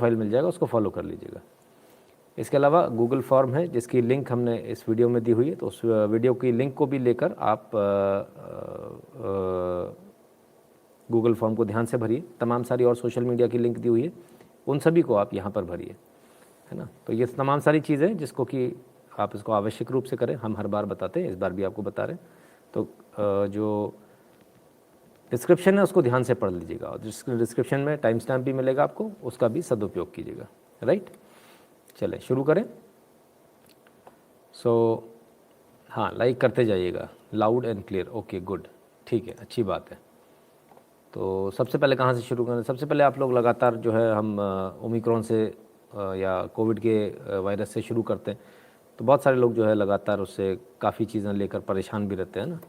Profile मिल जाएगा, उसको follow कर लीजिएगा। इसके अलावा गूगल फॉर्म है जिसकी लिंक हमने इस वीडियो में दी हुई है, तो उस वीडियो की लिंक को भी लेकर आप गूगल फॉर्म को ध्यान से भरिए। तमाम सारी और सोशल मीडिया की लिंक दी हुई है, उन सभी को आप यहाँ पर भरिए, है ना। तो ये तमाम सारी चीज़ें जिसको कि आप इसको आवश्यक रूप से करें, हम हर बार बताते हैं, इस बार भी आपको बता रहे हैं। तो जो डिस्क्रिप्शन है उसको ध्यान से पढ़ लीजिएगा, और डिस्क्रिप्शन में टाइम स्टैम्प भी मिलेगा आपको, उसका भी सदुपयोग कीजिएगा, राइट। चलें शुरू करें। हाँ, लाइक करते जाइएगा, loud and clear, okay good, ठीक है, अच्छी बात है। तो सबसे पहले कहाँ से शुरू करें? सबसे पहले आप लोग लगातार जो है हम ओमिक्रॉन से या कोविड के वायरस से शुरू करते हैं, तो बहुत सारे लोग जो है लगातार उससे काफ़ी चीज़ें लेकर परेशान भी रहते हैं ना।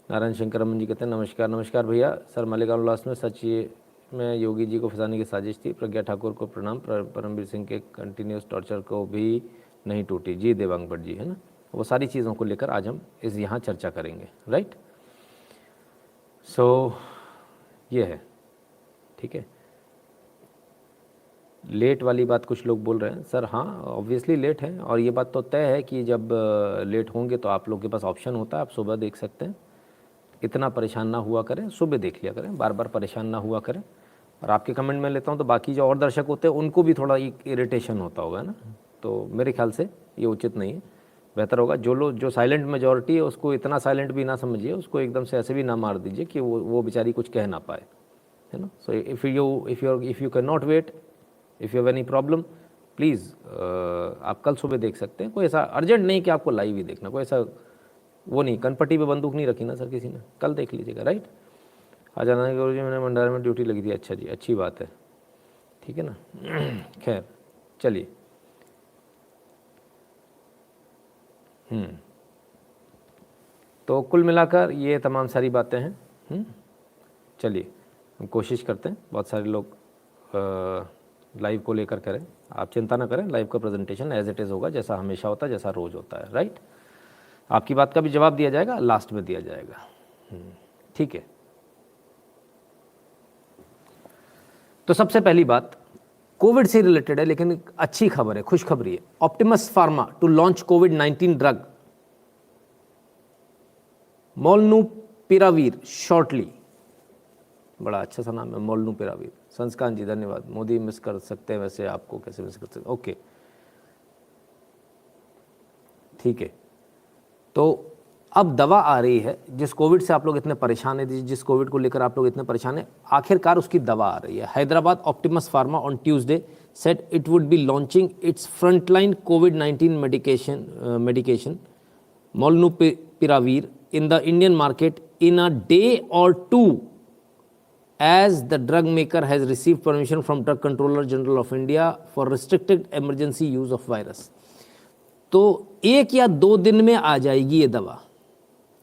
नारायण शंकर रमन जी कहते हैं नमस्कार। नमस्कार भैया। सर, मलिका उल्लास में सच में योगी जी को फंसाने की साजिश थी। प्रज्ञा ठाकुर को प्रणाम। परमवीर सिंह के कंटिन्यूस टॉर्चर को भी नहीं टूटी। जी देवांग भट्ट जी, है ना। वो सारी चीज़ों को लेकर आज हम यहाँ चर्चा करेंगे, राइट। सो ये है, ठीक है। लेट वाली बात कुछ लोग बोल रहे हैं सर, हाँ ऑब्वियसली लेट है, और ये बात तो तय है कि जब लेट होंगे तो आप लोग के पास ऑप्शन होता है, आप सुबह देख सकते हैं। इतना परेशान ना हुआ करें, सुबह देख लिया करें, बार बार परेशान ना हुआ करें। और आपके कमेंट में लेता हूँ तो बाकी जो और दर्शक होते हैं उनको भी थोड़ा इरिटेशन होता होगा ना, तो मेरे ख्याल से ये उचित नहीं है। बेहतर होगा जो साइलेंट मेजॉरिटी है उसको इतना साइलेंट भी ना समझिए, उसको एकदम से ऐसे भी ना मार दीजिए कि वो बेचारी कुछ कह ना पाए, है ना। So if you can not wait, if you have any problem, please आप कल सुबह देख सकते हैं। कोई ऐसा अर्जेंट नहीं कि आपको लाइव ही देखना, कोई ऐसा वो नहीं, कनपट्टी पे बंदूक नहीं रखी ना सर किसी ने, कल देख लीजिएगा, राइट। आ जाना गुरु जी, मैंने भंडारे में ड्यूटी लगी थी। अच्छा जी, अच्छी बात है, ठीक है ना। खैर चलिए, तो कुल मिलाकर ये तमाम सारी बातें हैं। चलिए हम कोशिश करते हैं, बहुत सारे लोग लाइव को लेकर करें, आप चिंता ना करें, लाइव का प्रेजेंटेशन एज इट इज़ होगा, जैसा हमेशा होता है, जैसा रोज़ होता है, राइट। आपकी बात का भी जवाब दिया जाएगा, लास्ट में दिया जाएगा, ठीक है। तो सबसे पहली बात कोविड से रिलेटेड है, लेकिन अच्छी खबर है, खुशखबरी है। ऑप्टिमस फार्मा टू लॉन्च कोविड-19 ड्रग मोलनुपिरावीर शॉर्टली। बड़ा अच्छा सा नाम है, मोलनुपिरावीर। संस्कान जी धन्यवाद। मोदी मिस कर सकते हैं, वैसे आपको कैसे मिस कर सकते हैं? ओके, ठीक है। तो अब दवा आ रही है, जिस कोविड से आप लोग इतने परेशान हैं, जिस कोविड को लेकर आप लोग इतने परेशान हैं, आखिरकार उसकी दवा आ रही है। Hyderabad Optimus pharma on Tuesday said it would be launching it's frontline covid medication molnupiravir in the Indian market in a day or two, as the drug maker has received permission from Drug Controller General of India for restricted emergency use of virus। तो 1 या 2 दिन में आ जाएगी ये दवा,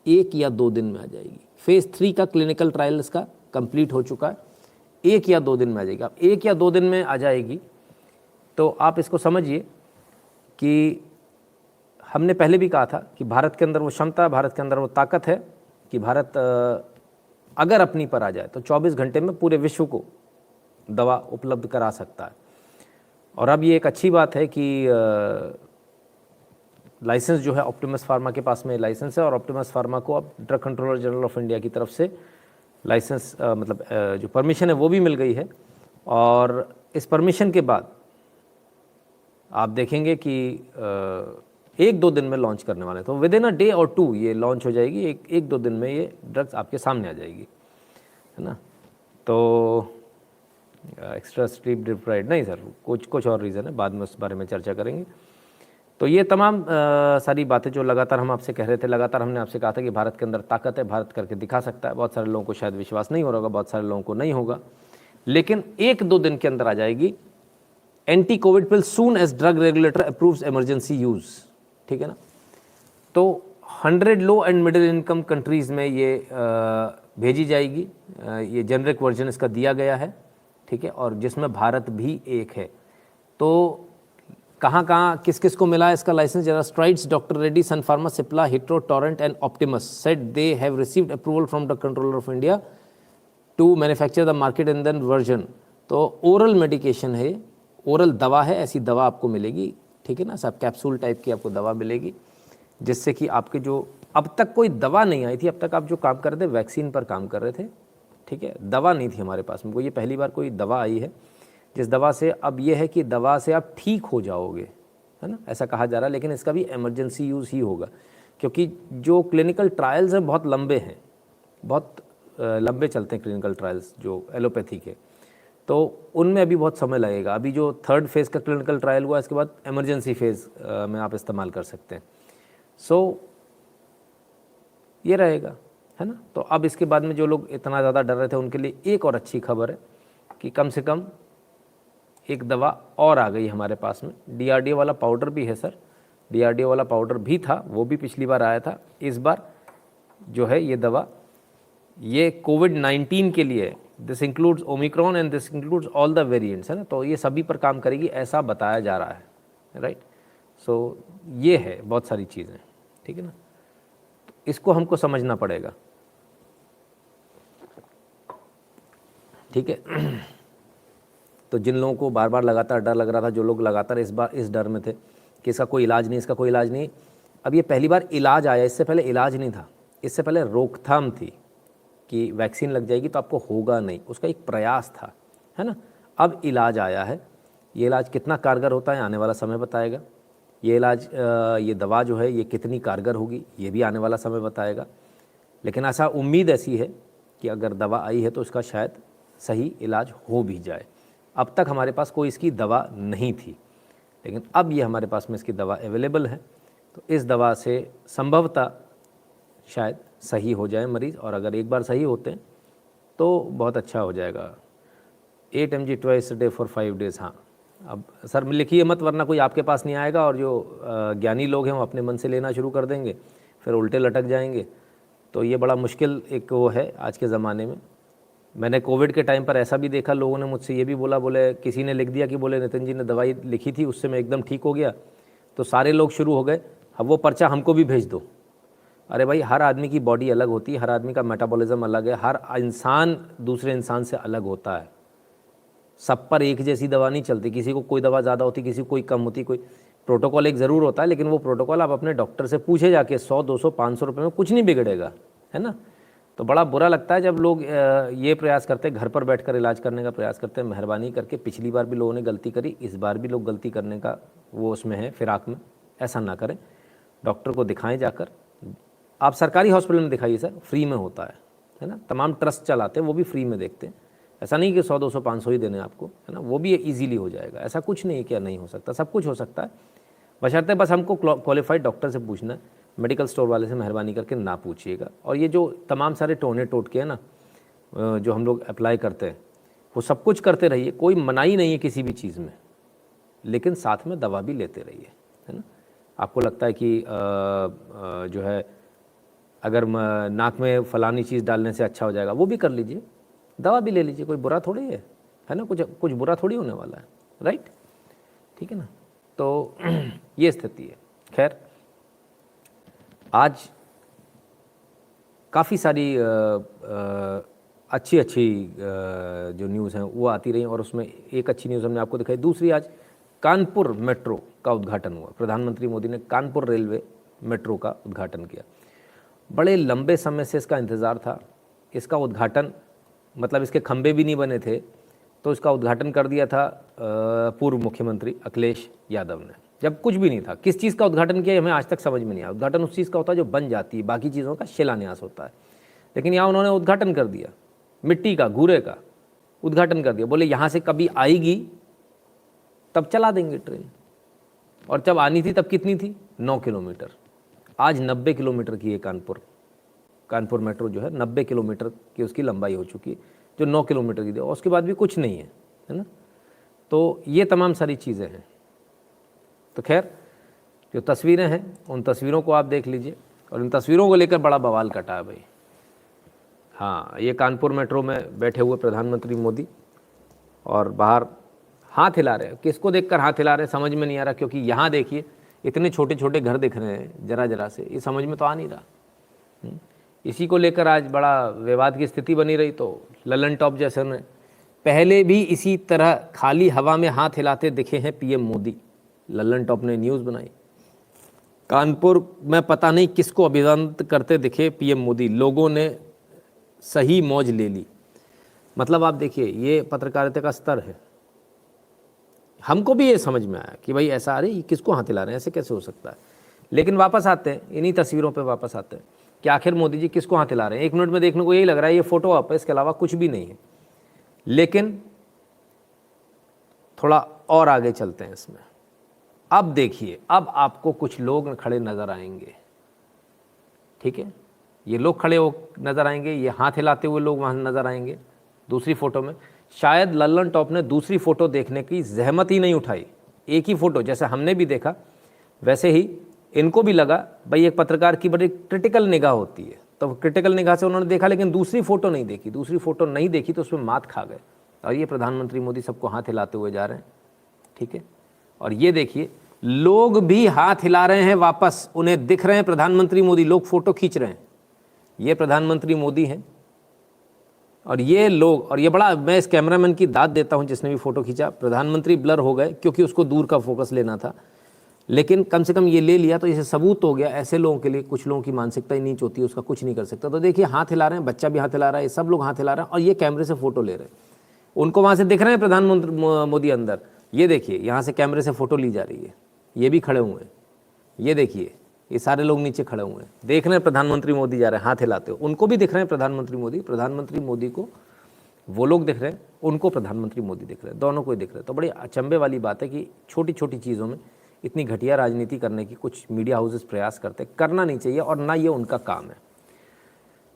1 या 2 दिन में आ जाएगी। फेज 3 का क्लिनिकल ट्रायल इसका कंप्लीट हो चुका है, 1 या 2 दिन में आ जाएगी। अब 1 या 2 दिन में आ जाएगी तो आप इसको समझिए कि हमने पहले भी कहा था कि भारत के अंदर वो क्षमता, भारत के अंदर वो ताकत है कि भारत अगर अपनी पर आ जाए तो 24 घंटे में पूरे विश्व को दवा उपलब्ध करा सकता है। और अब ये एक अच्छी बात है कि लाइसेंस जो है ऑप्टिमस फार्मा के पास में लाइसेंस है, और ऑप्टिमस फार्मा को अब drug controller general of India की तरफ से लाइसेंस मतलब जो परमिशन है वो भी मिल गई है। और इस परमिशन के बाद आप देखेंगे कि 1-2 दिन में लॉन्च करने वाले हैं, तो विद इन अ डे और 2 ये लॉन्च हो जाएगी। 1-2 दिन में ये ड्रग्स आपके सामने आ जाएगी, है ना। तो एक्स्ट्रा स्लीप डिप्राइव्ड नहीं सर, कुछ और रीज़न है, बाद में उस बारे में चर्चा करेंगे। तो ये तमाम सारी बातें जो लगातार हम आपसे कह रहे थे, लगातार हमने आपसे कहा था कि भारत के अंदर ताकत है, भारत करके दिखा सकता है। बहुत सारे लोगों को शायद विश्वास नहीं हो रहा होगा, बहुत सारे लोगों को नहीं होगा, लेकिन 1-2 दिन के अंदर आ जाएगी। Anti COVID pill soon as drug regulator approves emergency use, ठीक है ना। तो 100 low and middle income countries में ये भेजी जाएगी। ये जेनरिक वर्जन इसका दिया गया है, ठीक है, और जिसमें भारत भी एक है। तो कहाँ किस किस को मिला है इसका लाइसेंस? जरा Strides, doctor Reddy, Sun Pharma, Cipla, Hetero, Torrent and Optimus said they have received approval from the controller of India to manufacture the market in than version. तो ओरल मेडिकेशन है, ओरल दवा है, ऐसी दवा आपको मिलेगी, ठीक है ना, सब कैप्सूल टाइप की आपको दवा मिलेगी, जिससे कि आपके जो अब तक कोई दवा नहीं आई थी, अब तक आप जो काम कर रहे थे वैक्सीन पर काम कर रहे थे, ठीक है, दवा नहीं थी हमारे पास में, वो ये पहली बार कोई दवा आई है जिस दवा से अब ये है कि दवा से आप ठीक हो जाओगे, है ना, ऐसा कहा जा रहा है, लेकिन इसका भी इमरजेंसी यूज़ ही होगा, क्योंकि जो क्लिनिकल ट्रायल्स हैं बहुत लंबे हैं, बहुत लंबे चलते हैं क्लिनिकल ट्रायल्स जो एलोपैथी के, तो उनमें अभी बहुत समय लगेगा। अभी जो 3rd फेज़ का क्लिनिकल ट्रायल हुआ, इसके बाद इमरजेंसी फेज़ में आप इस्तेमाल कर सकते हैं। सो ये रहेगा, है ना। तो अब इसके बाद में जो लोग इतना ज़्यादा डर रहे थे उनके लिए एक और अच्छी खबर है कि कम से कम एक दवा और आ गई हमारे पास में। DRDO वाला पाउडर भी है सर, DRDO वाला पाउडर भी था, वो भी पिछली बार आया था। इस बार जो है ये दवा, ये कोविड-19 के लिए, this includes Omicron and this includes all the variants, है ना, तो ये सभी पर काम करेगी ऐसा बताया जा रहा है, राइट। सो ये है बहुत सारी चीज़ें, ठीक है ना, तो इसको हमको समझना पड़ेगा, ठीक है। तो जिन लोगों को बार बार लगातार डर लग रहा था, जो लोग लगातार इस बार इस डर में थे कि इसका कोई इलाज नहीं, इसका कोई इलाज नहीं, अब ये पहली बार इलाज आया, इससे पहले इलाज नहीं था, इससे पहले रोकथाम थी कि वैक्सीन लग जाएगी तो आपको होगा नहीं, उसका एक प्रयास था, है ना। अब इलाज आया है, ये इलाज कितना कारगर होता है आने वाला समय बताएगा, ये इलाज ये दवा जो है ये कितनी कारगर होगी ये भी आने वाला समय बताएगा, लेकिन ऐसा उम्मीद ऐसी है कि अगर दवा आई है तो उसका शायद सही इलाज हो भी जाए। अब तक हमारे पास कोई इसकी दवा नहीं थी, लेकिन अब ये हमारे पास में इसकी दवा अवेलेबल है, तो इस दवा से संभवतः शायद सही हो जाए मरीज़, और अगर एक बार सही होते हैं तो बहुत अच्छा हो जाएगा। 8 mg twice day for 5 days. हाँ, अब सर लिखिए मत, वरना कोई आपके पास नहीं आएगा और जो ज्ञानी लोग हैं वो अपने मन से लेना शुरू कर देंगे, फिर उल्टे लटक जाएंगे, तो ये बड़ा मुश्किल एक वो है आज के ज़माने में। मैंने कोविड के टाइम पर ऐसा भी देखा, लोगों ने मुझसे ये भी बोले किसी ने लिख दिया कि बोले नितिन जी ने दवाई लिखी थी उससे मैं एकदम ठीक हो गया, तो सारे लोग शुरू हो गए अब वो पर्चा हमको भी भेज दो। अरे भाई, हर आदमी की बॉडी अलग होती है, हर आदमी का मेटाबॉलिज्म अलग है, हर इंसान दूसरे इंसान से अलग होता है, सब पर एक जैसी दवा नहीं चलती, किसी को कोई दवा ज़्यादा होती, किसी को कोई कम होती, कोई प्रोटोकॉल एक ज़रूर होता है, लेकिन वो प्रोटोकॉल आप अपने डॉक्टर से पूछे जाके 100 200 500 रुपये में कुछ नहीं बिगड़ेगा, है ना। तो बड़ा बुरा लगता है जब लोग ये प्रयास करते हैं, घर पर बैठकर इलाज करने का प्रयास करते हैं। मेहरबानी करके, पिछली बार भी लोगों ने गलती करी, इस बार भी लोग गलती करने का वो उसमें है फिराक में, ऐसा ना करें, डॉक्टर को दिखाएं जाकर। आप सरकारी हॉस्पिटल में दिखाइए सर, फ्री में होता है ना, तमाम ट्रस्ट चलाते हैं वो भी फ्री में देखते हैं, ऐसा नहीं कि 100 200 500 ही देने आपको, है ना, वो भी ईजीली हो जाएगा, ऐसा कुछ नहीं है क्या नहीं हो सकता, सब कुछ हो सकता है, बशर्ते बस हमको क्वालिफाइड डॉक्टर से पूछना है, मेडिकल स्टोर वाले से मेहरबानी करके ना पूछिएगा। और ये जो तमाम सारे टोने टोटके हैं ना जो हम लोग अप्लाई करते हैं, वो सब कुछ करते रहिए, कोई मनाही नहीं है किसी भी चीज़ में, लेकिन साथ में दवा भी लेते रहिए, है ना। आपको लगता है कि जो है अगर नाक में फ़लानी चीज़ डालने से अच्छा हो जाएगा, वो भी कर लीजिए, दवा भी ले लीजिए, कोई बुरा थोड़ी है ना, कुछ बुरा थोड़ी होने वाला है, राइट, ठीक है ना। तो ये स्थिति है। खैर, आज काफ़ी सारी अच्छी जो न्यूज़ हैं वो आती रही, और उसमें एक अच्छी न्यूज़ हमने आपको दिखाई। दूसरी, आज कानपुर मेट्रो का उद्घाटन हुआ, प्रधानमंत्री मोदी ने कानपुर रेलवे मेट्रो का उद्घाटन किया। बड़े लंबे समय से इसका इंतज़ार था, इसका उद्घाटन, मतलब इसके खंभे भी नहीं बने थे, तो इसका उद्घाटन कर दिया था पूर्व मुख्यमंत्री अखिलेश यादव ने, जब कुछ भी नहीं था। किस चीज़ का उद्घाटन किया हमें आज तक समझ में नहीं आया। उद्घाटन उस चीज़ का होता है जो बन जाती है, बाकी चीज़ों का शिलान्यास होता है, लेकिन यहाँ उन्होंने उद्घाटन कर दिया, मिट्टी का, घूरे का उद्घाटन कर दिया। बोले यहाँ से कभी आएगी तब चला देंगे ट्रेन, और जब आनी थी तब कितनी थी, 9 किलोमीटर, आज 90 किलोमीटर की है कानपुर मेट्रो जो है 90 किलोमीटर की उसकी लंबाई हो चुकी है, जो 9 किलोमीटर की थी, और उसके बाद भी कुछ नहीं है ना। तो ये तमाम सारी चीज़ें हैं। तो खैर, जो तस्वीरें हैं उन तस्वीरों को आप देख लीजिए, और इन तस्वीरों को लेकर बड़ा बवाल कटा है भाई। हाँ, ये कानपुर मेट्रो में बैठे हुए प्रधानमंत्री मोदी, और बाहर हाथ हिला रहे हैं। किसको देखकर हाथ हिला रहे हैं समझ में नहीं आ रहा, क्योंकि यहाँ देखिए इतने छोटे छोटे घर दिख रहे हैं जरा जरा से, ये समझ में तो आ नहीं रहा। इसी को लेकर आज बड़ा विवाद की स्थिति बनी रही। तो ललन टॉप जैसे ने पहले भी इसी तरह खाली हवा में हाथ हिलाते दिखे हैं पीएम मोदी, लल्लन टॉप ने न्यूज़ बनाई। कानपुर में पता नहीं किसको अभिवादन करते दिखे पीएम मोदी, लोगों ने सही मौज ले ली। मतलब आप देखिए, ये पत्रकारिता का स्तर है। हमको भी ये समझ में आया कि भाई ऐसा, अरे ये किसको हाथ हिला रहे हैं, ऐसे कैसे हो सकता है। लेकिन वापस आते हैं इन्हीं तस्वीरों पे, वापस आते हैं कि आखिर मोदी जी किसको हाथ हिला रहे हैं। 1 मिनट में देखने को यही लग रहा है ये फोटो आप है, इसके अलावा कुछ भी नहीं है। लेकिन थोड़ा और आगे चलते हैं इसमें। अब देखिए, अब आपको कुछ लोग खड़े नजर आएंगे, ठीक है, ये लोग खड़े हो नजर आएंगे, ये हाथ हिलाते हुए लोग वहां नजर आएंगे। दूसरी फोटो में शायद लल्लन टॉप ने दूसरी फोटो देखने की जहमत ही नहीं उठाई। एक ही फोटो जैसे हमने भी देखा, वैसे ही इनको भी लगा भाई एक पत्रकार की बड़ी क्रिटिकल निगाह होती है, तो क्रिटिकल निगाह से उन्होंने देखा, लेकिन दूसरी फोटो नहीं देखी। दूसरी फोटो नहीं देखी तो उसमें मात खा गए। और ये प्रधानमंत्री मोदी सबको हाथ हिलाते हुए जा रहे हैं, ठीक है। और ये देखिए, लोग भी हाथ हिला रहे हैं वापस, उन्हें दिख रहे हैं प्रधानमंत्री मोदी, लोग फोटो खींच रहे हैं। ये प्रधानमंत्री मोदी हैं और ये लोग, और ये बड़ा, मैं इस कैमरामैन की दाद देता हूं जिसने भी फोटो खींचा। प्रधानमंत्री ब्लर हो गए क्योंकि उसको दूर का फोकस लेना था, लेकिन कम से कम ये ले लिया तो इसे सबूत हो गया। ऐसे लोगों के लिए, कुछ लोगों की मानसिकता ही नीच होती है, उसका कुछ नहीं कर सकता। तो देखिए, हाथ हिला रहे हैं, बच्चा भी हाथ हिला रहा है, सब लोग हाथ हिला रहे हैं और ये कैमरे से फोटो ले रहे हैं। उनको वहां से दिख रहे हैं प्रधानमंत्री मोदी अंदर। ये देखिए, यहाँ से कैमरे से फोटो ली जा रही है, ये भी खड़े हुए हैं। ये देखिए, ये सारे लोग नीचे खड़े हुए हैं, देख रहे हैं प्रधानमंत्री मोदी जा रहे हैं हाथ हिलाते हुए। उनको भी दिख रहे हैं प्रधानमंत्री मोदी, प्रधानमंत्री मोदी को वो लोग दिख रहे हैं, उनको प्रधानमंत्री मोदी दिख रहे हैं, दोनों को ही दिख रहे हैं। तो बड़ी अचंभे वाली बात है कि छोटी छोटी चीज़ों में इतनी घटिया राजनीति करने की कुछ मीडिया हाउसेस प्रयास करते हैं। करना नहीं चाहिए और ना ये उनका काम है।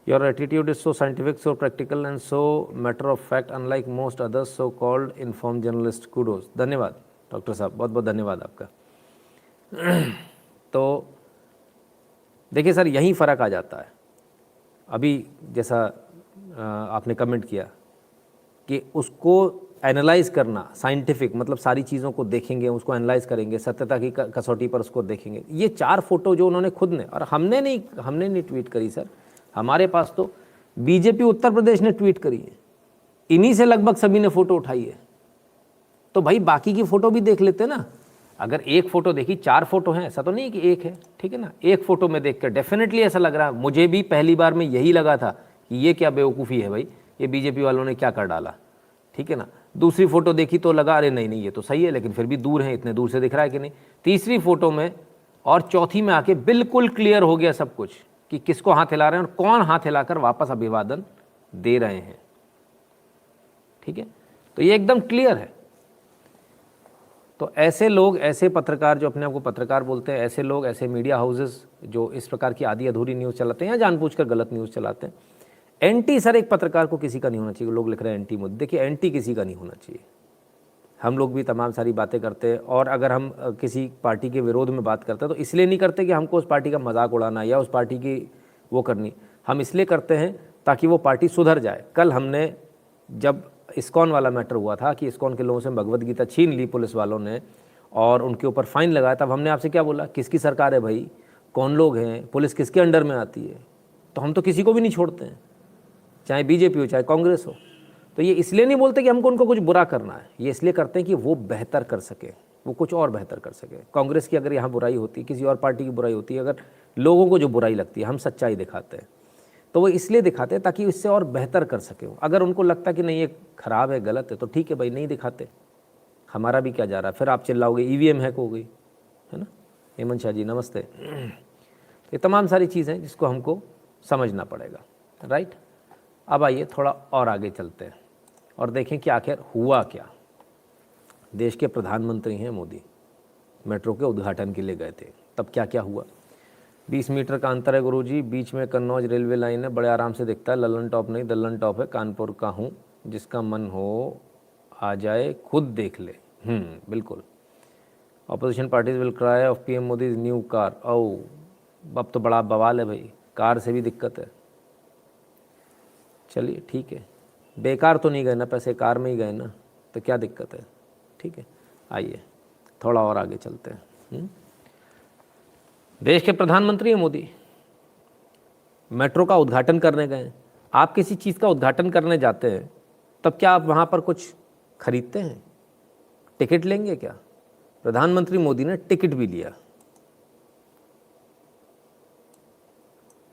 Your attitude is so scientific, so practical and so matter of fact, unlike most others so called inform journalist. Kudos. धन्यवाद डॉक्टर साहब, बहुत बहुत धन्यवाद आपका। तो देखिए सर, यहीं फ़र्क आ जाता है। अभी जैसा आपने कमेंट किया कि उसको एनालाइज करना, साइंटिफिक मतलब सारी चीज़ों को देखेंगे, उसको एनालाइज करेंगे, सत्यता की कसौटी पर उसको देखेंगे। ये 4 फोटो जो उन्होंने खुद ने, और हमने नहीं ट्वीट करी सर, हमारे पास तो बीजेपी उत्तर प्रदेश ने ट्वीट करी है, इन्हीं से लगभग सभी ने फ़ोटो उठाई है। तो भाई बाकी की फ़ोटो भी देख लेते ना। अगर एक फ़ोटो देखी, 4 फोटो हैं, ऐसा तो नहीं कि एक है, ठीक है ना। एक फ़ोटो में देख कर डेफिनेटली ऐसा लग रहा है, मुझे भी पहली बार में यही लगा था कि ये क्या बेवकूफ़ी है भाई, ये बीजेपी वालों ने क्या कर डाला, ठीक है ना। दूसरी फ़ोटो देखी तो लगा अरे नहीं ये तो सही है, लेकिन फिर भी दूर है, इतने दूर से दिख रहा है कि नहीं। तीसरी फ़ोटो में और चौथी में आके बिल्कुल क्लियर हो गया सब कुछ कि किसको हाथ हिला रहे हैं और कौन हाथ हिलाकर वापस अभिवादन दे रहे हैं, ठीक है। तो ये एकदम क्लियर है। तो ऐसे लोग, ऐसे पत्रकार जो अपने आप को पत्रकार बोलते हैं, ऐसे लोग, ऐसे मीडिया हाउसेस जो इस प्रकार की आधी अधूरी न्यूज़ चलाते हैं या जानबूझकर गलत न्यूज़ चलाते हैं। एंटी सर एक पत्रकार को किसी का नहीं होना चाहिए। लोग लिख रहे हैं एंटी मोदी, देखिए एंटी किसी का नहीं होना चाहिए। हम लोग भी तमाम सारी बातें करते हैं, और अगर हम किसी पार्टी के विरोध में बात करते हैं तो इसलिए नहीं करते कि हमको उस पार्टी का मजाक उड़ाना या उस पार्टी की वो करनी, हम इसलिए करते हैं ताकि वो पार्टी सुधर जाए। कल हमने जब इस्कॉन वाला मैटर हुआ था कि इस्कॉन के लोगों से भगवद गीता छीन ली पुलिस वालों ने और उनके ऊपर फाइन लगाया, तब हमने आपसे क्या बोला, किसकी सरकार है भाई, कौन लोग हैं, पुलिस किसके अंडर में आती है। तो हम तो किसी को भी नहीं छोड़ते हैं, चाहे बीजेपी हो चाहे कांग्रेस हो। तो ये इसलिए नहीं बोलते कि हमको उनको कुछ बुरा करना है, ये इसलिए करते हैं कि वो बेहतर कर सके, वो कुछ और बेहतर कर सके। कांग्रेस की अगर यहाँ बुराई होती, किसी और पार्टी की बुराई होती, अगर लोगों को जो बुराई लगती है, हम सच्चाई दिखाते हैं तो वो इसलिए दिखाते हैं ताकि इससे और बेहतर कर सके। अगर उनको लगता है कि नहीं ये खराब है, गलत है, तो ठीक है भाई, नहीं दिखाते, हमारा भी क्या जा रहा है। फिर आप चिल्लाओगे ईवीएम हैक हो गई, है ना। हेमंत शाह जी नमस्ते। ये तमाम सारी चीज़ें जिसको हमको समझना पड़ेगा, राइट। अब आइए थोड़ा और आगे चलते हैं और देखें कि आखिर हुआ क्या। देश के प्रधानमंत्री हैं मोदी, मेट्रो के उद्घाटन के लिए गए थे, तब क्या क्या हुआ। 20 मीटर का अंतर है गुरुजी, बीच में कन्नौज रेलवे लाइन है, बड़े आराम से दिखता है। लल्लन टॉप नहीं, दल्लन टॉप है, कानपुर का हूँ, जिसका मन हो आ जाए खुद देख ले। बिल्कुल। Opposition parties will cry of PM Modi new car. ओ अब तो बड़ा बवाल है भाई, कार से भी दिक्कत है। चलिए ठीक है, बेकार तो नहीं गए ना पैसे, कार में ही गए ना, तो क्या दिक्कत है, ठीक है। आइए थोड़ा और आगे चलते हैं। देश के प्रधानमंत्री हैं मोदी, मेट्रो का उद्घाटन करने गए। आप किसी चीज़ का उद्घाटन करने जाते हैं तब क्या आप वहाँ पर कुछ खरीदते हैं? टिकट लेंगे क्या? प्रधानमंत्री मोदी ने टिकट भी लिया,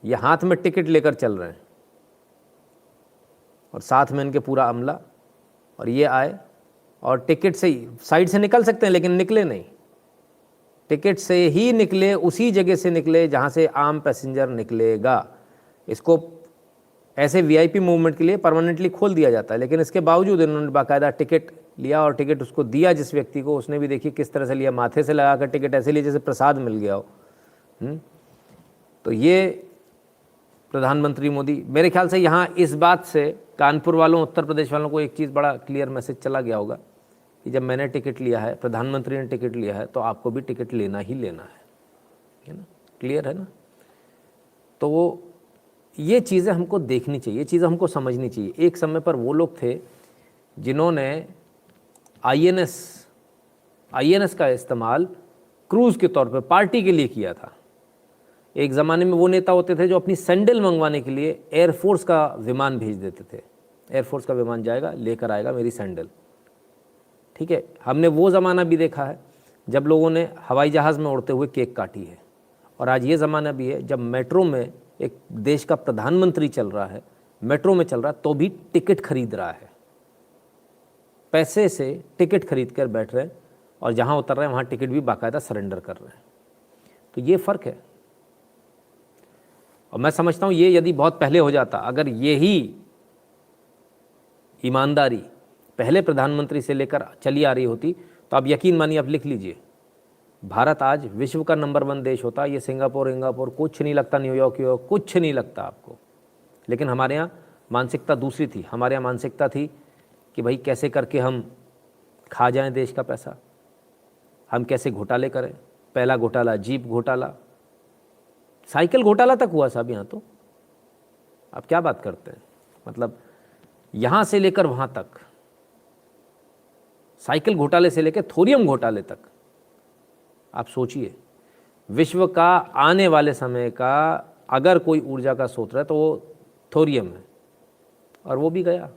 ये हाथ में टिकट लेकर चल रहे हैं और साथ में इनके पूरा अमला, और ये आए और टिकट से ही साइड से निकल सकते हैं लेकिन निकले नहीं, टिकट से ही निकले, उसी जगह से निकले जहाँ से आम पैसेंजर निकलेगा। इसको ऐसे वीआईपी मूवमेंट के लिए परमानेंटली खोल दिया जाता है, लेकिन इसके बावजूद इन्होंने बाकायदा टिकट लिया और टिकट उसको दिया जिस व्यक्ति को, उसने भी देखिए किस तरह से लिया, माथे से लगाकर टिकट ऐसे लिए जैसे प्रसाद मिल गया हो। तो ये प्रधानमंत्री मोदी, मेरे ख्याल से यहाँ इस बात से कानपुर वालों, उत्तर प्रदेश वालों को एक चीज़ बड़ा क्लियर मैसेज चला गया होगा कि जब मैंने टिकट लिया है, प्रधानमंत्री ने टिकट लिया है, तो आपको भी टिकट लेना ही लेना है ना? क्लियर है ना? तो ये चीज़ें हमको देखनी चाहिए, ये चीज़ें हमको समझनी चाहिए। एक समय पर वो लोग थे जिन्होंने आईएनएस का इस्तेमाल क्रूज़ के तौर पर पार्टी के लिए किया था। एक ज़माने में वो नेता होते थे जो अपनी सैंडल मंगवाने के लिए एयरफोर्स का विमान भेज देते थे, एयरफोर्स का विमान जाएगा लेकर आएगा मेरी सैंडल। ठीक है, हमने वो ज़माना भी देखा है जब लोगों ने हवाई जहाज़ में उड़ते हुए केक काटी है, और आज ये ज़माना भी है जब मेट्रो में एक देश का प्रधानमंत्री चल रहा है, मेट्रो में चल रहा है तो भी टिकट खरीद रहा है, पैसे से टिकट खरीद कर बैठ रहे हैं और जहाँ उतर रहे हैं वहाँ टिकट भी बाकायदा सरेंडर कर रहे हैं। तो ये फ़र्क है, और मैं समझता हूँ ये यदि बहुत पहले हो जाता, अगर यही ईमानदारी पहले प्रधानमंत्री से लेकर चली आ रही होती, तो आप यकीन मानिए, आप लिख लीजिए, भारत आज विश्व का नंबर 1 देश होता। ये सिंगापुर कुछ नहीं लगता, न्यूयॉर्क कुछ नहीं लगता आपको। लेकिन हमारे यहाँ मानसिकता दूसरी थी। हमारे यहाँ मानसिकता थी कि भाई कैसे करके हम खा जाएं देश का पैसा, हम कैसे घोटाले करें। पहला घोटाला जीप घोटाला, साइकिल घोटाला तक हुआ साहब यहाँ। तो आप क्या बात करते हैं, मतलब यहाँ से लेकर वहाँ तक, साइकिल घोटाले से लेकर थोरियम घोटाले तक। आप सोचिए, विश्व का आने वाले समय का अगर कोई ऊर्जा का स्रोत है तो वो थोरियम है, और वो भी गया।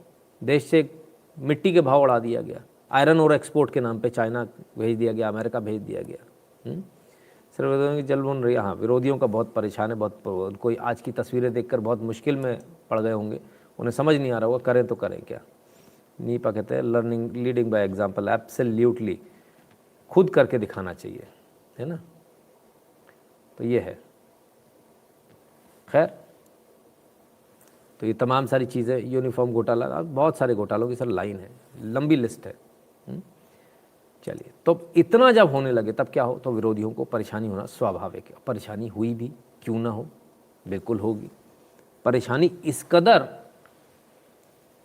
देश से मिट्टी के भाव उड़ा दिया गया, आयरन और एक्सपोर्ट के नाम पे चाइना भेज दिया गया, अमेरिका भेज दिया गया। सिर्फ विरोधियों की जल बुन रही है। हाँ, विरोधियों का बहुत परेशान है, बहुत कोई आज की तस्वीरें देखकर बहुत मुश्किल में पड़ गए होंगे, उन्हें समझ नहीं आ रहा होगा करें तो करें क्या। नीपा कहते हैं learning leading by example, absolutely खुद करके दिखाना चाहिए, है ना। तो ये है। खैर, तो ये तमाम सारी चीज़ें, यूनिफॉर्म घोटाला, बहुत सारे घोटालों की सर लाइन है, लंबी लिस्ट है। चलिए, तो इतना जब होने लगे तब क्या हो, तो विरोधियों को परेशानी होना स्वाभाविक है। परेशानी हुई भी, क्यों ना हो, बिल्कुल होगी परेशानी, इस कदर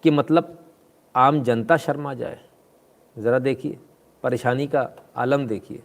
कि मतलब आम जनता शर्मा जाए। ज़रा देखिए, परेशानी का आलम देखिए।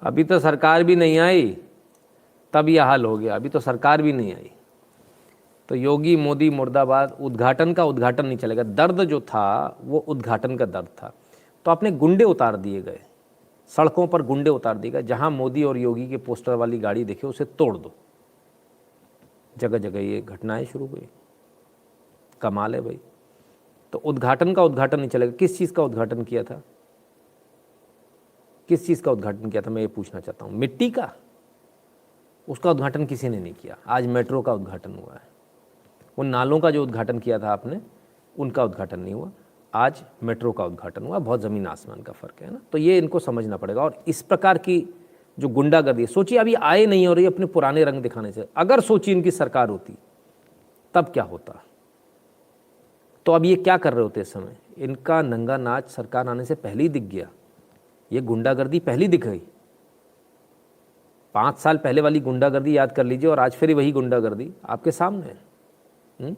अभी तो सरकार भी नहीं आई, तब यह हाल हो गया। अभी तो सरकार भी नहीं आई, तो योगी मोदी मुर्दाबाद। उद्घाटन का उद्घाटन नहीं चलेगा। दर्द जो था वो उद्घाटन का दर्द था। तो अपने गुंडे उतार दिए गए, सड़कों पर गुंडे उतार दिए गए। जहां मोदी और योगी के पोस्टर वाली गाड़ी देखे उसे तोड़ दो। जगह जगह ये घटनाएं शुरू हुई। कमाल है भाई। तो उद्घाटन का उद्घाटन नहीं चलेगा। किस चीज़ का उद्घाटन किया था? किस चीज़ का उद्घाटन किया था, मैं ये पूछना चाहता हूँ। मिट्टी का, उसका उद्घाटन किसी ने नहीं किया। आज मेट्रो का उद्घाटन हुआ है। उन नालों का जो उद्घाटन किया था आपने, उनका उद्घाटन नहीं हुआ। आज मेट्रो का उद्घाटन हुआ। बहुत ज़मीन आसमान का फ़र्क है ना। तो ये इनको समझना पड़ेगा। और इस प्रकार की जो गुंडागर्दी, सोचिए अभी आए नहीं हो रही अपने पुराने रंग दिखाने से। अगर सोचिए इनकी सरकार होती तब क्या होता। तो अब ये क्या कर रहे होते इस समय? इनका नंगा नाच सरकार आने से पहले ही दिख गया। ये गुंडागर्दी पहले दिख गई। 5 साल पहले वाली गुंडागर्दी याद कर लीजिए और आज फिर वही गुंडागर्दी आपके सामने है।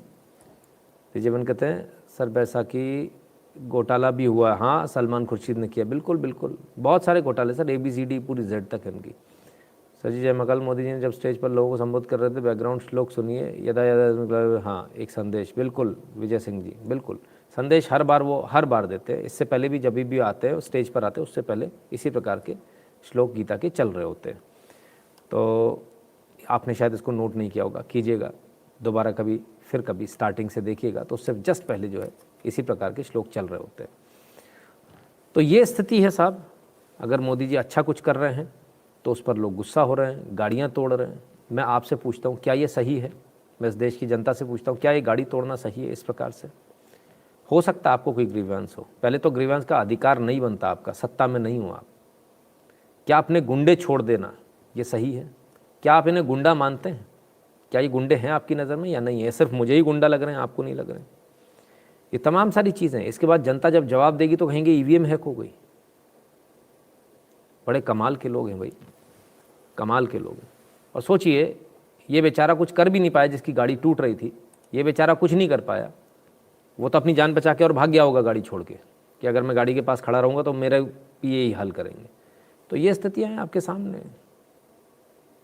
विजयवन कहते हैं सर बैसाखी घोटाला भी हुआ। हाँ, सलमान खुर्शीद ने किया। बिल्कुल बिल्कुल, बहुत सारे घोटाले सर, ABCD पूरी Z तक है इनकी। सर जी जय महाकाल, मोदी जी ने जब स्टेज पर लोगों को संबोधित कर रहे थे, बैकग्राउंड श्लोक सुनिए, यदा यदा, हाँ एक संदेश। बिल्कुल विजय सिंह जी, बिल्कुल संदेश हर बार वो हर बार देते हैं। इससे पहले भी जब भी आते हैं स्टेज पर आते हैं, उससे पहले इसी प्रकार के श्लोक गीता के चल रहे होते हैं। तो आपने शायद इसको नोट नहीं किया होगा, कीजिएगा दोबारा कभी, फिर कभी स्टार्टिंग से देखिएगा तो उससे जस्ट पहले जो है इसी प्रकार के श्लोक चल रहे होते हैं। तो ये स्थिति है साहब। अगर मोदी जी अच्छा कुछ कर रहे हैं तो उस पर लोग गुस्सा हो रहे हैं, गाड़ियाँ तोड़ रहे हैं। मैं आपसे पूछता हूँ क्या ये सही है? मैं इस देश की जनता से पूछता हूँ क्या ये गाड़ी तोड़ना सही है? इस प्रकार से हो सकता है आपको कोई ग्रीवेंस हो। पहले तो ग्रीवेंस का अधिकार नहीं बनता आपका, सत्ता में नहीं हो आप। क्या आपने गुंडे छोड़ देना ये सही है? क्या आप इन्हें गुंडा मानते हैं? क्या ये गुंडे हैं आपकी नज़र में या नहीं है? सिर्फ मुझे ही गुंडा लग रहे हैं, आपको नहीं लग रहे हैं? ये तमाम सारी चीज़ें। इसके बाद जनता जब जवाब देगी तो कहेंगे EVM हैक हो गई। बड़े कमाल के लोग हैं भाई, कमाल के लोग हैं। और सोचिए ये बेचारा कुछ कर भी नहीं पाया, जिसकी गाड़ी टूट रही थी, ये बेचारा कुछ नहीं कर पाया। वो तो अपनी जान बचा के और भाग गया होगा गाड़ी छोड़ के, कि अगर मैं गाड़ी के पास खड़ा रहूँगा तो मेरे यही हल करेंगे। तो ये स्थितियाँ हैं आपके सामने।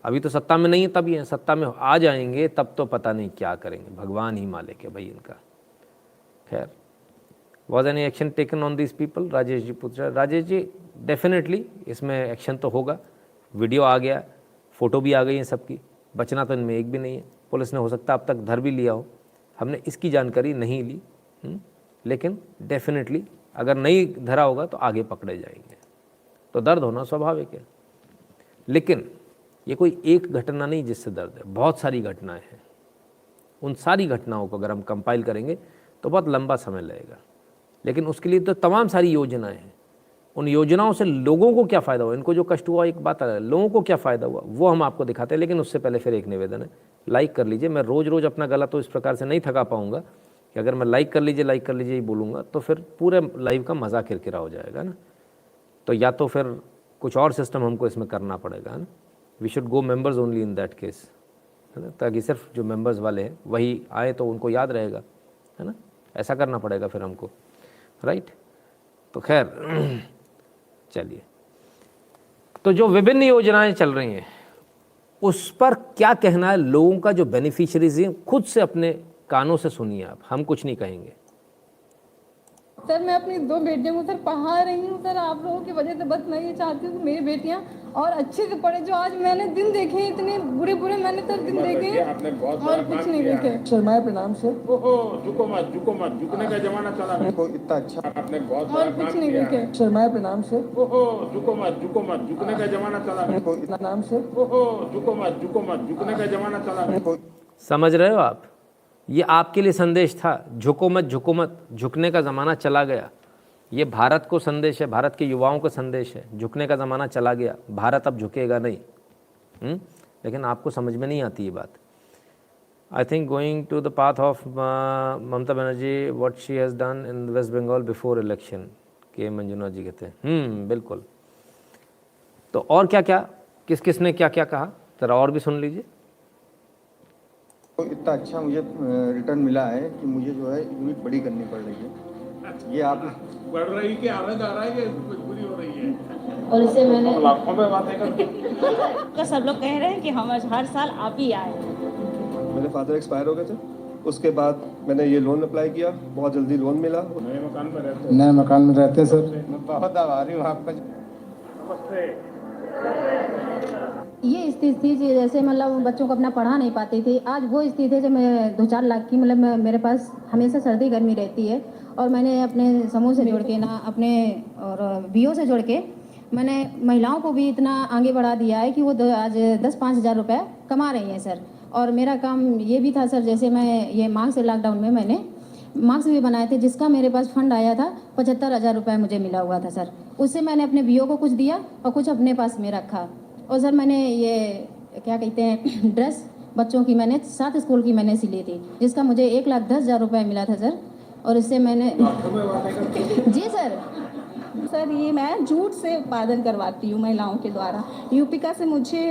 अभी तो सत्ता में नहीं है, तभी है। सत्ता में आ जाएंगे तब तो पता नहीं क्या करेंगे, भगवान ही मालिक है भाई इनका। खैर, was any action taken on this people? Rajesh ji पूछ रहे हैं। राजेश जी डेफिनेटली इसमें एक्शन तो होगा। वीडियो आ गया, फ़ोटो भी आ गई है सबकी, बचना तो इनमें एक भी नहीं है। पुलिस ने हो सकता अब तक धर भी लिया हो, हमने इसकी जानकारी नहीं ली। लेकिन डेफिनेटली अगर नहीं धरा होगा तो आगे पकड़े जाएंगे। तो दर्द होना स्वाभाविक है। लेकिन ये कोई एक घटना नहीं जिससे दर्द है, बहुत सारी घटनाएं हैं। उन सारी घटनाओं को अगर हम कंपाइल करेंगे तो बहुत लंबा समय लगेगा। लेकिन उसके लिए तो तमाम सारी योजनाएं हैं। उन योजनाओं से लोगों को क्या फ़ायदा हुआ, इनको जो कष्ट हुआ एक बात है, लोगों को क्या फ़ायदा हुआ वो हम आपको दिखाते हैं। लेकिन उससे पहले फिर एक निवेदन है, लाइक कर लीजिए। मैं रोज़ रोज़ अपना गला तो इस प्रकार से नहीं थका पाऊँगा कि अगर मैं लाइक कर लीजिए ही बोलूँगा तो फिर पूरे लाइव का मज़ा किरकिरा हो जाएगा ना। तो या तो फिर कुछ और सिस्टम हमको इसमें करना पड़ेगा ना। We should go members only in that case, है ना, ताकि सिर्फ जो मेंबर्स वाले हैं वही आए तो उनको याद रहेगा, है ना। ऐसा करना पड़ेगा फिर हमको, राइट। तो खैर चलिए, तो जो विभिन्न योजनाएं चल रही हैं उस पर क्या कहना है लोगों का, जो बेनिफिशियरीज हैं, खुद से अपने कानों से सुनिए आप, हम कुछ नहीं कहेंगे। सर मैं अपनी 2 बेटियों को सर पढ़ा रही हूँ सर, आप लोगों की वजह से। बस मैं ये चाहती हूँ कि मेरी बेटियाँ और अच्छे से पढ़े। जो आज मैंने दिन देखे, इतने बुरे बुरे मैंने सर दिन देखे और कुछ नहीं देखे। शर्माए प्रणाम सर। ओहो, झुको मत, झुकने का जमाना चला गया। को इतना अच्छा आपने बहुत और कुछ नहीं देखे। शर्माए प्रणाम सर। ओहो, झुको मत, झुकने का जमाना चला गया। को इतना नाम सर। ओहो, झुको मत, झुकने का जमाना चला गया। समझ रहे हो आप? ये आपके लिए संदेश था, झुको मत, झुकने का ज़माना चला गया। ये भारत को संदेश है, भारत के युवाओं को संदेश है। झुकने का ज़माना चला गया, भारत अब झुकेगा नहीं। लेकिन आपको समझ में नहीं आती ये बात। I think going to the path of Mamata Banerjee what she has done in West Bengal before election, K Manjunath जी कहते हैं। बिल्कुल। तो और क्या क्या, किस किस ने क्या क्या कहा, ज़रा और भी सुन लीजिए। तो इतना अच्छा मुझे रिटर्न मिला है कि मुझे जो है यूनिट बड़ी करनी पड़ रही है। ये आप बढ़ रही कि आनंद आ रहा है कि पूरी हो रही है? और इसे मैंने लाखों में बातें कर तो सब लोग कह रहे हैं कि हम हर साल आप ही आए। मेरे फादर एक्सपायर हो गए थे, उसके बाद मैंने ये लोन अप्लाई किया, बहुत जल्दी लोन मिला। नए मकान में रहते नए मकान में रहते सर। मैं बहुत आभारी हूँ आपका। नमस्ते। ये स्थिति थी जैसे मतलब बच्चों को अपना पढ़ा नहीं पाती थी। आज वो स्थिति है जब मैं 2-4 लाख की मतलब मेरे पास हमेशा सर्दी गर्मी रहती है। और मैंने अपने समूह से जोड़ के ना अपने और बीओ से जोड़ के मैंने महिलाओं को भी इतना आगे बढ़ा दिया है कि वो आज 10-5 हज़ार रुपये कमा रही हैं सर। और मेरा काम ये भी था सर, जैसे मैं ये मास्क लॉकडाउन में मैंने मास्क भी बनाए थे, जिसका मेरे पास फंड आया था 75,000 रुपये मुझे मिला हुआ था सर। उससे मैंने अपने बीओ को कुछ दिया और कुछ अपने पास में रखा। और सर मैंने ये क्या कहते हैं ड्रेस बच्चों की मैंने 7 स्कूल की मैंने सिली थी, जिसका मुझे 1,10,000 रुपये मिला था सर। और इससे मैंने जी सर ये मैं जूट से उत्पादन करवाती हूँ महिलाओं के द्वारा। यूपिका से मुझे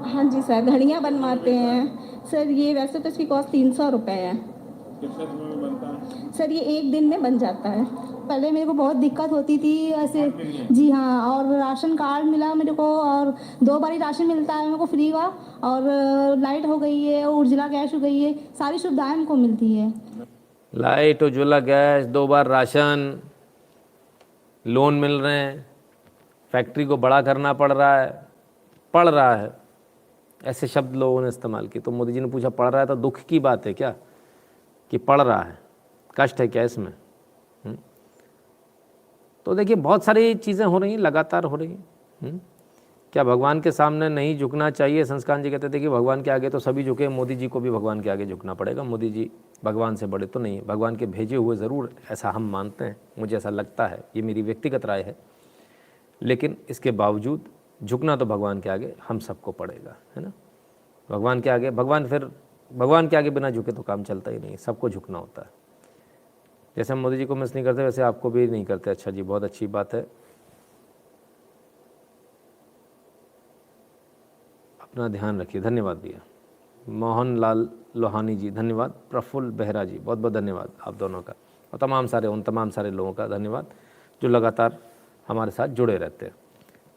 हाँ जी सर घड़ियाँ बनवाते हैं सर। ये वैसे तो इसकी कॉस्ट 300 रुपये है। कितने समय में बनता है? सर ये 1 दिन में बन जाता है। पहले मेरे को बहुत दिक्कत होती थी ऐसे। जी हाँ, और राशन कार्ड मिला मेरे को, और 2 बारी राशन मिलता है मेरे को फ्री का, और लाइट हो गई है, उज्ज्वला गैस हो गई है, सारी सुविधाएं हमको मिलती है। लाइट, उज्ज्वला गैस, 2 बार राशन, लोन मिल रहे हैं, फैक्ट्री को बड़ा करना पड़ रहा है, ऐसे शब्द लोगों ने इस्तेमाल किए। तो मोदी जी ने पूछा पढ़ रहा है तो दुख की बात है क्या कि पढ़ रहा है, कष्ट है क्या इसमें? तो देखिए बहुत सारी चीज़ें हो रही हैं, लगातार हो रही हैं। क्या भगवान के सामने नहीं झुकना चाहिए? संस्कार जी कहते थे कि भगवान के आगे तो सभी झुके, मोदी जी को भी भगवान के आगे झुकना पड़ेगा। मोदी जी भगवान से बड़े तो नहीं, भगवान के भेजे हुए ज़रूर, ऐसा हम मानते हैं, मुझे ऐसा लगता है, ये मेरी व्यक्तिगत राय है। लेकिन इसके बावजूद झुकना तो भगवान के आगे हम सबको पड़ेगा, है ना। भगवान के आगे भगवान के आगे बिना झुके तो काम चलता ही नहीं, सबको झुकना होता है। जैसे हम मोदी जी को मिस नहीं करते, वैसे आपको भी नहीं करते। अच्छा जी, बहुत अच्छी बात है। अपना ध्यान रखिए। धन्यवाद भैया। मोहन लाल लोहानी जी धन्यवाद। प्रफुल्ल बेहरा जी बहुत बहुत धन्यवाद आप दोनों का, और उन तमाम सारे लोगों का धन्यवाद जो लगातार हमारे साथ जुड़े रहते हैं।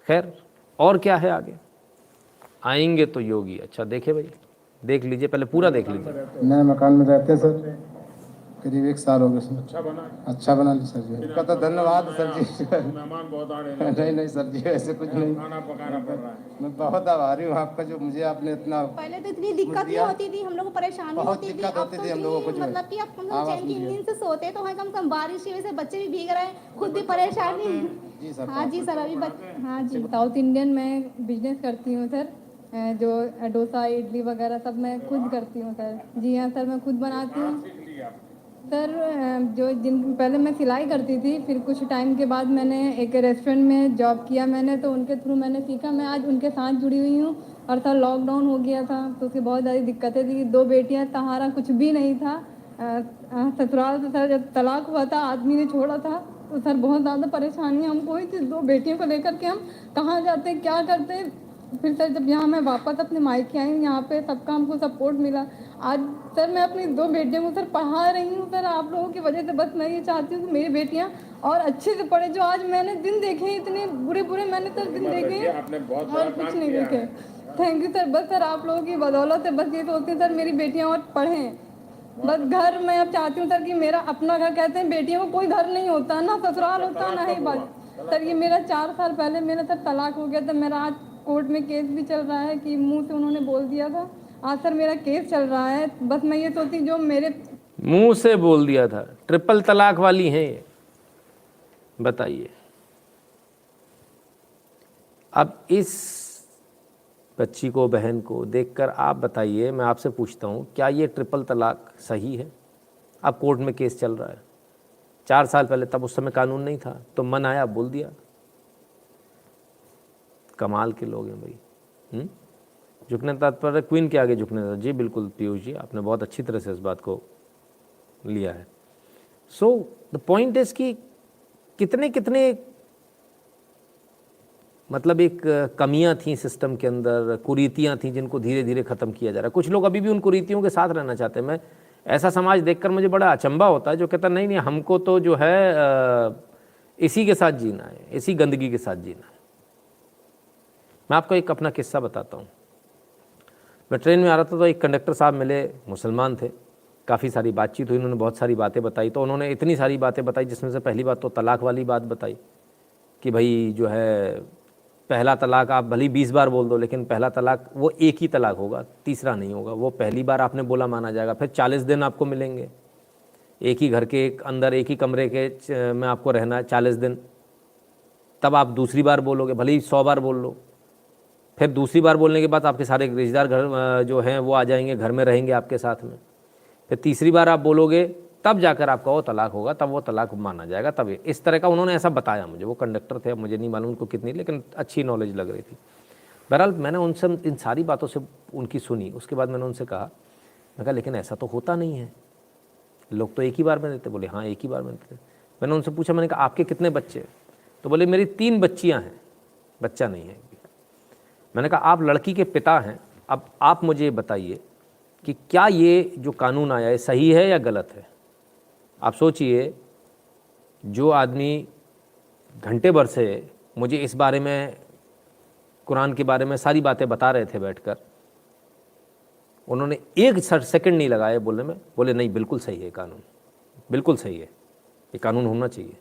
खैर, और क्या है आगे? आएंगे तो योगी। अच्छा देखे भाई, देख लीजिए, पहले पूरा देख लीजिए। नए मकान में रहते हैं सर, करीब 1 साल हो गए सर। अच्छा बना ली सर जी, का तो धन्यवाद सर जी। मेहमान बहुत आ रहे हैं। नहीं सर जी, ऐसे कुछ नहीं, खाना पकाना पड़ रहा है। मैं बहुत आभारी हूँ आपका, जो मुझे आपने इतना। पहले तो इतनी दिक्कत नहीं होती थी, हम लोग को परेशानी बहुत होती थी। दिक्कत होती थी हम लोगों को, मतलब कि अब हम लोग चैन की नींद से सोते तो कम कम बारिश की वजह से बच्चे भी भीग रहे हैं, खुद भी परेशानी। जी सर। हाँ जी सर, अभी हाँ जी। साउथ इंडियन मैं बिजनेस करती हूँ सर, जो डोसा इडली वगैरह सब मैं खुद करती हूँ सर। जी हाँ सर, मैं खुद बनाती हूँ सर। पहले मैं सिलाई करती थी, फिर कुछ टाइम के बाद मैंने एक रेस्टोरेंट में जॉब किया मैंने, तो उनके थ्रू मैंने सीखा। मैं आज उनके साथ जुड़ी हुई हूँ। और सर लॉकडाउन हो गया था तो उसकी बहुत ज़्यादा दिक्कतें थी। 2 बेटियाँ, सहारा कुछ भी नहीं था। ससुराल से सर जब तलाक हुआ था, आदमी ने छोड़ा था, तो सर बहुत ज़्यादा परेशानी हमको हुई थी 2 बेटियों को लेकर के। हम कहाँ जाते, क्या करते। फिर सर जब यहाँ मैं वापस अपने मायके आई, यहाँ पे सबका हमको सपोर्ट मिला। आज सर मैं अपनी 2 बेटियों को सर पढ़ा रही हूँ सर, आप लोगों की वजह से। बस मैं ये चाहती हूँ कि मेरी बेटियाँ और अच्छे से पढ़े। जो आज मैंने दिन देखे, इतने बुरे मैंने सर दिन देखे और कुछ नहीं देखे। Thank you sir. बस सर आप लोगों की बदौलत है, बस ये सोचती हूँ सर मेरी बेटियाँ और पढ़ें। बस घर मैं अब चाहती हूँ सर कि मेरा अपना घर, कहते हैं बेटियों को कोई घर नहीं होता, ना ससुराल होता, ना ही बात। सर ये मेरा 4 साल पहले मेरा सर तलाक हो गया था। मेरा आज कोर्ट में केस भी चल रहा है कि मुंह से उन्होंने बोल दिया था। आज सर मेरा केस चल रहा है। बस मैं ये सोचती जो मेरे मुंह से बोल दिया था, ट्रिपल तलाक वाली हैं ये, बताइए। अब इस बच्ची को, बहन को देखकर आप बताइए, मैं आपसे पूछता हूँ, क्या ये ट्रिपल तलाक सही है? अब कोर्ट में केस चल रहा है। 4 साल पहले, तब उस समय कानून नहीं था, तो मन आया बोल दिया। कमाल के लोग हैं भाई। झुकने तात्पर्य क्वीन के आगे झुकने था। जी बिल्कुल पीयूष जी, आपने बहुत अच्छी तरह से इस बात को लिया है। सो द पॉइंट इज कि कितने कितने मतलब एक कमियां थी सिस्टम के अंदर, कुरीतियां थी जिनको धीरे धीरे ख़त्म किया जा रहा है। कुछ लोग अभी भी उन कुरीतियों के साथ रहना चाहते हैं। मैं ऐसा समाज देखकर मुझे बड़ा अचंभा होता है जो कहता नहीं नहीं, हमको तो जो है इसी के साथ जीना है, इसी गंदगी के साथ जीना है। मैं आपको एक अपना किस्सा बताता हूँ। मैं ट्रेन में आ रहा था तो एक कंडक्टर साहब मिले, मुसलमान थे। काफ़ी सारी बातचीत हुई, उन्होंने बहुत सारी बातें बताई। तो उन्होंने इतनी सारी बातें बताई, जिसमें से पहली बात तो तलाक वाली बात बताई कि भाई जो है पहला तलाक आप भली 20 बार बोल दो, लेकिन पहला तलाक वो एक ही तलाक होगा, तीसरा नहीं होगा। वो पहली बार आपने बोला माना जाएगा। फिर 40 दिन आपको मिलेंगे, एक ही घर के अंदर, एक ही कमरे के में आपको रहना है 40 दिन। तब आप दूसरी बार बोलोगे, भले ही 100 बार बोल लो। फिर दूसरी बार बोलने के बाद आपके सारे रिश्तेदार घर जो हैं वो आ जाएंगे, घर में रहेंगे आपके साथ में। फिर तीसरी बार आप बोलोगे तब जाकर आपका वो तलाक होगा, तब वो तलाक माना जाएगा। तब इस तरह का उन्होंने ऐसा बताया मुझे। वो कंडक्टर थे, मुझे नहीं मालूम उनको कितनी, लेकिन अच्छी नॉलेज लग रही थी। बहरहाल मैंने उनसे इन सारी बातों से उनकी सुनी। उसके बाद मैंने उनसे कहा, मैं कहा लेकिन ऐसा तो होता नहीं है, लोग तो एक ही बार में देते। बोले हाँ एक ही बार में देते। मैंने उनसे पूछा, मैंने कहा आपके कितने बच्चे? तो बोले मेरी 3 बच्चियाँ हैं, बच्चा नहीं है। मैंने कहा आप लड़की के पिता हैं, अब आप मुझे ये बताइए कि क्या ये जो कानून आया है सही है या गलत है? आप सोचिए, जो आदमी घंटे भर से मुझे इस बारे में, कुरान के बारे में सारी बातें बता रहे थे बैठकर, उन्होंने एक सेकंड नहीं लगाया बोलने में। बोले नहीं बिल्कुल सही है कानून, बिल्कुल सही है, ये कानून होना चाहिए।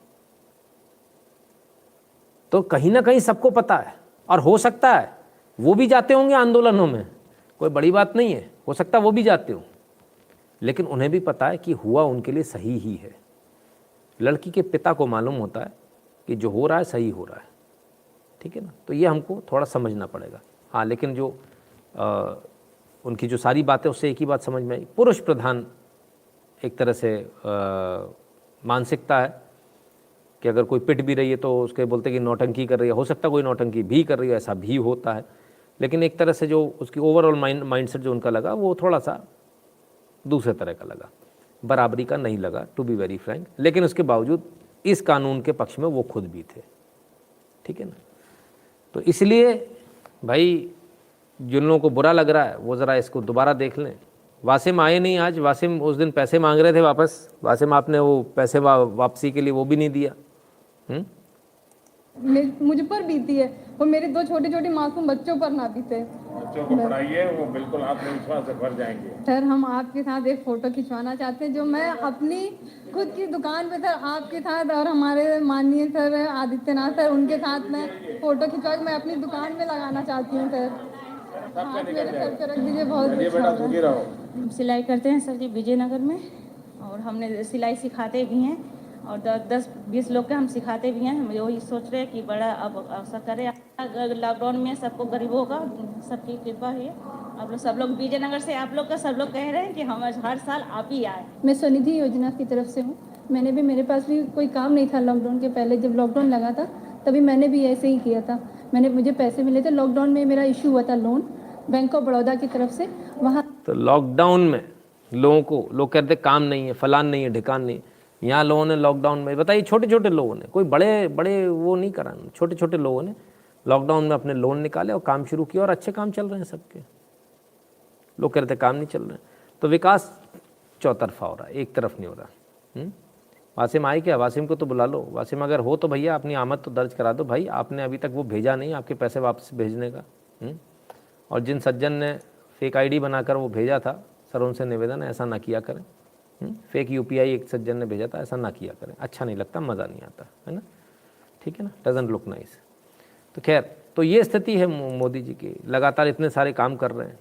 तो कहीं ना कहीं सबको पता है, और हो सकता है वो भी जाते होंगे आंदोलनों में, कोई बड़ी बात नहीं है, हो सकता है वो भी जाते हों, लेकिन उन्हें भी पता है कि हुआ उनके लिए सही ही है। लड़की के पिता को मालूम होता है कि जो हो रहा है सही हो रहा है, ठीक है ना। तो ये हमको थोड़ा समझना पड़ेगा। हाँ, लेकिन जो उनकी जो सारी बातें, उससे एक ही बात समझ में आई, पुरुष प्रधान एक तरह से मानसिकता है कि अगर कोई पिट भी रही है तो उसके बोलते कि नौटंकी कर रही है। हो सकता है कोई नौटंकी भी कर रही है, ऐसा भी होता है, लेकिन एक तरह से जो उसकी ओवरऑल माइंडसेट जो उनका लगा वो थोड़ा सा दूसरे तरह का लगा, बराबरी का नहीं लगा, टू बी वेरी फ्रैंक। लेकिन उसके बावजूद इस कानून के पक्ष में वो खुद भी थे, ठीक है ना। तो इसलिए भाई जिन लोगों को बुरा लग रहा है वो ज़रा इसको दोबारा देख लें। वासिम आए नहीं आज, वासिम उस दिन पैसे मांग रहे थे वापस, वासिम आपने वो पैसे वापसी के लिए वो भी नहीं दिया। मुझ पर बीती है, वो मेरे 2 छोटे छोटे मासूम बच्चों पर ना बीते। बच्चों को पढ़ाइए, वो बिल्कुल आत्मविश्वास से भर जाएंगे। सर हम आपके साथ एक फ़ोटो खिंचवाना चाहते हैं, जो मैं अपनी खुद की दुकान पे सर आपके साथ और हमारे माननीय सर आदित्यनाथ सर उनके साथ में फ़ोटो खिंचवा के मैं अपनी दुकान में लगाना चाहती हूँ सर। हाथ मेरे सर पे रख दीजिए, बहुत अच्छा होगा। सिलाई करते हैं सर जी विजयनगर में, और हमने सिलाई सिखाते भी हैं, और 10-20 लोग के हम सिखाते भी हैं। हम वही सोच रहे हैं कि बड़ा अब अवसर करें। अगर लॉकडाउन में सबको गरीबों का सबकी कृपा है। आप लोग सब लोग विजयनगर से, आप लोग का सब लोग कह रहे हैं कि हम हर साल आप ही आए। मैं स्वनिधि योजना की तरफ से हूँ। मैंने भी, मेरे पास भी कोई काम नहीं था लॉकडाउन के पहले, जब लॉकडाउन लगा था तभी मैंने भी ऐसे ही किया था। मुझे पैसे मिले थे लॉकडाउन में, मेरा इशू हुआ था लोन बैंक ऑफ बड़ौदा की तरफ से। वहाँ तो लॉकडाउन में लोगों को, लोग कहते काम नहीं है, फलान नहीं है, ढिकान नहीं है। यहाँ लोगों ने लॉकडाउन में, बताइए छोटे छोटे लोगों ने, कोई बड़े बड़े वो नहीं करा, छोटे छोटे लोगों ने लॉकडाउन में अपने लोन निकाले और काम शुरू किया, और अच्छे काम चल रहे हैं सबके। लोग कह रहे थे काम नहीं चल रहे हैं। तो विकास चौतरफा हो रहा है, एक तरफ नहीं हो रहा। वासिम आए क्या? वासिम को तो बुला लो। वासिम अगर हो तो भैया अपनी आमद तो दर्ज करा दो भाई, आपने अभी तक वो भेजा नहीं आपके पैसे वापस भेजने का। और जिन सज्जन ने फेक आईडी बनाकर वो भेजा था, सर उनसे निवेदन है ऐसा ना किया करें। फेक यूपीआई एक सज्जन ने भेजा था, ऐसा ना किया करें, अच्छा नहीं लगता, मज़ा नहीं आता है ना, ठीक है ना, डजंट लुक नाइस। तो खैर, तो ये स्थिति है मोदी जी की। लगातार इतने सारे काम कर रहे हैं,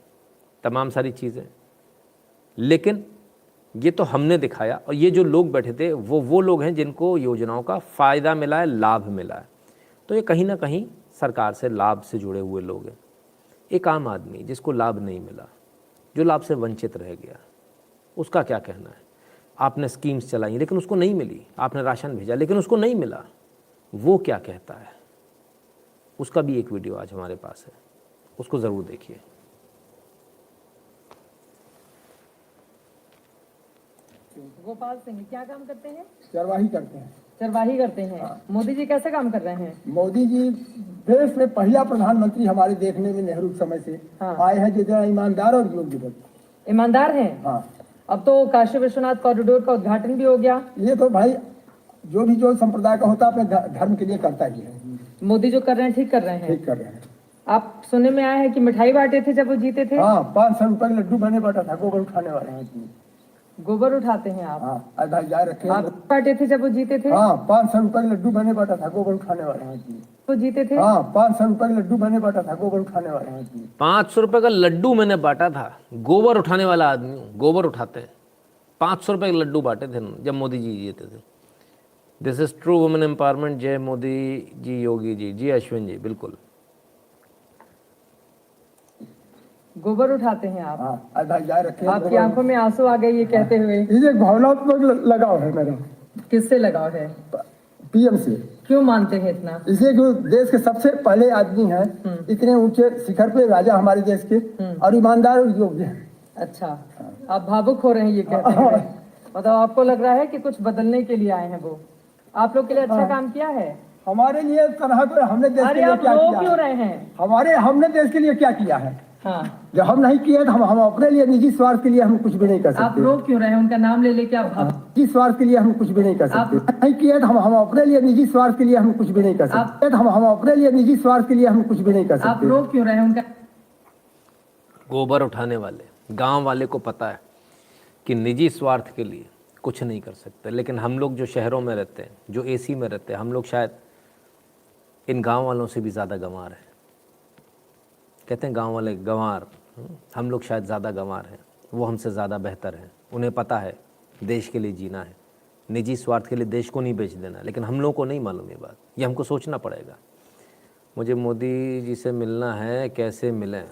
तमाम सारी चीज़ें, लेकिन ये तो हमने दिखाया, और ये जो लोग बैठे थे वो लोग हैं जिनको योजनाओं का फ़ायदा मिला है, लाभ मिला है। तो ये कहीं ना कहीं सरकार से लाभ से जुड़े हुए लोग हैं। एक आम आदमी जिसको लाभ नहीं मिला, जो लाभ से वंचित रह गया, उसका क्या कहना है? आपने स्कीम्स चलाई लेकिन उसको नहीं मिली, आपने राशन भेजा लेकिन उसको नहीं मिला, वो क्या कहता है? उसका भी एक वीडियो आज हमारे पास है, उसको ज़रूर देखिए। गोपाल सिंह क्या काम करते हैं? चरवाही करते हैं। चरवाही करते हैं। मोदी जी कैसे काम कर रहे हैं? मोदी जी देश में पहला प्रधानमंत्री हमारे देखने में नेहरू समय से आए हैं, जो जरा ईमानदार और योग्य व्यक्ति। ईमानदार हैं। हाँ, अब तो काशी विश्वनाथ कॉरिडोर का उद्घाटन भी हो गया। ये तो भाई जो भी जो संप्रदाय का होता है अपने धर्म के लिए करता ही है। मोदी जो कर रहे हैं ठीक कर रहे हैं। ठीक कर रहे हैं। आप सुनने में आया है कि मिठाई बांटे थे जब वो जीते थे? हाँ, 500 रुपए के लड्डू बने बांटा था, गोबर उठाने वाले हैं। गोबर उठाते हैं आप? हाँ, भाई जाए रखे। आप बांटे थे जब वो जीते थे? हाँ, 500 रुपए के लड्डू बने बांटा था, गोबर उठाने वाले हैं। वो जीते थे? हाँ, 500 रुपए के लड्डू बने बांटा था, गोबर उठाने वाले हैं। 500 रुपये का लड्डू मैंने बांटा था, गोबर उठाने वाला आदमी हूँ, गोबर उठाते हैं। 500 रुपये के लड्डू बांटे थे जब मोदी जी जीते थे। This is true women empowerment. जय मोदी जी, योगी जी। जी अश्विन जी, बिल्कुल। गोबर उठाते हैं आप? हाँ, आधा जा रखे आपकी आंखों में आंसू आ गए ये कहते हुए। ये भावनात्मक लगाव है मेरा किससे लगाव है? पीएम से। क्यों मानते हैं इतना? इसे जो देश के सबसे पहले आदमी हैं, इतने ऊंचे शिखर पे राजा हमारे देश के, और ईमानदार और योग्य हैं। अच्छा, आप भावुक हो रहे हैं ये कहते हुए। मतलब आपको लग रहा है कि कुछ बदलने के लिए आए हैं वो। आप लोग के लिए अच्छा काम किया है? हमारे लिए तरह को हमने देश के अरे लिए आप क्या रो किया क्यों है? रहे हैं? हमने देश के लिए क्या किया है? हाँ, जब हम नहीं किए तो हम अपने लिए निजी स्वार्थ के लिए हम कुछ भी नहीं कर आप सकते। रो क्यों रहे हैं? उनका नाम ले लेके आप भाव। निजी स्वार्थ के लिए हम कुछ भी नहीं कर सकते। नहीं किए तो हम अपने लिए निजी स्वार्थ के लिए हम कुछ भी नहीं कर सकते। हम अपने लिए निजी स्वार्थ के लिए हम कुछ भी नहीं कर आप सकते। रो क्यों रहे हैं? उनका गोबर उठाने वाले गांव वाले को पता है कि निजी स्वार्थ के लिए कुछ नहीं कर सकते, लेकिन हम लोग जो शहरों में रहते हैं, जो एसी में रहते हैं, हम लोग शायद इन गांव वालों से भी ज़्यादा गंवार हैं। कहते हैं गांव वाले गंवार, हम लोग शायद ज़्यादा गंवार हैं। वो हमसे ज़्यादा बेहतर हैं। उन्हें पता है देश के लिए जीना है, निजी स्वार्थ के लिए देश को नहीं बेच देना। लेकिन हम लोगों को नहीं मालूम ये बात, ये हमको सोचना पड़ेगा। मुझे मोदी जी से मिलना है, कैसे मिलें?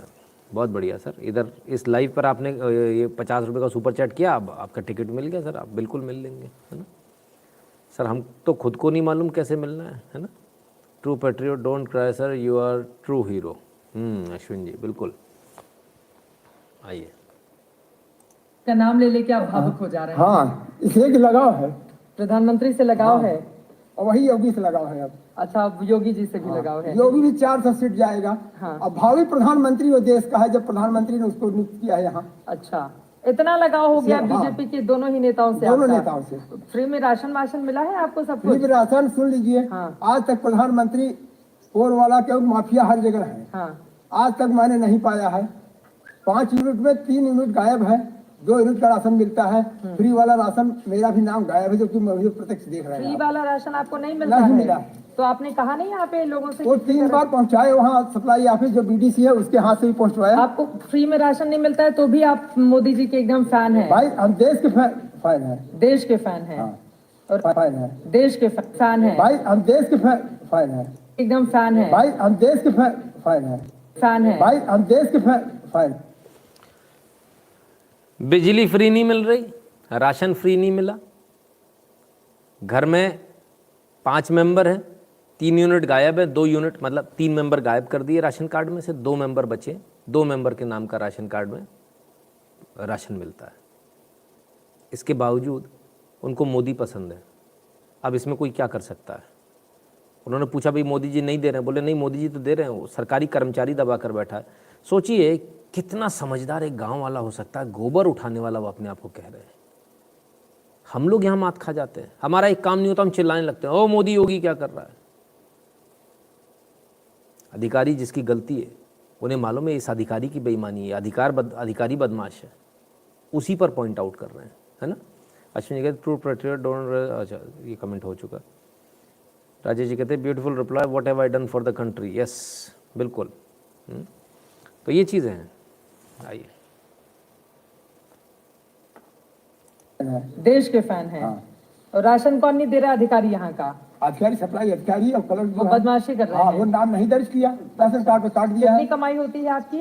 बहुत बढ़िया सर। इधर इस लाइव पर आपने ये 50 रुपये का सुपर चैट किया, अब आपका टिकट मिल गया सर। आप बिल्कुल मिल लेंगे, है ना सर। हम तो खुद को नहीं मालूम कैसे मिलना है ना। True patriot don't cry sir, you are true hero. Ashwin ji, बिल्कुल। आइए। का नाम ले लेके आप भावुक हो जा रहे हैं। हाँ, इसलिए कि लगाव है, प्रधानमंत्री से लगाव है। और वही योगी से लगाव है। अब अच्छा, अब योगी जी से भी लगाव है। योगी भी 400 सीट जाएगा। हाँ। अब भावी प्रधानमंत्री वो देश का है, जब प्रधानमंत्री ने उसको नियुक्त किया है यहाँ। अच्छा, इतना लगाव हो गया हाँ। बीजेपी के दोनों ही नेताओं से? दोनों आपका? नेताओं से। फ्री में राशन वाशन मिला है आपको सब फ्री कुछ? में राशन सुन लीजिए। हाँ। आज तक प्रधानमंत्री और वाला के माफिया हर जगह है। हाँ, आज तक मैंने नहीं पाया है। 5 यूनिट में 3 यूनिट गायब है, 2 यूनिट का राशन मिलता है। फ्री वाला राशन मेरा भी नाम गायब है, जो कि मुझे प्रत्यक्ष देख रहे फ्री हैं। वाला राशन आपको नहीं मिलता नहीं है? मिला। तो आपने कहा नहीं यहाँ पे लोगों से? वो 3 बार पहुंचाए वहाँ सप्लाई ऑफिस जो बीडीसी है उसके हाथ से भी पहुंचवाया। आपको फ्री में राशन नहीं मिलता है तो भी आप मोदी जी के एकदम फैन हैं? भाई हम देश के फैन हैं। देश के फैन हैं। हाँ। और फैन है देश के फैन हैं। भाई, हम देश के फैन हैं। एकदम फैन है। भाई, हम देश के फैन हैं। फैन है। भाई, हम देश के फैन। बिजली फ्री नहीं मिल रही, राशन फ्री नहीं मिला, घर में 5 मेंबर हैं, 3 यूनिट गायब है, 2 यूनिट मतलब 3 मेंबर गायब कर दिए राशन कार्ड में से, 2 मेंबर बचे, 2 मेंबर के नाम का राशन कार्ड में राशन मिलता है। इसके बावजूद उनको मोदी पसंद है। अब इसमें कोई क्या कर सकता है? उन्होंने पूछा भाई मोदी जी नहीं दे रहे हैं, बोले नहीं मोदी जी तो दे रहे हैं, वो सरकारी कर्मचारी दबा कर बैठा है। सोचिए कितना समझदार एक गांव वाला हो सकता है, गोबर उठाने वाला वो अपने आप को कह रहे हैं। हम लोग यहाँ मात खा जाते हैं, हमारा एक काम नहीं होता, हम चिल्लाने लगते हैं, ओ मोदी योगी क्या कर रहा है। अधिकारी जिसकी गलती है उन्हें मालूम है इस अधिकारी की बेईमानी है, अधिकारी बदमाश है, उसी पर पॉइंट आउट कर रहे हैं, है ना। अश्विनी कहते ट्रू पैट्रियट डोंट, अच्छा ये कमेंट हो चुका। राजेश जी कहते beautiful reply, what have I done for the country. Yes बिल्कुल। तो ये चीज़ें हैं। आइए। देश के फैन हैं। और राशन कौन नहीं दे रहा? अधिकारी यहाँ का अधिकारी, सप्लाई अधिकारी और कलर वो बदमाशी कर रहे हाँ, हैं। वो नाम नहीं दर्ज किया, राशन कार्ड पे काट दिया कितनी है। कमाई होती है आपकी?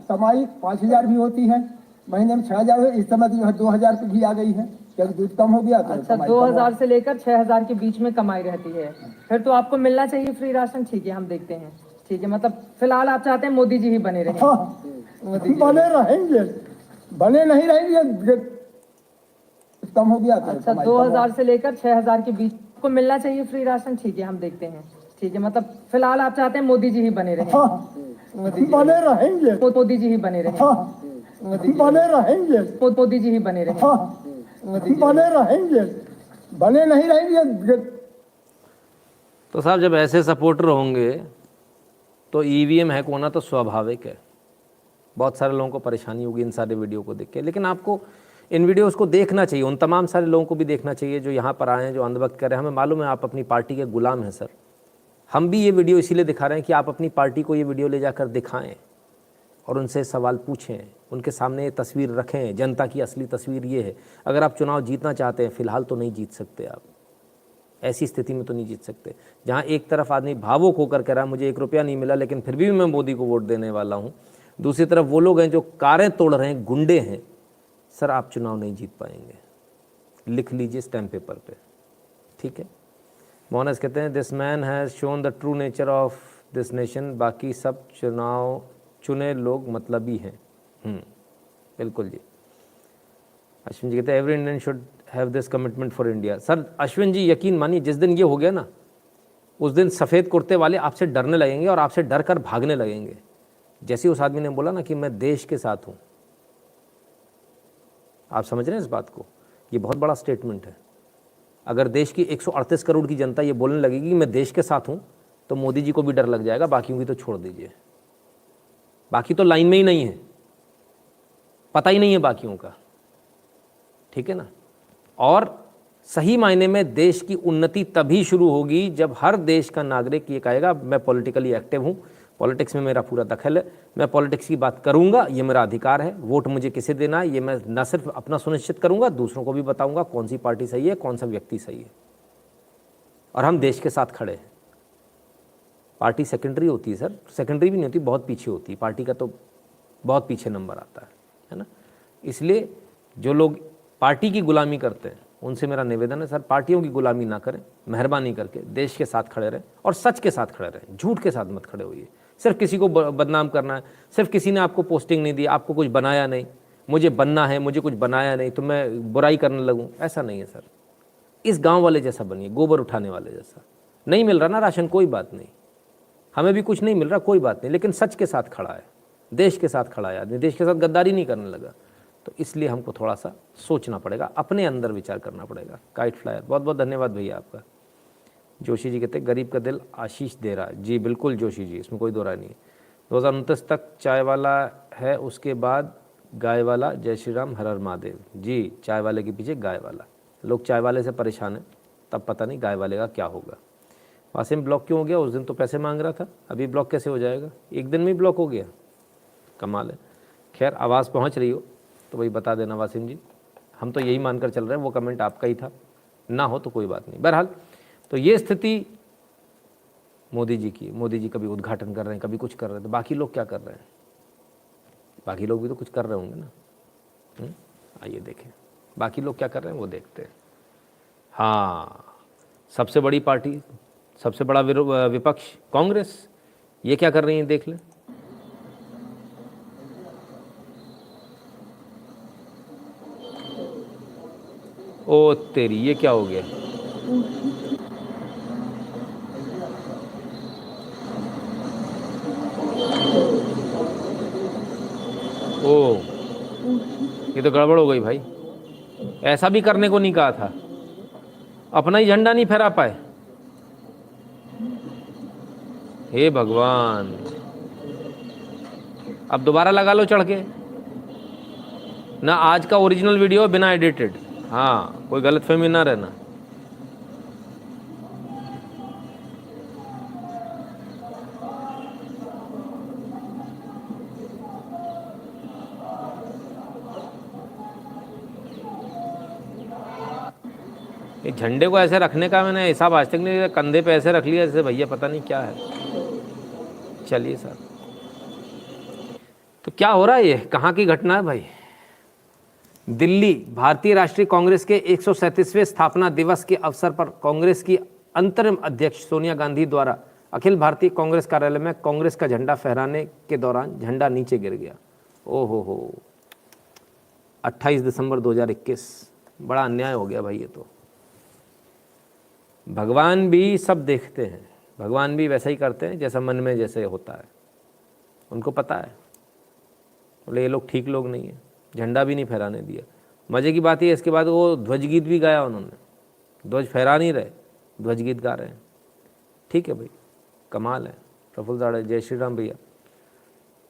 कमाई 5000 भी होती है, महीने में 6000 है। इस समय जो है 2000 पे भी आ गई है, क्योंकि दूध कम हो गया तो अच्छा, कमाई 2000 से लेकर 6000 के बीच में कमाई रहती है। फिर तो आपको मिलना चाहिए फ्री राशन। ठीक है, हम देखते हैं। ठीक है, मतलब फिलहाल आप चाहते हैं मोदी जी ही बने रहे? हाँ, बने रहेंगे, बने नहीं रहेंगे, कम हो गया तो अच्छा, कमाई 2000 से लेकर 6000 के बीच को मिलना चाहिए फ्री राशन। ठीक है, हम देखते हैं। ठीक है, मतलब फिलहाल आप चाहते हैं मोदी जी ही बने रहे? हाँ, बने रहेंगे, मोदी जी ही बने रहे? हाँ, बने रहेंगे, मोदी जी ही बने रहे? हाँ, बने रहेंगे, बने नहीं रहेंगे। तो साहब जब ऐसे सपोर्टर होंगे तो ईवीएम हैक होना तो स्वाभाविक है। बहुत सारे लोगों को परेशानी होगी इन सारे वीडियो को देख के, लेकिन आपको इन वीडियोस को देखना चाहिए। उन तमाम सारे लोगों को भी देखना चाहिए जो यहाँ पर आए हैं, जो अंधभक्त कर रहे हैं। हमें मालूम है आप अपनी पार्टी के गुलाम हैं सर। हम भी ये वीडियो इसीलिए दिखा रहे हैं कि आप अपनी पार्टी को ये वीडियो ले जाकर दिखाएं और उनसे सवाल पूछें, उनके सामने ये तस्वीर रखें। जनता की असली तस्वीर ये है। अगर आप चुनाव जीतना चाहते हैं, फ़िलहाल तो नहीं जीत सकते आप, ऐसी स्थिति में तो नहीं जीत सकते। जहाँ एक तरफ आदमी भावुक होकर कह रहा है मुझे 1 रुपया नहीं मिला लेकिन फिर भी मैं मोदी को वोट देने वाला हूँ, दूसरी तरफ वो लोग हैं जो कारें तोड़ रहे हैं, गुंडे हैं, सर आप चुनाव नहीं जीत पाएंगे, लिख लीजिए स्टैम्प पेपर पे, ठीक है। मोहनस कहते हैं this man has shown the true nature of this nation, बाकी सब चुनाव चुने लोग मतलबी हैं। बिल्कुल जी। अश्विन जी कहते हैं every Indian should have this commitment for India. Sir Ashwin ji यकीन मानिए जिस दिन ये हो गया ना, उस दिन सफ़ेद कुर्ते वाले आपसे डरने लगेंगे और आपसे डर कर भागने लगेंगे। जैसे ही उस आदमी ने बोला ना कि मैं देश के साथ हूँ, आप समझ रहे हैं इस बात को, ये बहुत बड़ा स्टेटमेंट है। अगर देश की 138 करोड़ की जनता ये बोलने लगेगी कि मैं देश के साथ हूँ, तो मोदी जी को भी डर लग जाएगा, बाकियों की तो छोड़ दीजिए, बाकी तो लाइन में ही नहीं है, पता ही नहीं है बाकियों का, ठीक है ना। और सही मायने में देश की उन्नति तभी शुरू होगी जब हर देश का नागरिक ये कहेगा मैं पॉलिटिकली एक्टिव हूँ, पॉलिटिक्स में मेरा पूरा दखल है, मैं पॉलिटिक्स की बात करूँगा, ये मेरा अधिकार है, वोट मुझे किसे देना है ये मैं न सिर्फ अपना सुनिश्चित करूँगा, दूसरों को भी बताऊँगा कौन सी पार्टी सही है, कौन सा व्यक्ति सही है, और हम देश के साथ खड़े हैं। पार्टी सेकेंडरी होती है सर, सेकेंडरी भी नहीं होती, बहुत पीछे होती है, पार्टी का तो बहुत पीछे नंबर आता है ना। इसलिए जो लोग पार्टी की गुलामी करते हैं उनसे मेरा निवेदन है सर, पार्टियों की गुलामी ना करें, मेहरबानी करके देश के साथ खड़े रहें और सच के साथ खड़े रहें, झूठ के साथ मत खड़े होइए। सिर्फ किसी को बदनाम करना है, सिर्फ किसी ने आपको पोस्टिंग नहीं दी, आपको कुछ बनाया नहीं, मुझे बनना है, मुझे कुछ बनाया नहीं तो मैं बुराई करने लगूँ, ऐसा नहीं है सर। इस गाँव वाले जैसा बनिए, गोबर उठाने वाले जैसा। नहीं मिल रहा ना राशन, कोई बात नहीं, हमें भी कुछ नहीं मिल रहा, कोई बात नहीं, लेकिन सच के साथ खड़ा है, देश के साथ खड़ा है आदमी, देश के साथ गद्दारी नहीं करने लगा। तो इसलिए हमको थोड़ा सा सोचना पड़ेगा, अपने अंदर विचार करना पड़ेगा। काइट फ्लायर, बहुत बहुत धन्यवाद भैया आपका। जोशी जी कहते हैं गरीब का दिल आशीष दे रहा है। जी बिल्कुल जोशी जी, इसमें कोई दो राय नहीं है। 2029 तक चाय वाला है, उसके बाद गाय वाला, जय श्री राम हर हर महादेव। जी चाय वाले के पीछे गाय वाला, लोग चाय वाले से परेशान हैं, तब पता नहीं गाय वाले का क्या होगा। वासिम ब्लॉक क्यों हो गया? उस दिन तो पैसे मांग रहा था, अभी ब्लॉक कैसे हो जाएगा? एक दिन में ही ब्लॉक हो गया, कमाल है। खैर आवाज़ पहुंच रही हो तो वही बता देना वासिम जी, हम तो यही मानकर चल रहे हैं वो कमेंट आपका ही था, ना हो तो कोई बात नहीं। बहरहाल तो ये स्थिति मोदी जी की, मोदी जी कभी उद्घाटन कर रहे हैं, कभी कुछ कर रहे हैं, तो बाकी लोग क्या कर रहे हैं? बाकी लोग भी तो कुछ कर रहे होंगे ना। आइए देखें बाकी लोग क्या कर रहे हैं, वो देखते हैं। हाँ, सबसे बड़ी पार्टी, सबसे बड़ा विपक्ष कांग्रेस, ये क्या कर रही है देख लें। ओ तेरी, ये क्या हो गया? ओ ये तो गड़बड़ हो गई भाई, ऐसा भी करने को नहीं कहा था, अपना ही झंडा नहीं फहरा पाए। हे भगवान, अब दोबारा लगा लो चढ़ के ना। आज का ओरिजिनल वीडियो बिना एडिटेड, हाँ कोई गलतफहमी ना रहना। ये झंडे को ऐसे रखने का मैंने हिसाब आज तक नहीं, कंधे पे ऐसे रख लिया जैसे भैया पता नहीं क्या है। चलिए सर, तो क्या हो रहा है, ये कहाँ की घटना है भाई? दिल्ली, भारतीय राष्ट्रीय कांग्रेस के 137वें स्थापना दिवस के अवसर पर कांग्रेस की अंतरिम अध्यक्ष सोनिया गांधी द्वारा अखिल भारतीय कांग्रेस कार्यालय में कांग्रेस का झंडा फहराने के दौरान झंडा नीचे गिर गया। ओहो हो, 28 दिसंबर 2021, बड़ा अन्याय हो गया भाई। ये तो भगवान भी सब देखते हैं, भगवान भी वैसा ही करते हैं जैसा मन में जैसे होता है, उनको पता है। बोले ये लोग ठीक लोग नहीं है, झंडा भी नहीं फहराने दिया। मज़े की बात है इसके बाद वो ध्वज गीत भी गाया उन्होंने, ध्वज फहरा नहीं रहे, ध्वज गीत गा रहे हैं। ठीक है भाई, कमाल है। प्रफुल्ल दाड़े, जय श्री राम भैया,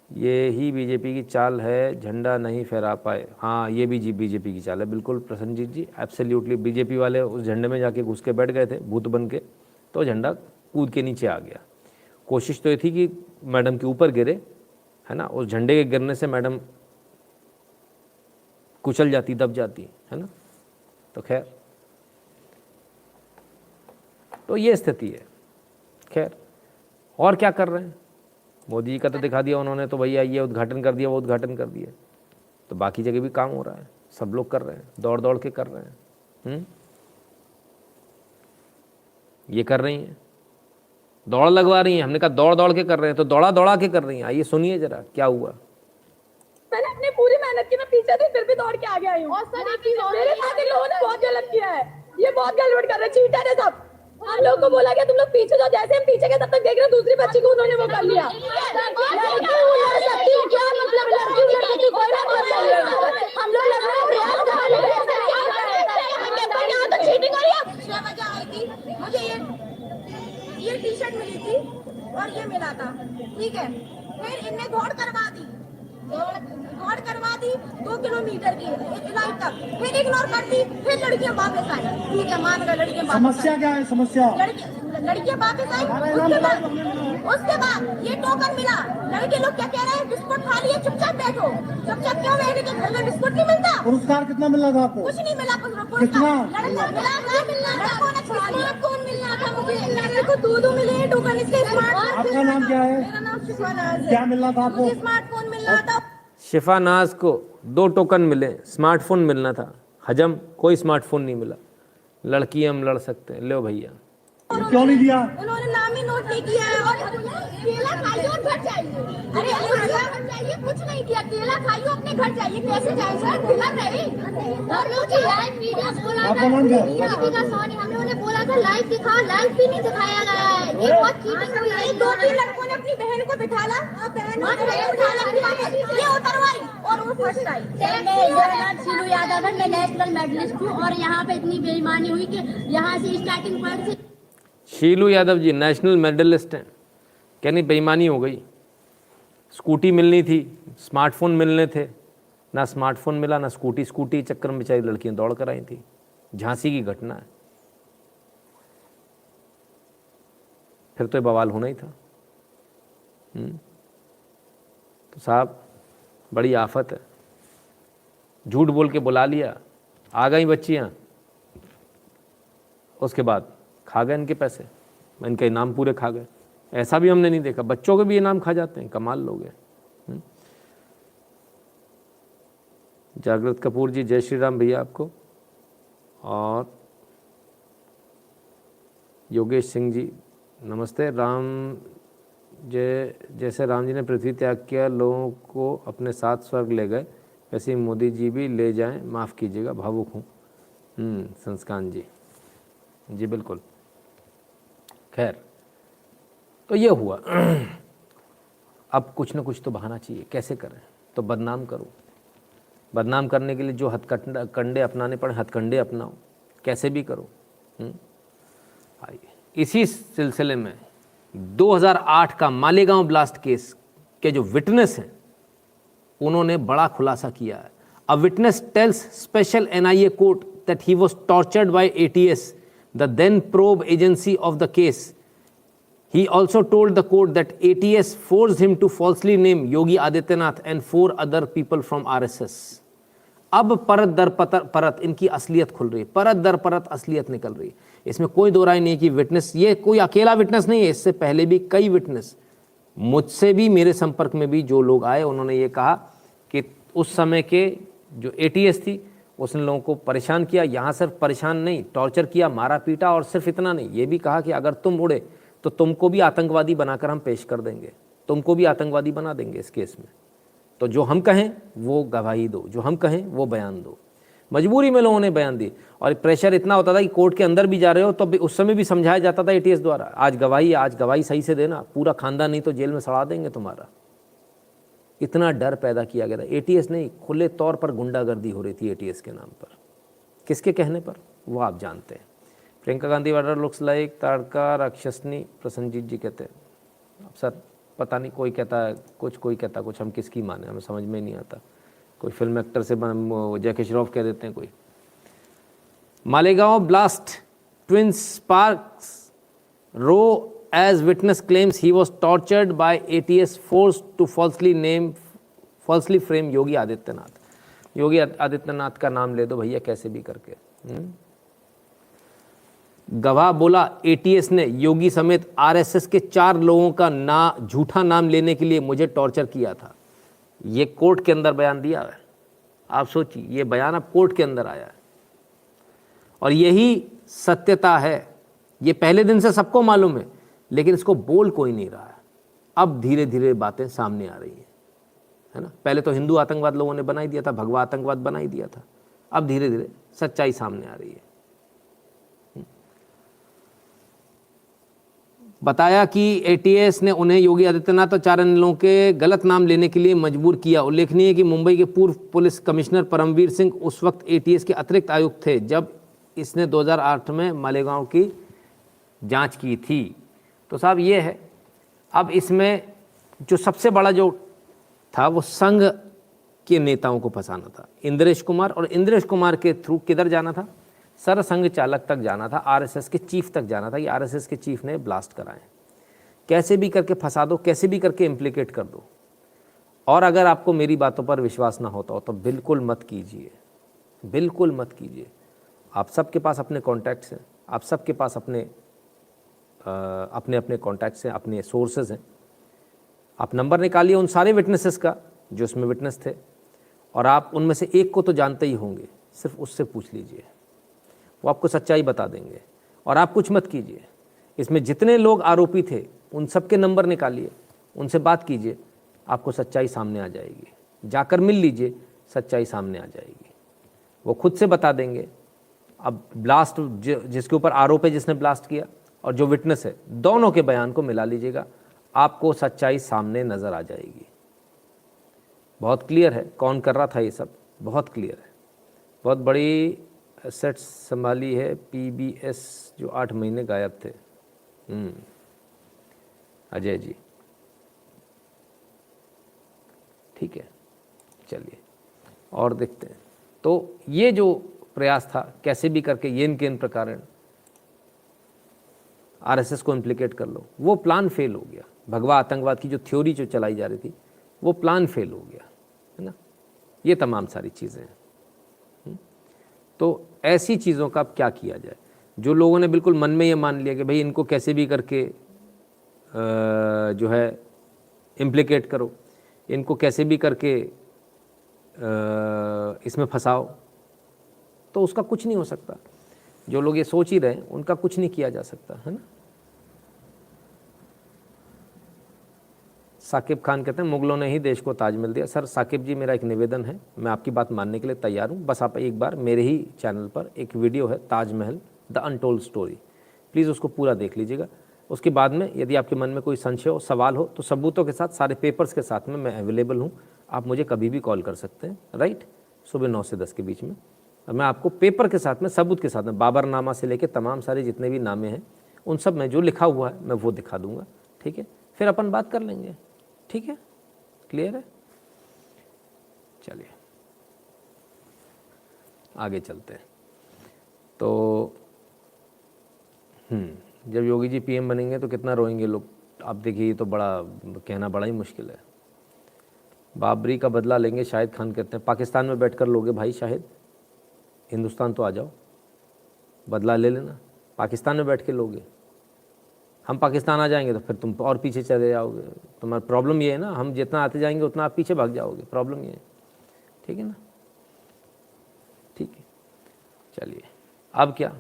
ये ही बीजेपी की चाल है, झंडा नहीं फहरा पाए। हाँ ये भी बीजेपी की चाल है, बिल्कुल प्रसन्नजीत जी, एब्सोल्युटली। बीजेपी वाले उस झंडे में जाके घुस के बैठ गए थे भूत बन के, तो झंडा कूद के नीचे आ गया। कोशिश तो ये थी कि मैडम के ऊपर गिरे, है ना, उस झंडे के गिरने से मैडम कुचल जाती, दब जाती, है ना। तो खैर तो ये स्थिति है। खैर, और क्या कर रहे हैं? मोदी जी का तो दिखा दिया उन्होंने, तो भैया ये उद्घाटन कर दिया, वो उद्घाटन कर दिया, तो बाकी जगह भी काम हो रहा है, सब लोग कर रहे हैं, दौड़ दौड़ के कर रहे हैं। ये कर रही हैं, दौड़ लगवा रही हैं। हमने कहा दौड़ दौड़ के कर रहे हैं, तो दौड़ा दौड़ा के कर रही हैं। आइए सुनिए जरा क्या हुआ। मैंने अपनी पूरी मेहनत की, मैं पीछे थी फिर भी दौड़ के आगे आई हूँ। मेरे साथ इन लोगों ने बहुत गलत किया है, ये बहुत गड़बड़ कर रहे हैं, चीटर है सब। हम लोग को बोला गया तुम लोग पीछे जाओ, जैसे हम पीछे गए तब तक देख रहे हैं दूसरी बच्ची को उन्होंने वो कर लिया। क्या मतलब लड़की कोई मतलब नहीं है। हम लोग लग रहे हैं तो चीटिंग हो रही है। 6 बजे आई थी, मुझे ये टी शर्ट मिली थी और ये मिला था, ठीक है। फिर इनने दौड़ करवा दी, दौड़ करवा दी 2 किलोमीटर की लाइन तक, फिर इग्नोर कर दी, फिर लड़कियां वापस आई, ठीक है, मान लो लड़कियां वापस। समस्या क्या है? समस्या लड़कियां वापस आई। उसके बाद ये टोकन मिला, लड़के लोग क्या कह रहे हैं, बिस्कुट खा लिए, चुपचाप बैठो। चुपचाप क्यों बैठे? कि घर में बिस्कुट नहीं मिलता? पुरस्कार कितना मिला था आपको? कुछ नहीं मिला पुरस्कार। स्मार्टफोन मिलना था मुझे, मेरे को 2 मिले टोकन इसके स्मार्टफोन। आपका नाम क्या है? मेरा नाम शिफा नाज है। क्या मिला था आपको? स्मार्टफोन मिलना था। शिफा नाज को 2 टोकन मिले, स्मार्टफोन मिलना था। हजम कोई स्मार्टफोन नहीं मिला। लड़की हम लड़ सकते हैं, लो भैया। क्यों नहीं दिया? उन्होंने नाम ही नोट नहीं किया है। और केला खाइए और घर जाइए। अरे घर जाइए, कुछ नहीं किया। केला खाइए, अपने घर जाइए। कैसे जाए सर? केला रही हम लोग की लाइव वीडियो बोला था, हम लोगों ने बोला था लाइव दिखा, लाइव भी नहीं दिखाया गया है। ये बहुत चीटिंग हुई है। 2-3 लड़कों ने अपनी बहन को बिठाला, बहन ये उतरवाई और वो फर्स्ट आई। शीलू यादव है, मैं नेशनल मेडलिस्ट हूँ और यहाँ पे इतनी बेईमानी हुई कि यहाँ से स्टार्टिंग पॉइंट से। शीलू यादव जी नेशनल मेडलिस्ट हैं, कहनी बेईमानी हो गई। स्कूटी मिलनी थी, स्मार्टफोन मिलने थे, ना स्मार्टफोन मिला ना स्कूटी। स्कूटी चक्कर में बेचारी लड़कियां दौड़ कर आई थी। झांसी की घटना है, फिर तो ये बवाल होना ही था। तो साहब बड़ी आफत है। झूठ बोल के बुला लिया, आ गई बच्चियां, उसके बाद खा गए इनके पैसे, इनके इनाम पूरे खा गए। ऐसा भी हमने नहीं देखा, बच्चों के भी इनाम खा जाते हैं। कमाल लोग हैं। जागृत कपूर जी, जय श्री राम भैया आपको। और योगेश सिंह जी नमस्ते। जैसे राम जी ने पृथ्वी त्याग किया, लोगों को अपने साथ स्वर्ग ले गए, वैसे ही मोदी जी भी ले जाएं, माफ़ कीजिएगा भावुक हूँ। संस्कान जी बिल्कुल। खैर, तो ये हुआ। अब कुछ न कुछ तो बहाना चाहिए, कैसे करें? तो बदनाम करो। बदनाम करने के लिए जो हथकंडे अपनाने पड़े, हथकंडे अपनाओ, कैसे भी करो। आइए, इसी सिलसिले में 2008 का मालेगांव ब्लास्ट केस के जो विटनेस हैं, उन्होंने बड़ा खुलासा किया है। A witness tells special NIA court that he was tortured by ATS, the then probe agency of the case. He also told the court that ATS forced him to falsely name Yogi Adityanath and 4 other people from RSS. अब परत दर परत इनकी असलियत खुल रही है, परत दर परत असलियत निकल रही है। इसमें कोई दो राय नहीं कि विटनेस, ये कोई अकेला विटनेस नहीं है, इससे पहले भी कई विटनेस, मुझसे भी, मेरे संपर्क में भी जो लोग आए, उन्होंने ये कहा कि उस समय के जो ATS थी उसने लोगों को परेशान किया। यहाँ सिर्फ परेशान नहीं, टॉर्चर किया, मारा पीटा। और सिर्फ इतना नहीं, ये भी कहा कि अगर तुम उड़े तो तुमको भी आतंकवादी बनाकर हम पेश कर देंगे, तुमको भी आतंकवादी बना देंगे इस केस में। तो जो हम कहें वो गवाही दो, जो हम कहें वो बयान दो। मजबूरी में लोगों ने बयान दी, और प्रेशर इतना होता था कि कोर्ट के अंदर भी जा रहे हो तो उस समय भी समझाया जाता था ATS द्वारा, आज गवाही सही से देना, पूरा खानदान नहीं तो जेल में सड़ा देंगे तुम्हारा। इतना डर पैदा किया गया था। ATS नहीं, खुले तौर पर गुंडागर्दी हो रही थी ATS के नाम पर। किसके कहने पर, वो आप जानते हैं। Priyanka Gandhi water looks like Tadaka rakshasni, Prasannajit ji कहते हैं। अब सर पता नहीं, कोई कहता है कुछ, कोई कहता कुछ, हम किसकी माने, हमें समझ में नहीं आता। कोई फिल्म एक्टर से जैकी श्रॉफ कह देते हैं कोई। Malegaon blast, twin sparks row as witness claims he was tortured by ATS, forced to falsely frame Yogi Adityanath. Yogi Adityanath का नाम ले दो भैया कैसे भी करके। गवाह बोला एटीएस ने योगी समेत आरएसएस के 4 लोगों का झूठा नाम लेने के लिए मुझे टॉर्चर किया था। ये कोर्ट के अंदर बयान दिया है। आप सोचिए, ये बयान अब कोर्ट के अंदर आया है और यही सत्यता है। ये पहले दिन से सबको मालूम है, लेकिन इसको बोल कोई नहीं रहा है। अब धीरे धीरे बातें सामने आ रही हैं, है ना। पहले तो हिंदू आतंकवाद लोगों ने बना ही दिया था, भगवा आतंकवाद बना ही दिया था। अब धीरे धीरे सच्चाई सामने आ रही है। बताया कि एटीएस ने उन्हें योगी आदित्यनाथ और 4 अन्य लोगों के गलत नाम लेने के लिए मजबूर किया। उल्लेखनीय है कि मुंबई के पूर्व पुलिस कमिश्नर परमवीर सिंह उस वक्त एटीएस के अतिरिक्त आयुक्त थे जब इसने 2008 में मालेगांव की जांच की थी। तो साहब ये है, अब इसमें जो सबसे बड़ा जो था वो संघ के नेताओं को फंसाना था, इंद्रेश कुमार। और इंद्रेश कुमार के थ्रू किधर जाना था? सरसंघ चालक तक जाना था, आरएसएस के चीफ तक जाना था। ये आरएसएस के चीफ ने ब्लास्ट कराए। कैसे भी करके फंसा दो, कैसे भी करके इम्प्लीकेट कर दो। और अगर आपको मेरी बातों पर विश्वास ना होता हो तो बिल्कुल मत कीजिए, बिल्कुल मत कीजिए। आप सबके पास अपने कॉन्टैक्ट्स हैं, आप सबके पास अपने अपने कॉन्टैक्ट्स हैं, अपने सोर्सेज हैं। आप नंबर निकालिए उन सारे विटनेसेस का जो उसमें विटनेस थे, और आप उनमें से एक को तो जानते ही होंगे, सिर्फ उससे पूछ लीजिए, वो आपको सच्चाई बता देंगे। और आप कुछ मत कीजिए, इसमें जितने लोग आरोपी थे उन सब के नंबर निकालिए, उनसे बात कीजिए, आपको सच्चाई सामने आ जाएगी। जाकर मिल लीजिए, सच्चाई सामने आ जाएगी, वो खुद से बता देंगे। अब ब्लास्ट जिसके ऊपर आरोप है, जिसने ब्लास्ट किया, और जो विटनेस है, दोनों के बयान को मिला लीजिएगा, आपको सच्चाई सामने नज़र आ जाएगी। बहुत क्लियर है कौन कर रहा था ये सब, बहुत क्लियर है। बहुत बड़ी एसेट्स संभाली है पीबीएस जो 8 महीने गायब थे। अजय जी, ठीक है, चलिए और देखते हैं। तो ये जो प्रयास था, कैसे भी करके ये इनके इन प्रकार आरएसएस को इम्प्लीकेट कर लो, वो प्लान फेल हो गया। भगवा आतंकवाद की जो थ्योरी जो चलाई जा रही थी, वो प्लान फेल हो गया, है ना। ये तमाम सारी चीज़ें हैं। तो ऐसी चीज़ों का अब क्या किया जाए? जो लोगों ने बिल्कुल मन में ये मान लिया कि भाई इनको कैसे भी करके जो है इम्प्लीकेट करो, इनको कैसे भी करके इसमें फंसाओ, तो उसका कुछ नहीं हो सकता। जो लोग ये सोच ही रहे हैं उनका कुछ नहीं किया जा सकता, है ना। साकिब खान कहते हैं मुगलों ने ही देश को ताजमहल दिया। सर साकिब जी, मेरा एक निवेदन है, मैं आपकी बात मानने के लिए तैयार हूँ। बस आप एक बार मेरे ही चैनल पर एक वीडियो है Taj Mahal the untold story, please उसको पूरा देख लीजिएगा। उसके बाद में यदि आपके मन में कोई संशय हो, सवाल हो, तो सबूतों के साथ, सारे पेपर्स के साथ में मैं अवेलेबल हूँ। आप मुझे कभी भी कॉल कर सकते हैं, राइट, सुबह 9 से 10 के बीच में। और मैं आपको पेपर के साथ में, सबूत के साथ में, बाबरनामा से लेकर तमाम सारे जितने भी नामे हैं उन सब में जो लिखा हुआ है मैं वो दिखा दूंगा, ठीक है। फिर अपन बात कर लेंगे, ठीक है, क्लियर है। चलिए आगे चलते हैं। तो जब योगी जी पीएम बनेंगे तो कितना रोएंगे लोग, आप देखिए। ये तो बड़ा कहना बड़ा ही मुश्किल है। बाबरी का बदला लेंगे, शाहिद खान कहते हैं। पाकिस्तान में बैठकर लोगे भाई शाहिद, हिंदुस्तान तो आ जाओ, बदला ले लेना। पाकिस्तान में बैठ के लोगे, हम पाकिस्तान आ जाएंगे तो फिर तुम और पीछे चले जाओगे। तुम्हारा प्रॉब्लम ये है ना, हम जितना आते जाएंगे उतना आप पीछे भाग जाओगे, प्रॉब्लम ये है, ठीक है ना। ठीक है, चलिए अब क्या,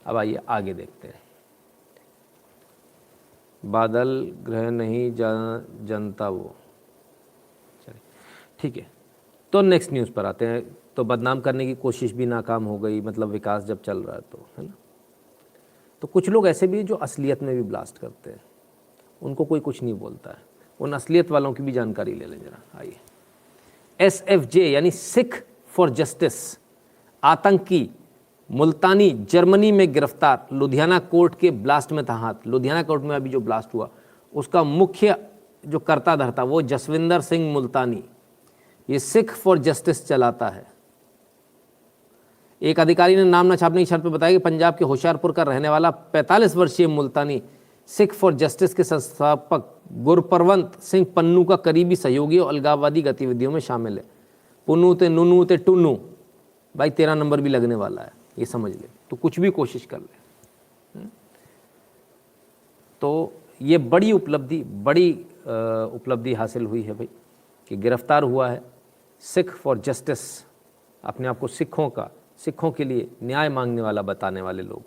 अब आइए आगे देखते हैं। बादल ग्रह नहीं जनता वो, चलिए ठीक है। तो नेक्स्ट न्यूज़ पर आते हैं। तो बदनाम करने की कोशिश भी नाकाम हो गई, मतलब विकास जब चल रहा है तो, है ना। तो कुछ लोग ऐसे भी जो असलियत में भी ब्लास्ट करते हैं, उनको कोई कुछ नहीं बोलता है। उन असलियत वालों की भी जानकारी ले लें जरा, आइए। SFJ यानी सिख फॉर जस्टिस आतंकी मुल्तानी जर्मनी में गिरफ्तार, लुधियाना कोर्ट के ब्लास्ट में था हाथ। लुधियाना कोर्ट में अभी जो ब्लास्ट हुआ उसका मुख्य जो कर्ता धर्ता वो जसविंदर सिंह मुल्तानी, ये सिख फॉर जस्टिस चलाता है। एक अधिकारी ने नाम न छापने की शर्त पर बताया कि पंजाब के होशियारपुर का रहने वाला 45 वर्षीय मुल्तानी सिख फॉर जस्टिस के संस्थापक गुरपरवंत सिंह पन्नू का करीबी सहयोगी और अलगाववादी गतिविधियों में शामिल है। पुन्नू ते नुनू ते टुन्नू, भाई तेरा नंबर भी लगने वाला है, ये समझ ले। तो कुछ भी कोशिश कर ले, तो ये बड़ी उपलब्धि हासिल हुई है भाई कि गिरफ्तार हुआ है सिख फॉर जस्टिस, अपने आप को सिखों के लिए न्याय मांगने वाला बताने वाले लोग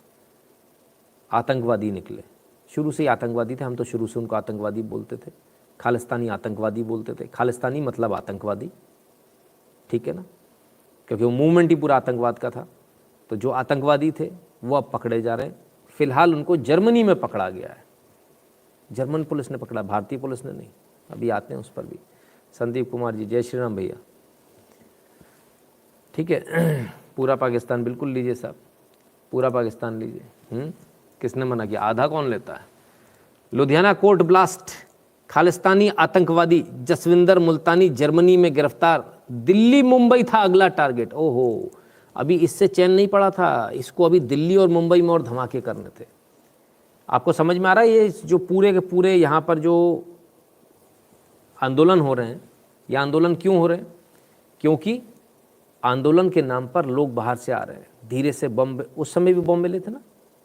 आतंकवादी निकले। शुरू से ही आतंकवादी थे, हम तो शुरू से उनको आतंकवादी बोलते थे, खालिस्तानी आतंकवादी बोलते थे। खालिस्तानी मतलब आतंकवादी, ठीक है ना, क्योंकि वो मूवमेंट ही पूरा आतंकवाद का था। तो जो आतंकवादी थे वो अब पकड़े जा रहे हैं। फिलहाल उनको जर्मनी में पकड़ा गया है, जर्मन पुलिस ने पकड़ा, भारतीय पुलिस ने नहीं। अभी आते हैं उस पर भी। संदीप कुमार जी, जय श्री राम भैया। ठीक है, पूरा पाकिस्तान बिल्कुल लीजिए साहब, पूरा पाकिस्तान लीजिए। किसने मना किया? आधा कौन लेता है? लुधियाना कोर्ट ब्लास्ट, खालिस्तानी आतंकवादी जसविंदर मुल्तानी जर्मनी में गिरफ्तार। दिल्ली मुंबई था अगला टारगेट। ओहो, अभी इससे चैन नहीं पड़ा था, इसको अभी दिल्ली और मुंबई में और धमाके करने थे। आपको समझ में आ रहा है ये जो पूरे के पूरे यहाँ पर जो आंदोलन हो रहे हैं, ये आंदोलन क्यों हो रहे हैं? क्योंकि आंदोलन के नाम पर लोग बाहर से आ रहे हैं, धीरे से बम, उस समय भी बम मिले थे ना,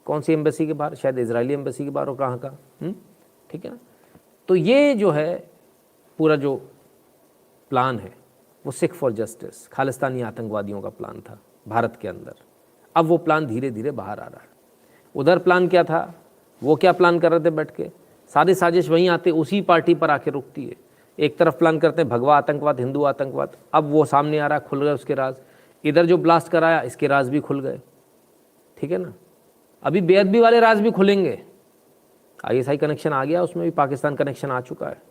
कौन सी एम्बेसी के बाहर, शायद इजरायली एम्बेसी के बाहर और कहाँ का, ठीक है ना। तो ये जो है पूरा जो प्लान है वो सिख फॉर जस्टिस, खालिस्तानी आतंकवादियों का प्लान था भारत के अंदर। अब वो प्लान धीरे धीरे बाहर आ रहा है। उधर प्लान क्या था, वो क्या प्लान कर रहे थे बैठ के, सारी साजिश वहीं आते उसी पार्टी पर आके रुकती है। एक तरफ प्लान करते हैं भगवा आतंकवाद, हिंदू आतंकवाद, अब वो सामने आ रहा है, खुल गए उसके राज। इधर जो ब्लास्ट कराया इसके राज भी खुल गए, ठीक है ना। अभी बेअदबी वाले राज भी खुलेंगे। आईएसआई कनेक्शन आ गया, उसमें भी पाकिस्तान कनेक्शन आ चुका है।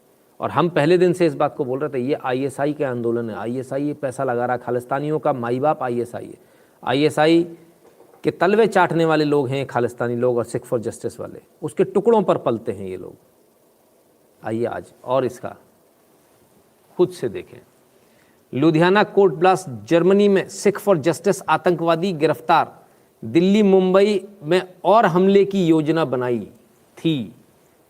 और हम पहले दिन से इस बात को बोल रहे थे, ये आईएसआई के आंदोलन है, आईएसआई ये पैसा लगा रहा है, खालिस्तानियों का माई बाप आईएसआई है। आईएसआई के तलवे चाटने वाले लोग हैं खालिस्तानी लोग, और सिख फॉर जस्टिस वाले उसके टुकड़ों पर पलते हैं ये लोग। आइए आज और इसका खुद से देखें। लुधियाना कोर्ट ब्लास्ट, जर्मनी में सिख फॉर जस्टिस आतंकवादी गिरफ्तार। दिल्ली मुंबई में और हमले की योजना बनाई थी।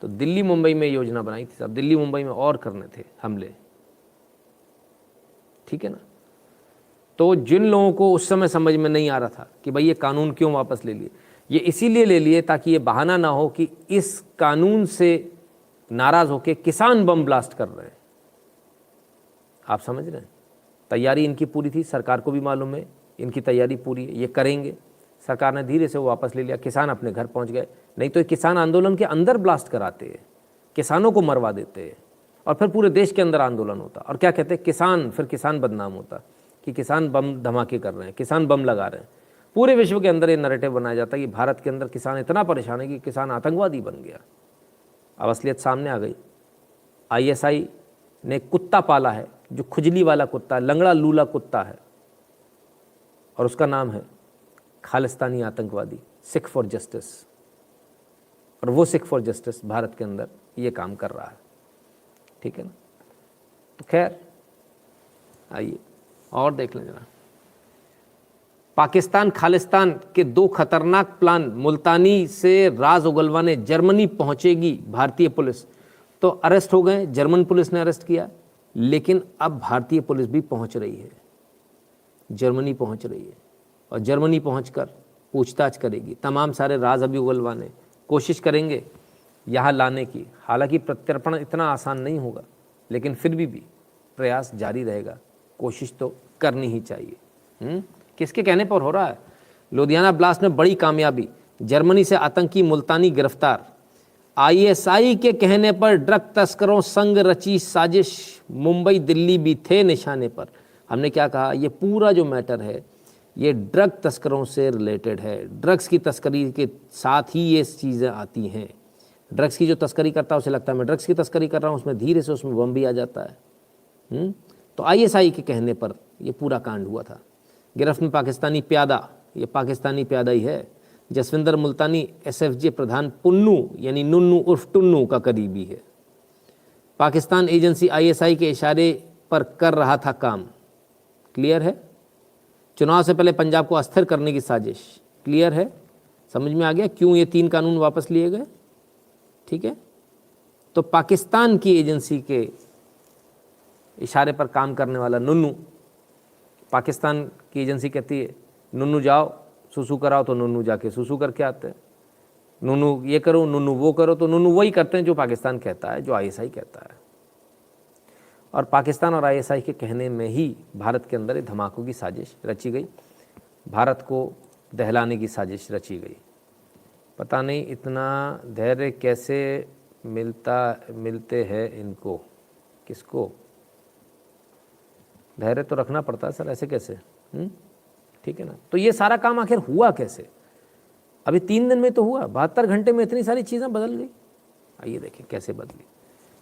तो दिल्ली मुंबई में योजना बनाई थी साहब, दिल्ली मुंबई में और करने थे हमले, ठीक है ना। तो जिन लोगों को उस समय समझ में नहीं आ रहा था कि भाई ये कानून क्यों वापस ले लिए, ये इसीलिए ले लिए ताकि ये बहाना ना हो कि इस कानून से नाराज़ होकर किसान बम ब्लास्ट कर रहे हैं। आप समझ रहे हैं, तैयारी इनकी पूरी थी, सरकार को भी मालूम है इनकी तैयारी पूरी है, ये करेंगे। सरकार ने धीरे से वो वापस ले लिया, किसान अपने घर पहुंच गए। नहीं तो किसान आंदोलन के अंदर ब्लास्ट कराते हैं, किसानों को मरवा देते हैं, और फिर पूरे देश के अंदर आंदोलन होता। और क्या कहते हैं किसान, फिर किसान बदनाम होता कि किसान बम धमाके कर रहे हैं, किसान बम लगा रहे हैं। पूरे विश्व के अंदर ये नैरेटिव बनाया जाता है कि भारत के अंदर किसान इतना परेशान है कि किसान आतंकवादी बन गया। अब असलियत सामने आ गई। आईएसआई ने कुत्ता पाला है जो खुजली वाला कुत्ता है, लंगड़ा लूला कुत्ता है, और उसका नाम है खालिस्तानी आतंकवादी सिख फॉर जस्टिस। और वो सिख फॉर जस्टिस भारत के अंदर ये काम कर रहा है, ठीक है ना। तो खैर आइए और देख लें जरा। पाकिस्तान खालिस्तान के दो खतरनाक प्लान, मुल्तानी से राज उगलवाने जर्मनी पहुंचेगी भारतीय पुलिस। तो अरेस्ट हो गए, जर्मन पुलिस ने अरेस्ट किया, लेकिन अब भारतीय पुलिस भी पहुंच रही है, जर्मनी पहुंच रही है, और जर्मनी पहुंचकर पूछताछ करेगी। तमाम सारे राज अभी उगलवाने कोशिश करेंगे यहाँ लाने की। हालांकि प्रत्यर्पण इतना आसान नहीं होगा, लेकिन फिर भी प्रयास जारी रहेगा, कोशिश तो करनी ही चाहिए। किसके कहने पर हो रहा है? लुधियाना ब्लास्ट में बड़ी कामयाबी, जर्मनी से आतंकी मुल्तानी गिरफ्तार। आईएसआई के कहने पर ड्रग तस्करों संग रची साजिश, मुंबई दिल्ली भी थे निशाने पर। हमने क्या कहा, ये पूरा जो मैटर है ये ड्रग तस्करों से रिलेटेड है। ड्रग्स की तस्करी के साथ ही ये चीज़ें आती हैं। ड्रग्स की जो तस्करी करता है उसे लगता है मैं ड्रग्स की तस्करी कर रहा हूँ, उसमें धीरे से उसमें बम भी आ जाता है। तो आईएसआई के कहने पर ये पूरा कांड हुआ था। गिरफ्त में पाकिस्तानी प्यादा, ये पाकिस्तानी प्यादा ही है। जसविंदर मुल्तानी एसएफजे प्रधान पुन्नू यानी नुन्नू उर्फ टुन्नू का करीबी है। पाकिस्तान एजेंसी आईएसआई के इशारे पर कर रहा था काम, क्लियर है। चुनाव से पहले पंजाब को अस्थिर करने की साजिश, क्लियर है। समझ में आ गया क्यों ये 3 कानून वापस लिए गए, ठीक है। तो पाकिस्तान की एजेंसी के इशारे पर काम करने वाला नुन्नू, पाकिस्तान की एजेंसी कहती है नुन्नू जाओ सुसु कराओ, तो नुन्नू जाके सुसु करके आते हैं। नूनू ये करो, नूनू वो करो, तो नूनू वही करते हैं जो पाकिस्तान कहता है, जो आईएसआई कहता है। और पाकिस्तान और आईएसआई के कहने में ही भारत के अंदर धमाकों की साजिश रची गई, भारत को दहलाने की साजिश रची गई। पता नहीं इतना धैर्य कैसे मिलते हैं इनको, किसको धैर्य तो रखना पड़ता है सर, ऐसे कैसे? ठीक है ना। तो ये सारा काम आखिर हुआ कैसे? अभी 3 दिन में तो हुआ, 72 घंटे में इतनी सारी चीज़ें बदल गई। आइए देखें कैसे बदली।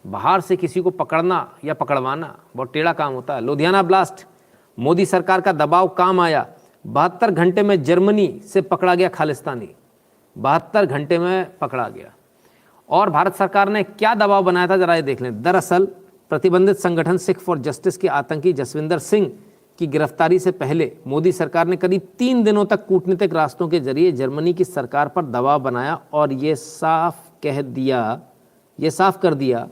बाहर से किसी को पकड़ना या पकड़वाना बहुत टेढ़ा काम होता है। लुधियाना ब्लास्ट, मोदी सरकार का दबाव काम आया, 72 घंटे में जर्मनी से पकड़ा गया खालिस्तानी, 72 घंटे में पकड़ा गया। और भारत सरकार ने क्या दबाव बनाया था जरा ये देख लें। दरअसल प्रतिबंधित संगठन सिख फॉर जस्टिस के आतंकी जसविंदर सिंह की गिरफ्तारी से पहले मोदी सरकार ने करीब 3 दिनों तक कूटनीतिक रास्तों के जरिए जर्मनी की सरकार पर दबाव बनाया और ये साफ कर दिया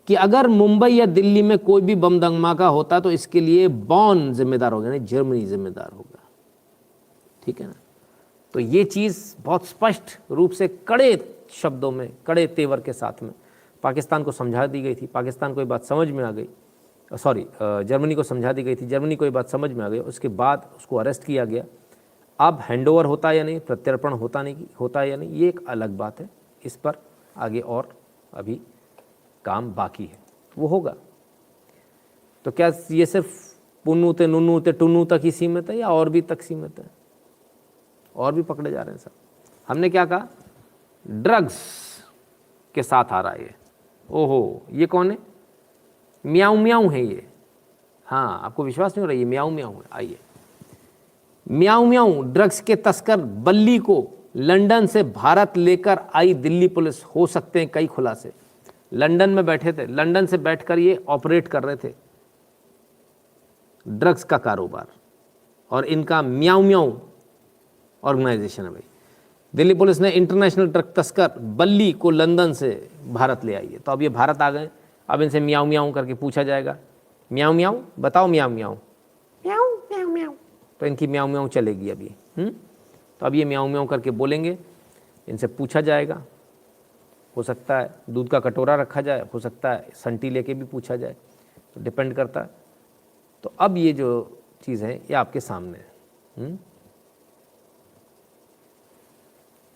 कि अगर मुंबई या दिल्ली में कोई भी बम धमाका होता तो इसके लिए बॉन जिम्मेदार होगा, यानी जर्मनी जिम्मेदार होगा। ठीक है ना। तो ये चीज़ बहुत स्पष्ट रूप से कड़े शब्दों में, कड़े तेवर के साथ में पाकिस्तान को समझा दी गई थी। पाकिस्तान को ये बात समझ में आ गई, जर्मनी को समझा दी गई थी, जर्मनी को ये बात समझ में आ गई। उसके बाद उसको अरेस्ट किया गया। अब हैंडओवर होता है या नहीं, प्रत्यर्पण होता है या नहीं, ये एक अलग बात है। इस पर आगे और अभी काम बाकी है, वो होगा। तो क्या ये सिर्फ पुन्नू ते नुन्नू ते टुन्नू तक ही सीमित है या और भी तक सीमित है? और भी पकड़े जा रहे हैं सर। हमने क्या कहा? ड्रग्स के साथ आ रहा है ये। ओहो, ये कौन है? म्याऊ म्याऊ है ये। हाँ, आपको विश्वास नहीं हो रहा, ये म्याऊ म्याऊ है। आइए, म्याऊ म्याऊ ड्रग्स के तस्कर बल्ली को लंदन से भारत लेकर आई दिल्ली पुलिस। हो सकते हैं कई खुलासे। लंदन में बैठे थे, लंदन से बैठकर ये ऑपरेट कर रहे थे ड्रग्स का कारोबार, और इनका म्याऊ म्याऊ ऑर्गेनाइजेशन है भाई। दिल्ली पुलिस ने इंटरनेशनल ड्रग तस्कर बल्ली को लंदन से भारत ले आई है। तो अब ये भारत आ गए, अब इनसे म्याऊ म्याऊ करके पूछा जाएगा, म्याऊ म्याऊ बताओ, म्याऊ म्याऊ म्याऊ म्याऊ म्याऊ, तो इनकी म्याऊ म्याऊ चलेगी अभी। तो अब ये म्याऊ म्याऊ करके बोलेंगे, इनसे पूछा जाएगा। हो सकता है दूध का कटोरा रखा जाए, हो सकता है संटी लेके भी पूछा जाए, तो डिपेंड करता है। तो अब ये जो चीज़ है ये आपके सामने है।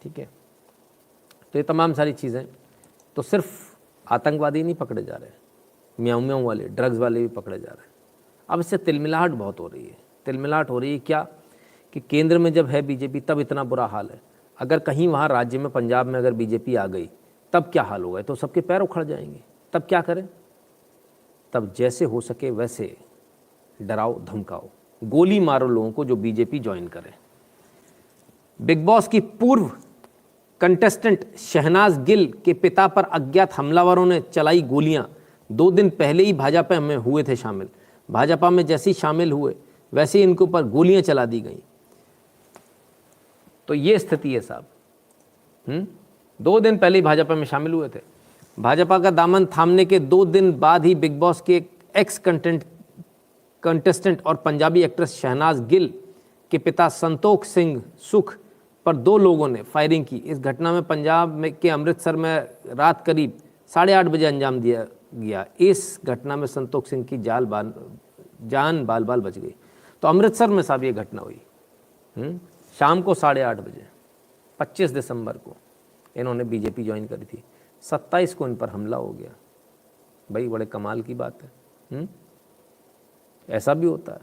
ठीक है। तो ये तमाम सारी चीज़ें, तो सिर्फ आतंकवादी नहीं पकड़े जा रहे, म्याऊ म्याऊ वाले ड्रग्स वाले भी पकड़े जा रहे हैं। अब इससे तिलमिलाहट बहुत हो रही है। तिलमिलाहट हो रही है क्या कि केंद्र में जब है बीजेपी तब इतना बुरा हाल है। अगर कहीं वहाँ राज्य में, पंजाब में अगर बीजेपी आ गई तब क्या हाल होगा? तो सबके पैर उखड़ जाएंगे। तब क्या करें? तब जैसे हो सके वैसे डराओ धमकाओ, गोली मारो लोगों को जो बीजेपी ज्वाइन करे। बिग बॉस की पूर्व कंटेस्टेंट शहनाज गिल के पिता पर अज्ञात हमलावरों ने चलाई गोलियां। 2 दिन पहले ही भाजपा में हुए थे शामिल। भाजपा में जैसे ही शामिल हुए वैसे ही इनके ऊपर गोलियां चला दी गई। तो ये स्थिति है साहब। 2 दिन पहले ही भाजपा में शामिल हुए थे। भाजपा का दामन थामने के 2 दिन बाद ही बिग बॉस के एक्स कंटेस्टेंट और पंजाबी एक्ट्रेस शहनाज गिल के पिता संतोख सिंह सुख पर 2 लोगों ने फायरिंग की। इस घटना में पंजाब में के अमृतसर में रात करीब 8:30 बजे अंजाम दिया गया। इस घटना में संतोख सिंह की जान बाल बाल बच गई। तो अमृतसर में साहब ये घटना हुई शाम को 8:30 बजे 25 दिसंबर को इन्होंने बीजेपी ज्वाइन करी थी। 27 को इन पर हमला हो गया। भाई बड़े कमाल की बात है। ऐसा भी होता है।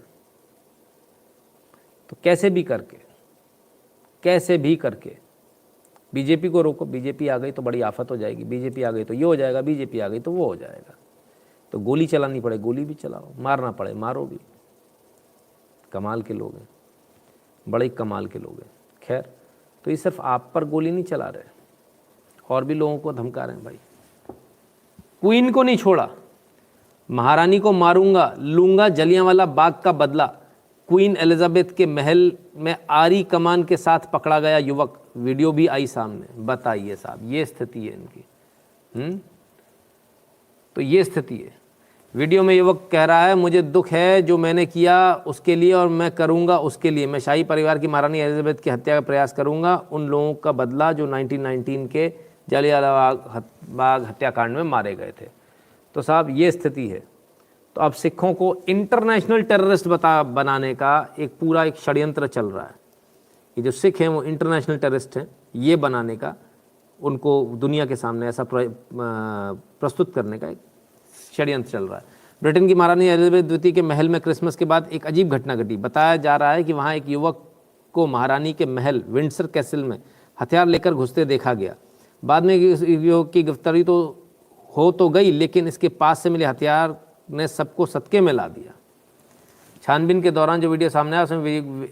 तो कैसे भी करके बीजेपी को रोको। बीजेपी आ गई तो बड़ी आफत हो जाएगी, बीजेपी आ गई तो ये हो जाएगा, बीजेपी आ गई तो वो हो जाएगा। तो गोली चलानी पड़े गोली भी चलाओ, मारना पड़े मारो भी। कमाल के लोग हैं, बड़े कमाल के लोग हैं। खैर, तो ये सिर्फ आप पर गोली नहीं चला रहे, और भी लोगों को धमका रहे हैं। भाई क्वीन को नहीं छोड़ा, महारानी को मारूंगा, लूंगा जलियांवाला बाग का बदला। क्वीन एलिजाबेथ के महल में आरी कमान के साथ पकड़ा गया युवक। वीडियो भी आई सामने। बताइए साहब, ये स्थिति है इनकी। तो ये स्थिति है। वीडियो में युवक कह रहा है, मुझे दुख है जो मैंने किया उसके लिए और मैं करूंगा उसके लिए। मैं शाही परिवार की महारानी एलिजाबेथ की हत्या का प्रयास करूंगा, उन लोगों का बदला जो 1919 के जलियांवाला बाग हत्याकांड में मारे गए थे। तो साहब ये स्थिति है। तो अब सिखों को इंटरनेशनल टेररिस्ट बनाने का एक पूरा एक षड्यंत्र चल रहा है। ये जो सिख हैं वो इंटरनेशनल टेररिस्ट हैं, ये बनाने का, उनको दुनिया के सामने ऐसा प्रस्तुत करने का एक षड्यंत्र चल रहा है। ब्रिटेन की महारानी एलिजाबेथ द्वितीय के महल में क्रिसमस के बाद एक अजीब घटना घटी। बताया जा रहा है कि वहाँ एक युवक को महारानी के महल विंडसर कैसल में हथियार लेकर घुसते देखा गया। बाद में इस युवक की गिरफ्तारी तो हो तो गई, लेकिन इसके पास से मिले हथियार ने सबको सदके में ला दिया। छानबीन के दौरान जो वीडियो सामने आया उसमें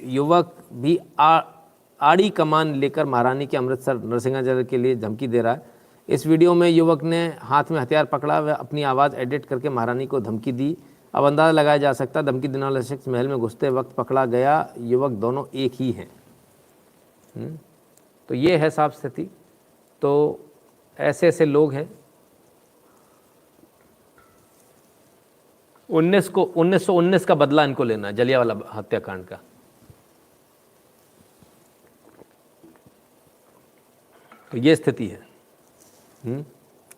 युवक भी आड़ी कमान लेकर महारानी के अमृतसर नरसिंहाजल के लिए धमकी दे रहा है। इस वीडियो में युवक ने हाथ में हथियार पकड़ा व अपनी आवाज़ एडिट करके महारानी को धमकी दी। अब अंदाज़ा लगाया जा सकता है धमकी देने वाला शख्स महल में घुसते वक्त पकड़ा गया युवक दोनों एक ही हैं। तो ये है साफ स्थिति। तो ऐसे ऐसे लोग हैं। 1919 का बदला इनको लेना है, जलियांवाला हत्याकांड का। तो ये स्थिति है।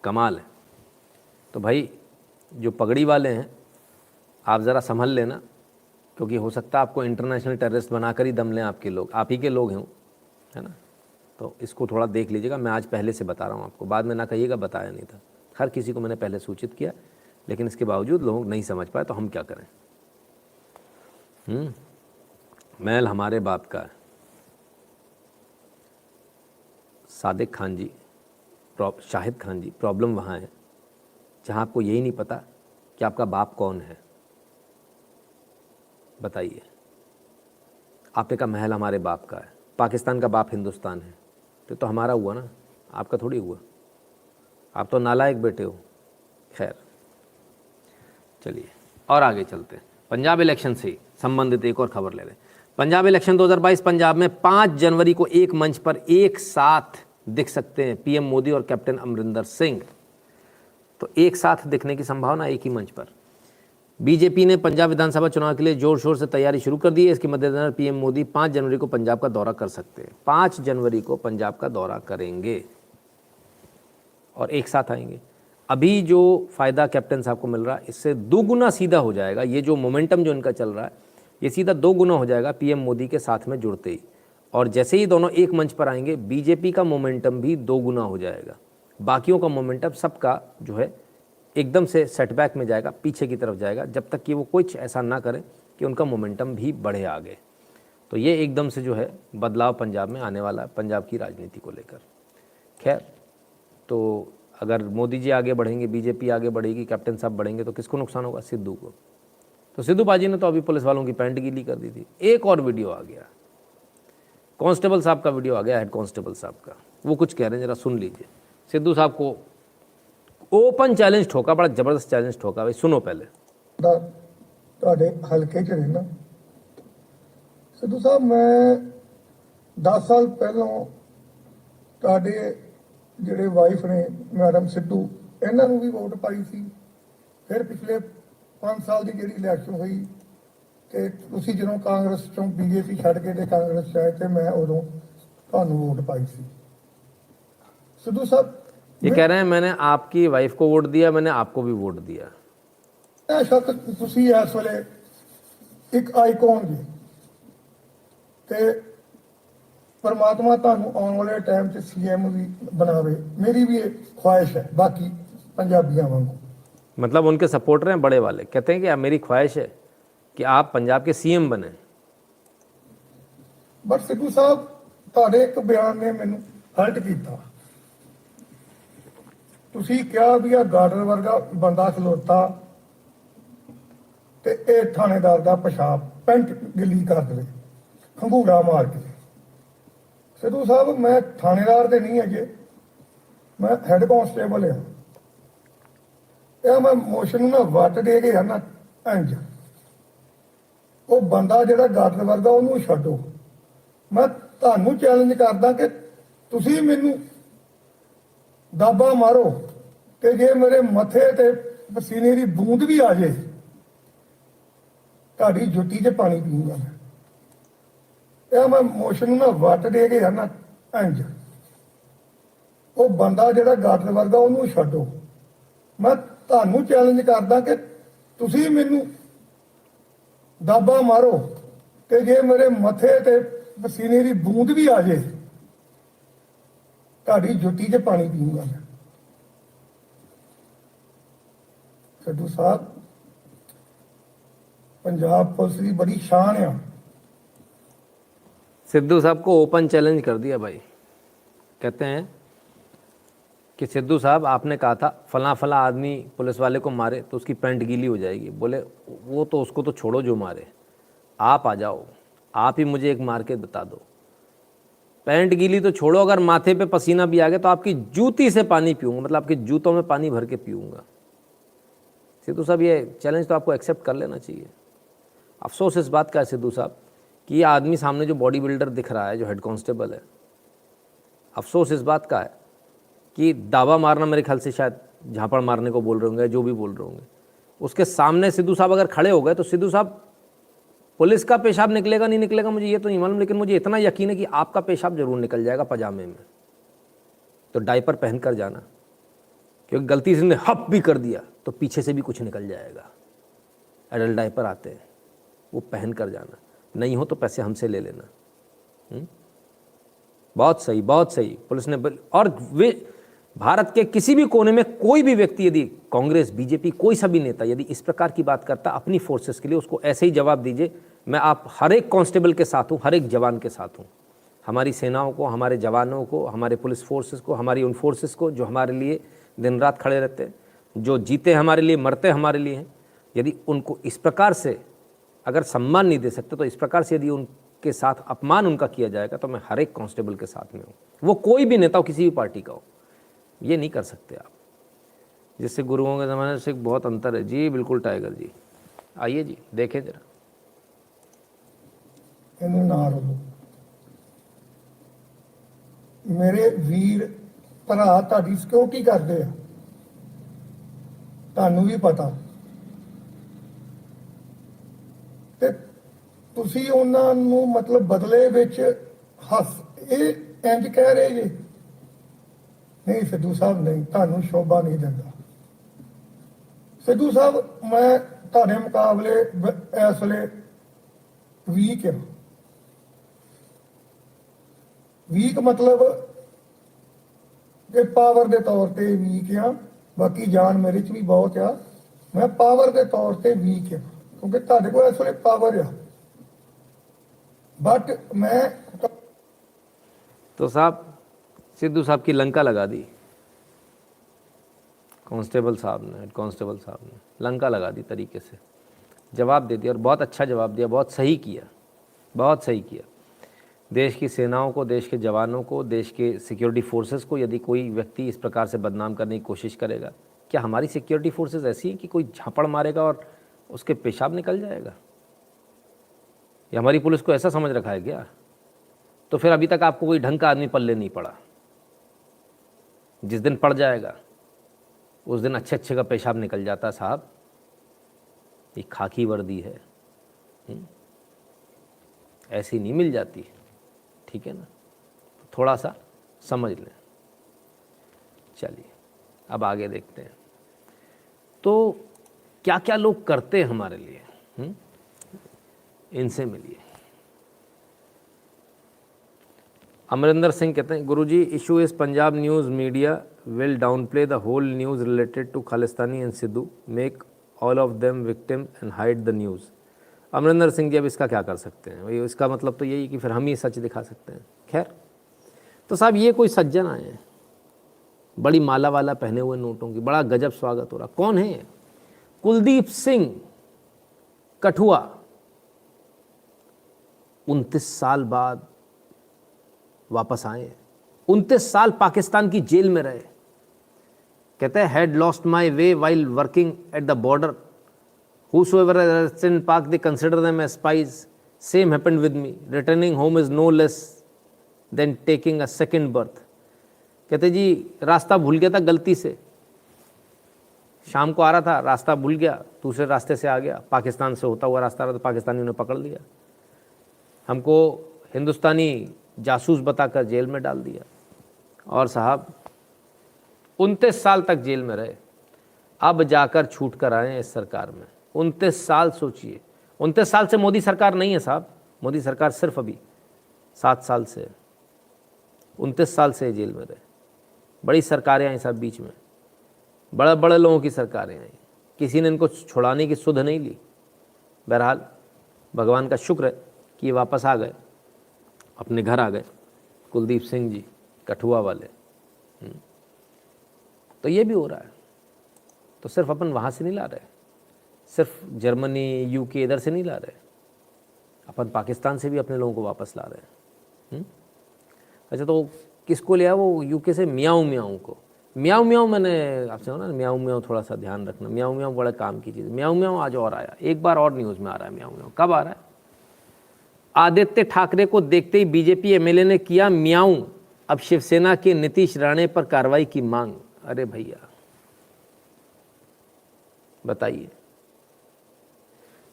कमाल है। तो भाई जो पगड़ी वाले हैं आप ज़रा संभल लेना, क्योंकि हो सकता है आपको इंटरनेशनल टेररिस्ट बनाकर ही दम लें आपके लोग, आप ही के लोग हैं, है ना। तो इसको थोड़ा देख लीजिएगा। मैं आज पहले से बता रहा हूँ आपको, बाद में ना कहिएगा बताया नहीं था। हर किसी को मैंने पहले सूचित किया, लेकिन इसके बावजूद लोग नहीं समझ पाए, तो हम क्या करें। महल हमारे बाप का है। सादिक खान जी, शाहिद खान जी, प्रॉब्लम वहाँ है जहाँ आपको यही नहीं पता कि आपका बाप कौन है। बताइए, आपने कहा महल हमारे बाप का है, पाकिस्तान का बाप हिंदुस्तान है, तो हमारा हुआ ना, आपका थोड़ी हुआ। आप तो नालायक बेटे हो। खैर चलिए और आगे चलते हैं। पंजाब इलेक्शन से संबंधित एक और खबर ले रहे हैं। पंजाब इलेक्शन 2022, पंजाब में 5 जनवरी को एक मंच पर एक साथ दिख सकते हैं पीएम मोदी और कैप्टन अमरिंदर सिंह। तो एक साथ दिखने की संभावना एक ही मंच पर। बीजेपी ने पंजाब विधानसभा चुनाव के लिए जोर शोर से तैयारी शुरू कर दी है। इसके मद्देनजर पीएम मोदी 5 जनवरी को पंजाब का दौरा कर सकते हैं। 5 जनवरी को पंजाब का दौरा करेंगे और एक साथ आएंगे। अभी जो फ़ायदा कैप्टन साहब को मिल रहा है, इससे 2 गुना सीधा हो जाएगा। ये जो मोमेंटम जो इनका चल रहा है, ये सीधा 2 गुना हो जाएगा पीएम मोदी के साथ में जुड़ते ही। और जैसे ही दोनों एक मंच पर आएंगे, बीजेपी का मोमेंटम भी 2 गुना हो जाएगा। बाकियों का मोमेंटम सबका जो है एकदम से सेटबैक में जाएगा, पीछे की तरफ जाएगा, जब तक कि वो कुछ ऐसा ना करें कि उनका मोमेंटम भी बढ़े आगे। तो ये एकदम से जो है बदलाव पंजाब में आने वाला है, पंजाब की राजनीति को लेकर। खैर, तो अगर मोदी जी आगे बढ़ेंगे, बीजेपी आगे बढ़ेगी, कैप्टन साहब बढ़ेंगे, तो किसको नुकसान होगा? सिद्धू को। तो सिद्धू बाजी ने तो अभी पुलिस वालों की पैंट गीली कर दी थी। एक और वीडियो आ गया, कांस्टेबल साहब का वीडियो आ गया, हेड कांस्टेबल साहब का। वो कुछ कह रहे हैं, जरा सुन लीजिए। सिद्धू साहब को ओपन चैलेंज ठोका, बड़ा जबरदस्त चैलेंज ठोका। भाई सुनो पहले। ਤੁਹਾਡੇ ਹਲਕੇ 'ਚ ਰਹਿਣਾ ਸਿੱਧੂ ਸਾਹਿਬ, ਮੈਂ 10 ਸਾਲ ਪਹਿਲਾਂ ਤੁਹਾਡੇ ਜਿਹੜੇ ਵਾਈਫ ਨੇ ਮੈਡਮ ਸਿੱਧੂ, ਇਹਨਾਂ ਨੂੰ ਵੀ ਵੋਟ ਪਾਈ ਸੀ। ਫਿਰ ਪਿਛਲੇ 5 ਸਾਲ ਦੀ ਜਿਹੜੀ ਇਲੈਕਸ਼ਨ ਹੋਈ ਤੇ ਤੁਸੀਂ ਜਦੋਂ ਕਾਂਗਰਸ ਚੋਂ ਬੀਜੇਪੀ ਛੱਡ ਕੇ ਤੇ ਕਾਂਗਰਸ 'ਚ ਆਏ ਤੇ ਮੈਂ ਉਦੋਂ ਤੁਹਾਨੂੰ ਵੋਟ ਪਾਈ ਸੀ। सिद्धू साहब ये कह रहे हैं मैंने आपकी वाइफ को वोट दिया, मैंने आपको भी वोट दिया। शक ਤੁਸੀਂ ਇਸ ਵੇਲੇ ਇੱਕ ਆਈਕਨ ਜੀ ਤੇ परमात्मा ਤੁਹਾਨੂੰ ਆਉਣ ਵਾਲੇ ਟਾਈਮ 'ਚ सीएम ਵੀ बनावे, मेरी भी एक ख्वाहिश है बाकी पंजाबियों वांगू। मतलब उनके सपोर्टर हैं बड़े वाले, कहते हैं कि मेरी ख्वाहिश है कि आप पंजाब के सीएम बने। बट सिद्धू साहब ਤੁਹਾਡੇ ਇੱਕ ਬਿਆਨ ਨੇ ਮੈਨੂੰ ਹਲਟ ਕੀਤਾ। ਤੁਸੀਂ ਕਿਹਾ ਵੀ ਆ ਗਾਰਡਨ ਵਰਗਾ ਬੰਦਾ ਖਲੋਤਾ ਤੇ ਇਹ ਥਾਣੇਦਾਰ ਦਾ ਪਿਸ਼ਾਬ ਪੈਂਟ ਗਿੱਲੀ ਕਰ ਦੇਵੇ ਖੰਗੂੜਾ ਮਾਰ ਕੇ। ਸਿੱਧੂ ਸਾਹਿਬ ਮੈਂ ਥਾਣੇਦਾਰ ਤੇ ਨਹੀਂ ਅਜੇ, ਮੈਂ ਹੈਡ ਕਾਂਸਟੇਬਲ ਹਾਂ। ਇਹ ਮੈਂ ਮੋਸ਼ਨ ਨੂੰ ਨਾ ਵੱਟ ਦੇ ਕੇ ਨਾ ਇੰਜ ਉਹ ਬੰਦਾ ਜਿਹੜਾ ਗਾਰਡਨ ਵਰਗਾ ਉਹਨੂੰ ਛੱਡੋ। ਮੈਂ ਤੁਹਾਨੂੰ ਚੈਲੰਜ ਕਰਦਾ ਕਿ ਤੁਸੀਂ ਮੈਨੂੰ ਦਾਬਾ ਮਾਰੋ ਤੇ ਜੇ ਮੇਰੇ ਮੱਥੇ ਤੇ ਪਸੀਨੇ ਦੀ ਬੂੰਦ ਵੀ ਆ ਜੇ ਤੁਹਾਡੀ ਜੁੱਤੀ 'ਚ ਪਾਣੀ ਪੀਊਂਗਾ ਮੈਂ। ਇਹ ਮੈਂ ਮੋਸ਼ਨ ਨੂੰ ਨਾ ਵੱਟ ਦੇ ਗਿਆ ਨਾ ਇੰਜ, ਉਹ ਬੰਦਾ ਜਿਹੜਾ ਗਾਟਰ ਵਰਗਾ ਉਹਨੂੰ ਛੱਡੋ। ਮੈਂ ਤੁਹਾਨੂੰ ਚੈਲੰਜ ਕਰਦਾ ਕਿ ਤੁਸੀਂ ਮੈਨੂੰ ਦਾਬਾ ਮਾਰੋ ਤੇ ਜੇ ਮੇਰੇ ਮੱਥੇ ਤੇ ਪਸੀਨੇ ਦੀ ਬੂੰਦ ਵੀ ਆ ਜੇ ਤੁਹਾਡੀ ਜੁੱਤੀ 'ਚ ਪਾਣੀ ਪੀਊਂਗਾ ਮੈਂ। सिद्धू साहब पंजाब पुलिस की बड़ी शान है। सिद्धू साहब को ओपन चैलेंज कर दिया भाई। कहते हैं कि सिद्धू साहब आपने कहा था फला फला आदमी पुलिस वाले को मारे तो उसकी पैंट गीली हो जाएगी। बोले वो तो उसको तो छोड़ो जो मारे, आप आ जाओ, आप ही मुझे एक मार के बता दो। पैंट गीली तो छोड़ो, अगर माथे पे पसीना भी आ गया तो आपकी जूती से पानी पीऊंगा, मतलब आपके जूतों में पानी भर के पीऊंगा। सिद्धू साहब ये चैलेंज तो आपको एक्सेप्ट कर लेना चाहिए। अफसोस इस बात का है सिद्धू साहब कि ये आदमी सामने जो बॉडी बिल्डर दिख रहा है, जो हेड कांस्टेबल है, अफसोस इस बात का है कि दावा मारना मेरे ख्याल से शायद झापड़ मारने को बोल रहे होंगे, जो भी बोल रहे होंगे, उसके सामने सिद्धू साहब अगर खड़े हो गए तो सिद्धू साहब पुलिस का पेशाब निकलेगा नहीं निकलेगा मुझे ये तो नहीं मालूम, लेकिन मुझे इतना यकीन है कि आपका पेशाब जरूर निकल जाएगा पजामे में। तो डायपर पहन कर जाना, क्योंकि गलती से हप भी कर दिया तो पीछे से भी कुछ निकल जाएगा। एडल्ट डायपर आते हैं, वो पहन कर जाना, नहीं हो तो पैसे हमसे ले लेना। बहुत सही, बहुत सही। पुलिस ने और वे भारत के किसी भी कोने में कोई भी व्यक्ति यदि कांग्रेस बीजेपी कोई सा भी नेता यदि इस प्रकार की बात करता अपनी फोर्सेस के लिए, उसको ऐसे ही जवाब दीजिए, मैं आप हर एक कांस्टेबल के साथ हूँ, हर एक जवान के साथ हूँ। हमारी सेनाओं को, हमारे जवानों को, हमारे पुलिस फोर्सेस को, हमारी उन फोर्सेस को जो हमारे लिए दिन रात खड़े रहते हैं, जो जीते हमारे लिए, मरते हमारे लिए हैं। यदि उनको इस प्रकार से अगर सम्मान नहीं दे सकते तो इस प्रकार से यदि उनके साथ अपमान उनका किया जाएगा तो मैं हर एक कांस्टेबल के साथ में हूँ, वो कोई भी नेता हो, किसी भी पार्टी का हो। ये नहीं कर सकते आप, जिससे गुरुओं के ज़माने से बहुत अंतर है। जी बिल्कुल टाइगर जी, आइए जी देखें जरा। ਇਹਨੂੰ ਨਾ ਰੋਲੋ ਮੇਰੇ ਵੀਰ ਭਰਾ, ਤੁਹਾਡੀ ਸਿਕਿਉਰਿਟੀ ਕਰਦੇ ਆ, ਤੁਹਾਨੂੰ ਵੀ ਪਤਾ, ਤੇ ਤੁਸੀਂ ਉਹਨਾਂ ਨੂੰ ਮਤਲਬ ਬਦਲੇ ਵਿੱਚ ਹੱਸ ਇਹ ਇੰਜ ਕਹਿ ਰਹੇ ਜੀ। ਨਹੀਂ ਸਿੱਧੂ ਸਾਹਿਬ, ਨਹੀਂ, ਤੁਹਾਨੂੰ ਸ਼ੋਭਾ ਨਹੀਂ ਦਿੰਦਾ। ਸਿੱਧੂ ਸਾਹਿਬ ਮੈਂ ਤੁਹਾਡੇ ਮੁਕਾਬਲੇ ਇਸ ਵੇਲੇ ਵੀਕ ਹਾਂ। ਵੀਕ मतलब कि पावर के तौर पर वीक हाँ, बाकी जान मेरे च भी बहुत आ, मैं पावर के तौर पर वीक हाँ क्योंकि तुहाडे कोल इस वेले पावर आ, बट मैं तो साहब सिद्धू साहब की लंका लगा दी कांस्टेबल साहब ने, हेड कांस्टेबल साहब ने लंका लगा दी तरीके से, जवाब दे दिया और बहुत अच्छा जवाब दिया, बहुत सही किया, बहुत सही किया। देश की सेनाओं को, देश के जवानों को, देश के सिक्योरिटी फोर्सेस को यदि कोई व्यक्ति इस प्रकार से बदनाम करने की कोशिश करेगा, क्या हमारी सिक्योरिटी फोर्सेस ऐसी हैं कि कोई झापड़ मारेगा और उसके पेशाब निकल जाएगा? या हमारी पुलिस को ऐसा समझ रखा है क्या? तो फिर अभी तक आपको कोई ढंग का आदमी पल्ले नहीं पड़ा। जिस दिन पड़ जाएगा उस दिन अच्छे अच्छे का पेशाब निकल जाता है। साहब ये खाकी वर्दी है, ऐसी नहीं मिल जाती, ठीक है ना? थोड़ा सा समझ लें। चलिए अब आगे देखते हैं तो क्या क्या लोग करते हैं हमारे लिए, इनसे मिलिए। अमरिंदर सिंह कहते हैं, Guruji issue is Punjab news media will downplay the whole news related to Khalistani and Sidhu, make all of them victim and hide the news. Amarinder Singh ji अब इसका क्या कर सकते हैं? वही इसका मतलब तो यही कि फिर हम ही सच दिखा सकते हैं। खैर, तो साहब ये कोई सज्जन आए हैं, बड़ी माला वाला पहने हुए नोटों की, बड़ा गजब स्वागत हो रहा। कौन है? कुलदीप सिंह कठुआ, 29 साल बाद वापस आए। 29 साल पाकिस्तान की जेल में रहे। कहते हैं, had lost my way while working at the border, whosoever arrested in Pak they consider them as spies, same happened with me, returning home is no less than taking a second birth। कहते जी रास्ता भूल गया था गलती से, शाम को आ रहा था, रास्ता भूल गया, दूसरे रास्ते से आ गया, पाकिस्तान से होता हुआ रास्ता रहा तो पाकिस्तानियों ने पकड़ लिया, हमको हिंदुस्तानी जासूस बताकर जेल में डाल दिया। और साहब 29 साल तक जेल में रहे, अब जाकर छूट कर आए हैं इस सरकार में। 29 साल सोचिए, 29 साल से मोदी सरकार नहीं है साहब, मोदी सरकार सिर्फ अभी 7 साल से है। 29 साल से जेल में रहे। बड़ी सरकारें आई साहब बीच में, बड़े बड़े लोगों की सरकारें आई, किसी ने इनको छुड़ाने की सुध नहीं ली। बहरहाल भगवान का शुक्र है कि ये वापस आ गए, अपने घर आ गए, कुलदीप सिंह जी कठुआ वाले। तो ये भी हो रहा है। तो सिर्फ अपन वहाँ से नहीं ला रहे, सिर्फ जर्मनी यूके इधर से नहीं ला रहे, अपन पाकिस्तान से भी अपने लोगों को वापस ला रहे हैं। अच्छा, तो किसको लिया? वो यूके से मियाऊ मियाऊ को। मियाऊ मियाऊ मैंने आपसे कहा ना, मियाऊ मियाऊ थोड़ा सा ध्यान रखना, मियाऊ मियाऊ बड़ा काम की चीज़। मियाऊ मियाऊ आज और आया, एक बार और न्यूज़ में आ रहा है मियाऊ मियाऊ। कब आ रहा है? आदित्य ठाकरे को देखते ही बीजेपी एमएलए ने किया मियाऊ, अब शिवसेना के नीतीश राणे पर कार्रवाई की मांग। अरे भैया बताइए,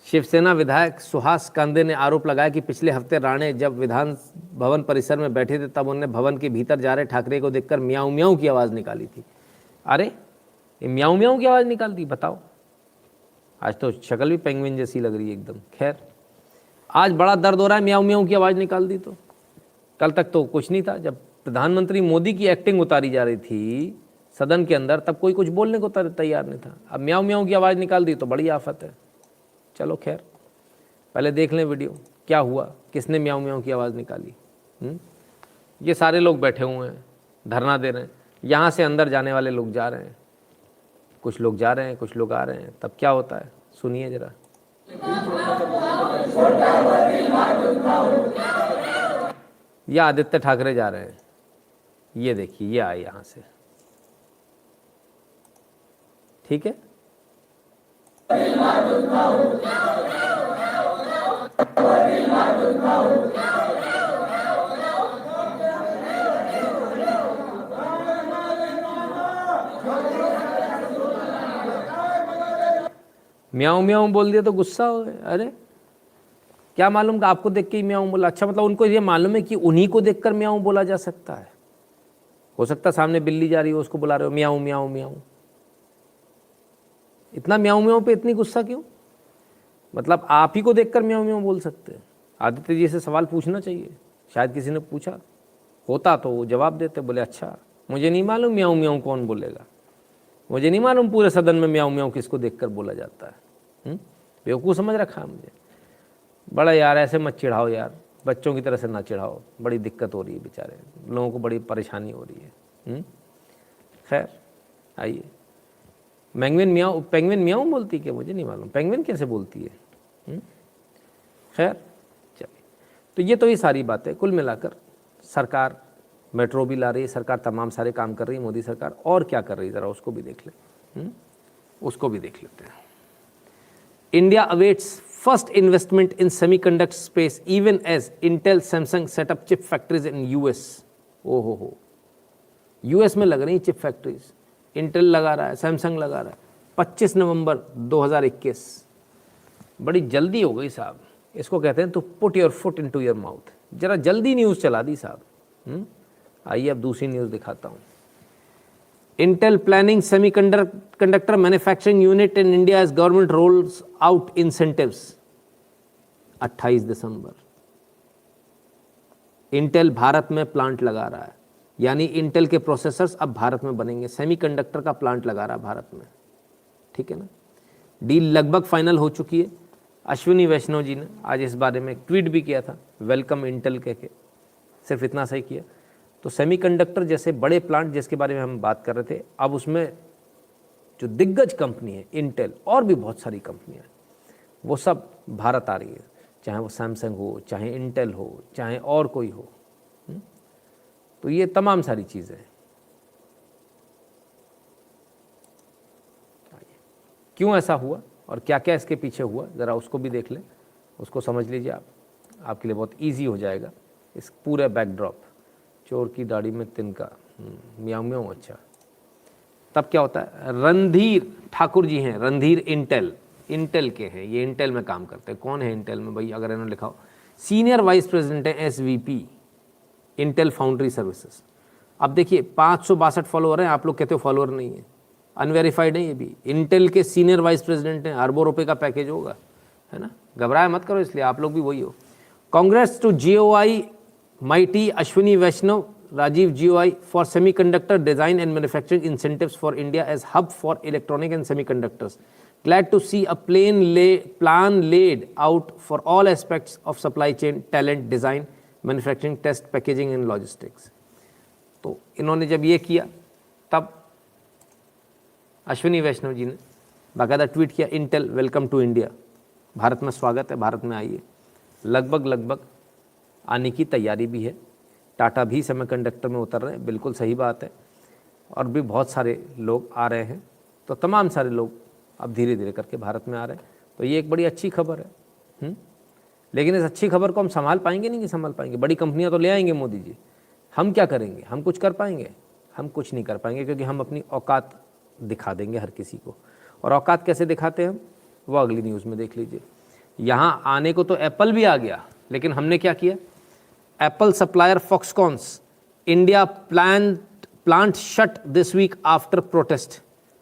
शिवसेना विधायक सुहास कांदे ने आरोप लगाया कि पिछले हफ्ते राणे जब विधान भवन परिसर में बैठे थे तब उन्होंने भवन के भीतर जा रहे ठाकरे को देखकर मियाऊ मियाऊ की आवाज़ निकाली थी। अरे ये मियाऊ मियाऊ की आवाज़ निकाल दी, बताओ। आज तो शक्ल भी पेंगुइन जैसी लग रही है एकदम। खैर, आज बड़ा दर्द हो रहा है, मियाऊ मियाऊ की आवाज़ निकाल दी। तो कल तक तो कुछ नहीं था। जब प्रधानमंत्री मोदी की एक्टिंग उतारी जा रही थी सदन के अंदर, तब कोई कुछ बोलने को तैयार नहीं था। अब म्याऊ म्याऊ की आवाज़ निकाल दी तो बड़ी आफत है। चलो खैर, पहले देख लें वीडियो, क्या हुआ, किसने म्याऊ म्याऊ की आवाज़ निकाली। ये सारे लोग बैठे हुए हैं, धरना दे रहे हैं, यहाँ से अंदर जाने वाले लोग जा रहे हैं, कुछ लोग जा रहे हैं, कुछ लोग आ रहे हैं। तब क्या होता है, सुनिए जरा। ये आदित्य ठाकरे जा रहे हैं, ये देखिए, ये आए यहाँ से, ठीक है। म्याऊ म्याऊ बोल दिया तो गुस्सा हो गए। अरे क्या मालूम कि आपको देख के ही म्याऊ बोला। अच्छा, मतलब उनको ये मालूम है कि उन्हीं को देखकर म्याऊ बोला जा सकता है। हो सकता सामने बिल्ली जा रही हो, उसको बुला रहे हो म्याऊ म्याऊ म्याऊ। इतना म्याऊ म्याऊ पे इतनी गुस्सा क्यों? मतलब आप ही को देखकर म्याऊ म्याऊ बोल सकते हैं। आदित्य जी से सवाल पूछना चाहिए, शायद किसी ने पूछा होता तो वो जवाब देते, बोले अच्छा मुझे नहीं मालूम म्याऊ म्याऊ कौन बोलेगा, मुझे नहीं मालूम पूरे सदन में म्याऊ म्याऊ किसको देखकर बोला जाता है। बेवकूफ़ समझ रखा है मुझे। बड़ा यार ऐसे मत चिढ़ाओ यार, बच्चों की तरह से ना चिढ़ाओ, बड़ी दिक्कत हो रही है, बेचारे लोगों को बड़ी परेशानी हो रही है। खैर आइए, पेंगुइन म्याऊ बोलती क्या, मुझे नहीं मालूम पेंगुइन कैसे बोलती है। खैर चलिए, तो ये तो ये सारी बातें कुल मिलाकर सरकार मेट्रो भी ला रही है, सरकार तमाम सारे काम कर रही है मोदी सरकार। और क्या कर रही है ज़रा उसको भी देख लें, उसको भी देख लेते हैं। India awaits first investment in semiconductor space even as Intel Samsung setup chip factories in US. हो यूएस में लग रही चिप फैक्ट्रीज, इंटेल लगा रहा है, सैमसंग लगा रहा है। 25 नवंबर 2021, बड़ी जल्दी हो गई साहब। इसको कहते हैं तो put your foot into your mouth, जरा जल्दी न्यूज़ चला दी साहब। आइए अब दूसरी न्यूज़ दिखाता हूँ। Intel planning semiconductor manufacturing unit in India as government rolls out incentives. 28 दिसंबर इंटेल भारत में प्लांट लगा रहा है, यानी इंटेल के प्रोसेसर्स अब भारत में बनेंगे। सेमीकंडक्टर का प्लांट लगा रहा है भारत में, ठीक है ना। डील लगभग फाइनल हो चुकी है। अश्विनी वैष्णव जी ने आज इस बारे में ट्वीट भी किया था, वेलकम इंटेल कह के, सिर्फ इतना सही किया। तो सेमीकंडक्टर जैसे बड़े प्लांट जिसके बारे में हम बात कर रहे थे, अब उसमें जो दिग्गज कंपनी है इंटेल और भी बहुत सारी कंपनियां, वो सब भारत आ रही है, चाहे वो सैमसंग हो, चाहे इंटेल हो, चाहे और कोई हो। तो ये तमाम सारी चीज़ें क्यों ऐसा हुआ और क्या क्या इसके पीछे हुआ, ज़रा उसको भी देख लें, उसको समझ लीजिए आप, आपके लिए बहुत इजी हो जाएगा इस पूरे बैकड्रॉप। चोर की दाढ़ी में तिनका, म्याऊ म्याऊ, अच्छा तब क्या होता है, रणधीर ठाकुर जी हैं, रणधीर इंटेल के हैं, ये इंटेल में काम करते हैं। कौन है इंटेल में भाई, अगर इन्होंने लिखा हो, सीनियर वाइस प्रेसिडेंट है SVP इंटेल फाउंड्री सर्विसेज। अब देखिए 562 फॉलोअर हैं, आप लोग कहते हो फॉलोअर नहीं है, अनवेरीफाइड है ये भी। इंटेल के सीनियर वाइस प्रेसिडेंट हैं, अरबों रुपए का पैकेज होगा, है ना, घबराया मत करो, इसलिए आप लोग भी वही हो। Congrats to GOI MeitY Ashwini Vaishnaw Rajeev GOI for semiconductor design and manufacturing incentives for India as hub for electronic and semiconductors. Glad to see a plan laid out for all aspects of supply chain, talent, design, manufacturing, test, packaging and logistics. तो इन्होंने जब ये किया तब अश्विनी वैष्णव जी ने बाकायदा tweet किया, Intel welcome to India, Bharat में स्वागत है, भारत में आइए। लगभग आने की तैयारी भी है। टाटा भी सेमीकंडक्टर में उतर रहे हैं, बिल्कुल सही बात है, और भी बहुत सारे लोग आ रहे हैं। तो तमाम सारे लोग अब धीरे धीरे करके भारत में आ रहे हैं, तो ये एक बड़ी अच्छी खबर है। लेकिन इस अच्छी खबर को हम संभाल पाएंगे नहीं कि संभाल पाएंगे, बड़ी कंपनियां तो ले आएंगे मोदी जी, हम क्या करेंगे, हम कुछ कर पाएंगे? हम कुछ नहीं कर पाएंगे, क्योंकि हम अपनी औकात दिखा देंगे हर किसी को। और औकात कैसे दिखाते हैं हम, वो अगली न्यूज़ में देख लीजिए। यहाँ आने को तो एप्पल भी आ गया, लेकिन हमने क्या किया, Apple supplier Foxconn's India plant shut this week after protest.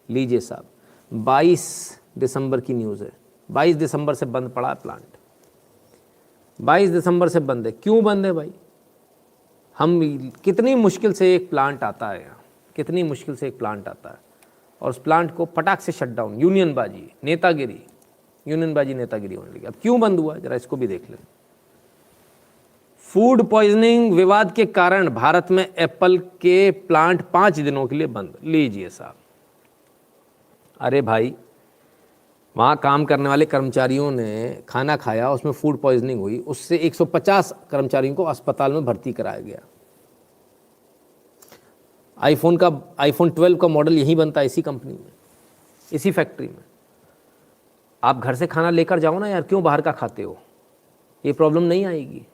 लीजिए साहब, 22 दिसंबर की न्यूज़ है, 22 दिसंबर से बंद पड़ा है प्लांट, 22 दिसंबर से बंद है। क्यों बंद है भाई? हम कितनी मुश्किल से एक प्लांट आता है यहाँ, कितनी मुश्किल से एक प्लांट आता है, और उस प्लांट को फटाक से शट डाउन, यूनियनबाजी, नेतागिरी होने लगी। अब क्यों बंद हुआ, जरा इसको भी देख लें। फूड पॉइजनिंग विवाद के कारण भारत में एप्पल के प्लांट 5 दिनों के लिए बंद। लीजिए साहब, अरे भाई, वहाँ काम करने वाले कर्मचारियों ने खाना खाया, उसमें फूड पॉइजनिंग हुई, उससे 150 कर्मचारियों को अस्पताल में भर्ती कराया गया। आईफोन 12 का मॉडल यहीं बनता है, इसी कंपनी में, इसी फैक्ट्री में। आप घर से खाना लेकर जाओ ना यार, क्यों बाहर का खाते हो? ये प्रॉब्लम नहीं आएगी।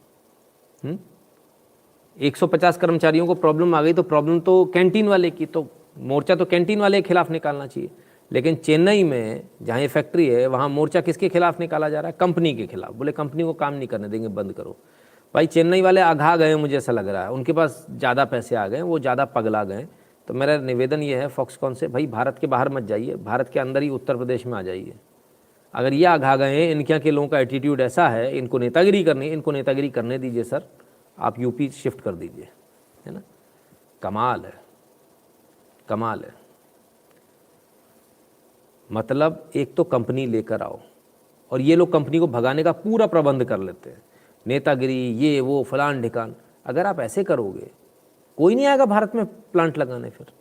150 कर्मचारियों को प्रॉब्लम आ गई, तो प्रॉब्लम तो कैंटीन वाले की, तो मोर्चा तो कैंटीन वाले के खिलाफ निकालना चाहिए। लेकिन चेन्नई में जहाँ ये फैक्ट्री है, वहाँ मोर्चा किसके खिलाफ निकाला जा रहा है? कंपनी के खिलाफ। बोले कंपनी को काम नहीं करने देंगे, बंद करो। भाई चेन्नई वाले आघा गए, मुझे ऐसा लग रहा है, उनके पास ज़्यादा पैसे आ गए, वो ज़्यादा पगला गए। तो मेरा निवेदन ये है फॉक्सकॉन से, भाई भारत के बाहर मत जाइए, भारत के अंदर ही उत्तर प्रदेश में आ जाइए। अगर ये आघा गए हैं, इनके यहाँ के लोगों का एटीट्यूड ऐसा है, इनको नेतागिरी करनी है, इनको नेतागिरी करने दीजिए सर, आप यूपी शिफ्ट कर दीजिए, है ना। कमाल है, कमाल है। मतलब एक तो कंपनी लेकर आओ, और ये लोग कंपनी को भगाने का पूरा प्रबंध कर लेते हैं, नेतागिरी, ये वो फलान ढिकान। अगर आप ऐसे करोगे, कोई नहीं आएगा भारत में प्लांट लगाने। फिर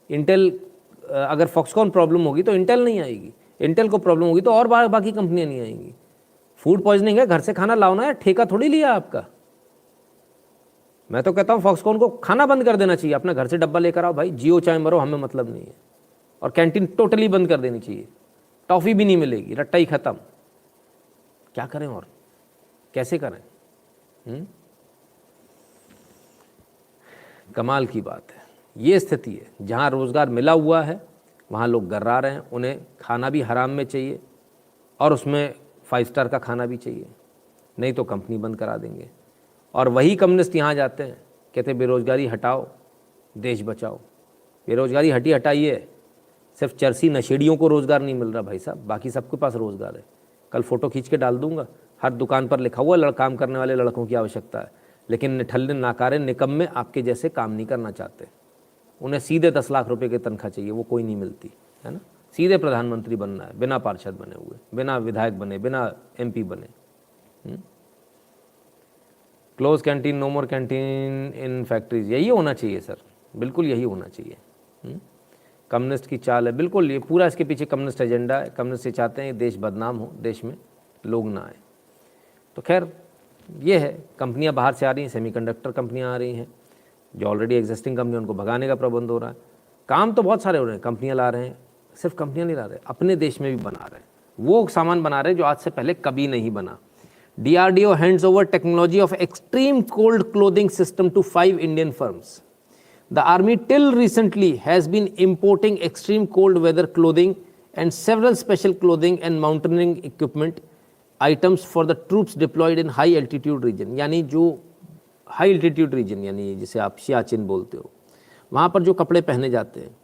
इंटेल, अगर फॉक्सकॉन प्रॉब्लम होगी तो इंटेल नहीं आएगी, इंटेल को प्रॉब्लम होगी तो और बाकी कंपनियां नहीं आएंगी। फूड पॉइजनिंग है, घर से खाना लाओ ना यार, ठेका थोड़ी लिया आपका। मैं तो कहता हूँ फॉक्सकॉन को खाना बंद कर देना चाहिए, अपना घर से डब्बा लेकर आओ भाई, जियो चाहे मरो, हमें मतलब नहीं है। और कैंटीन टोटली बंद कर देनी चाहिए, टॉफ़ी भी नहीं मिलेगी, रट्टा ही ख़त्म। क्या करें और कैसे करें? कमाल की बात है। ये स्थिति है, जहाँ रोज़गार मिला हुआ है वहाँ लोग गर्रा रहे हैं, उन्हें खाना भी हराम में चाहिए, और उसमें 5 स्टार का खाना भी चाहिए, नहीं तो कंपनी बंद करा देंगे। और वही कम्युनिस्ट यहाँ जाते हैं, कहते बेरोज़गारी हटाओ, देश बचाओ। बेरोज़गारी हटाइए, सिर्फ चरसी नशेड़ियों को रोज़गार नहीं मिल रहा भाई साहब, बाकी सबके पास रोज़गार है। कल फ़ोटो खींच के डाल दूंगा, हर दुकान पर लिखा हुआ काम करने वाले लड़कों की आवश्यकता है, लेकिन निठल्ले नाकारे निकम्मे आपके जैसे काम नहीं करना चाहते। उन्हें सीधे 10 लाख रुपए की तनख्वाह चाहिए, वो कोई नहीं मिलती, है ना। सीधे प्रधानमंत्री बनना है, बिना पार्षद बने हुए, बिना विधायक बने, बिना MP बने। Close canteen, no more canteen in factories, यही होना चाहिए सर, बिल्कुल यही होना चाहिए। कम्युनिस्ट की चाल है, बिल्कुल ये पूरा इसके पीछे कम्युनिस्ट एजेंडा है। कम्युनिस्ट ये चाहते हैं देश बदनाम हो, देश में लोग ना आए। तो खैर ये है, कंपनियां बाहर से आ रही हैं, सेमीकंडक्टर कंपनियां आ रही हैं, जो ऑलरेडी एग्जिस्टिंग कंपनी, उनको भगाने का प्रबंध हो रहा है। काम तो बहुत सारे हो रहे हैं, कंपनियां ला रहे हैं, सिर्फ कंपनियां नहीं ला रहे, अपने देश में भी बना रहे हैं, वो सामान बना रहे हैं जो आज से पहले कभी नहीं बना। DRDO hands over technology of extreme cold clothing system to 5 Indian firms. The army till recently has been importing extreme cold weather clothing and several special clothing and mountaineering equipment items for the troops deployed in high altitude region. यानी जो high altitude reason यानी जिसे आप सियाचिन बोलते हो, वहाँ पर जो कपड़े पहने जाते हैं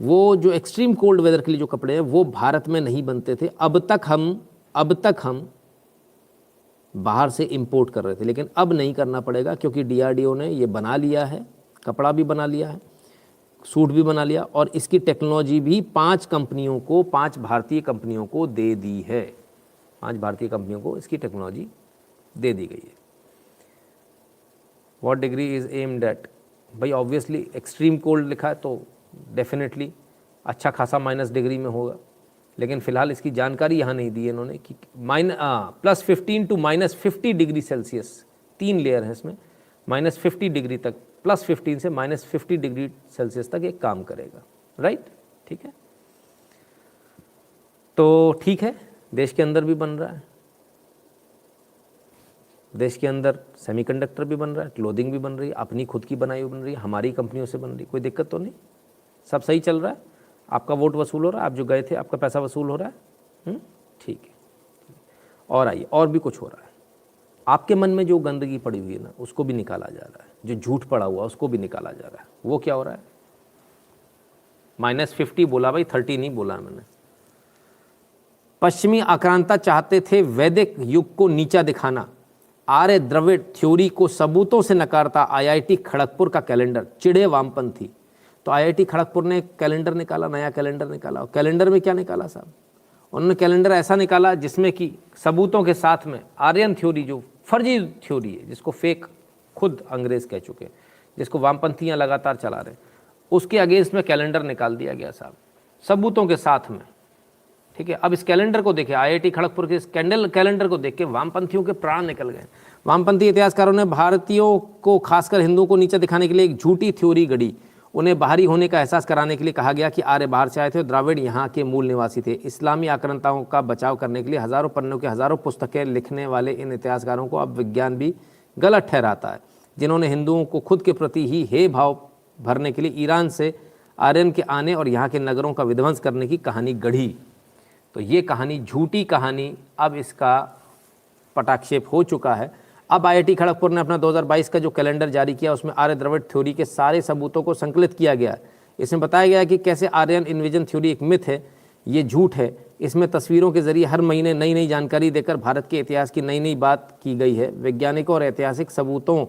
वो जो एक्सट्रीम कोल्ड वेदर के लिए जो कपड़े हैं वो भारत में नहीं बनते थे। अब तक हम बाहर से इंपोर्ट कर रहे थे, लेकिन अब नहीं करना पड़ेगा क्योंकि DRDO ने ये बना लिया है, कपड़ा भी बना लिया है, सूट भी बना लिया और इसकी टेक्नोलॉजी भी 5 भारतीय कंपनियों को दे दी है। 5 भारतीय कंपनियों को इसकी टेक्नोलॉजी दे दी गई है। What degree is aimed at, भाई ऑब्वियसली एक्सट्रीम कोल्ड लिखा है तो डेफिनेटली अच्छा खासा माइनस डिग्री में होगा, लेकिन फ़िलहाल इसकी जानकारी यहाँ नहीं दी है इन्होंने कि +15 to -50 डिग्री सेल्सियस, 3 लेयर है इसमें, -50 डिग्री तक, +15 से -50 डिग्री सेल्सियस तक एक काम करेगा। राइट, ठीक है। तो ठीक है, देश के अंदर भी बन रहा है, देश के अंदर सेमीकंडक्टर भी बन रहा है, क्लोथिंग भी बन रही है, अपनी खुद की बनाई हुई बन रही है, हमारी कंपनियों से बन रही है, कोई दिक्कत तो नहीं, सब सही चल रहा है। आपका वोट वसूल हो रहा है, आप जो गए थे आपका पैसा वसूल हो रहा है, ठीक है। और आइए, और भी कुछ हो रहा है। आपके मन में जो गंदगी पड़ी हुई है ना उसको भी निकाला जा रहा है, जो झूठ पड़ा हुआ उसको भी निकाला जा रहा है। वो क्या हो रहा है? -50 बोला भाई, 30 नहीं बोला मैंने। पश्चिमी आक्रांता चाहते थे वैदिक युग को नीचा दिखाना, आर्य द्रविड़ थ्योरी को सबूतों से नकारता IIT खड़गपुर का कैलेंडर, चिढ़े वामपंथी। तो IIT खड़गपुर ने कैलेंडर निकाला, नया कैलेंडर निकाला। और कैलेंडर में क्या निकाला साहब? उन्होंने कैलेंडर ऐसा निकाला जिसमें कि सबूतों के साथ में आर्यन थ्योरी, जो फर्जी थ्योरी है, जिसको फेक खुद अंग्रेज कह चुके हैं, जिसको वामपंथियाँ लगातार चला रहे, उसके अगेंस्ट में कैलेंडर निकाल दिया गया साहब, सबूतों के साथ में। ठीक है, अब इस कैलेंडर को देखे, IIT खड़गपुर के इस कैलेंडर को देख के वामपंथियों के प्राण निकल गए। वामपंथी इतिहासकारों ने भारतीयों को, खासकर हिंदुओं को नीचा दिखाने के लिए एक झूठी थ्योरी गढ़ी। उन्हें बाहरी होने का एहसास कराने के लिए कहा गया कि आर्य बाहर से आए थे और द्राविड़ यहाँ के मूल निवासी थे। इस्लामी आक्रांताओं का बचाव करने के लिए हज़ारों पन्नों के हज़ारों पुस्तकें लिखने वाले इन इतिहासकारों को अब विज्ञान भी गलत ठहराता है, जिन्होंने हिंदुओं को खुद के प्रति ही हे भाव भरने के लिए ईरान से आर्यन के आने और यहाँ के नगरों का विध्वंस करने की कहानी गढ़ी। तो ये कहानी, झूठी कहानी, अब इसका पटाक्षेप हो चुका है। अब IIT खड़गपुर ने अपना 2022 का जो कैलेंडर जारी किया उसमें आर्य द्रविड़ थ्योरी के सारे सबूतों को संकलित किया गया। इसमें बताया गया कि कैसे आर्यन इन्वेजन थ्योरी एक मिथ है, ये झूठ है। इसमें तस्वीरों के जरिए हर महीने नई नई जानकारी देकर भारत के इतिहास की नई नई बात की गई है। वैज्ञानिकों और ऐतिहासिक सबूतों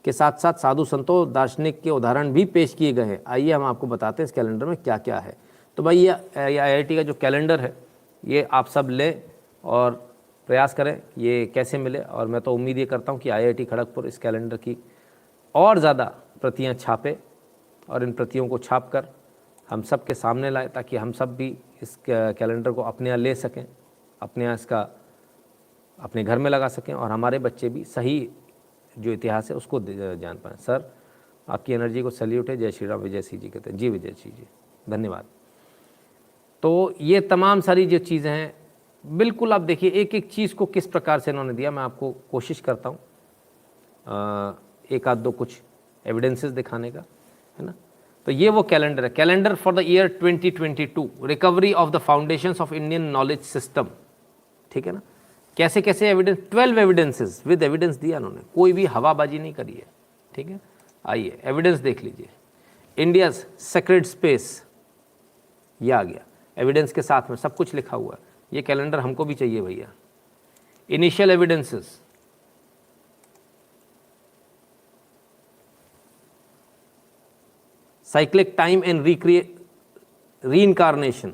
के साथ साथ साधु संतों, दार्शनिक के उदाहरण भी पेश किए गए हैं। आइए हम आपको बताते हैं इस कैलेंडर में क्या क्या है। तो भाई ये IIT का जो कैलेंडर है ये आप सब लें और प्रयास करें ये कैसे मिले। और मैं तो उम्मीद ये करता हूँ कि IIT खड़गपुर इस कैलेंडर की और ज़्यादा प्रतियाँ छापे और इन प्रतियों को छाप कर हम सब के सामने लाए, ताकि हम सब भी इस कैलेंडर को अपने यहाँ ले सकें, अपने यहाँ इसका अपने घर में लगा सकें और हमारे बच्चे भी सही जो इतिहास है उसको जान पाएँ। सर आपकी एनर्जी को सैल्यूट है। जय श्री राम। विजय सिंह जी कहते हैं। जी विजय सिंह जी, धन्यवाद। तो ये तमाम सारी जो चीज़ें हैं, बिल्कुल आप देखिए एक एक चीज़ को किस प्रकार से इन्होंने दिया। मैं आपको कोशिश करता हूँ एक आध दो कुछ एविडेंसेस दिखाने का, है ना। तो ये वो कैलेंडर है, calendar for the year 2022, recovery of the foundations of Indian knowledge system. ठीक है ना, कैसे कैसे एविडेंस, 12 एविडेंसेस विद एविडेंस दिया उन्होंने, कोई भी हवाबाजी नहीं करी है। ठीक है, आइए एविडेंस देख लीजिए। इंडियाज सेक्रेड स्पेस, ये आ गया एविडेंस के साथ में, सब कुछ लिखा हुआ है। ये कैलेंडर हमको भी चाहिए भैया। Initial evidences, cyclic time and reincarnation,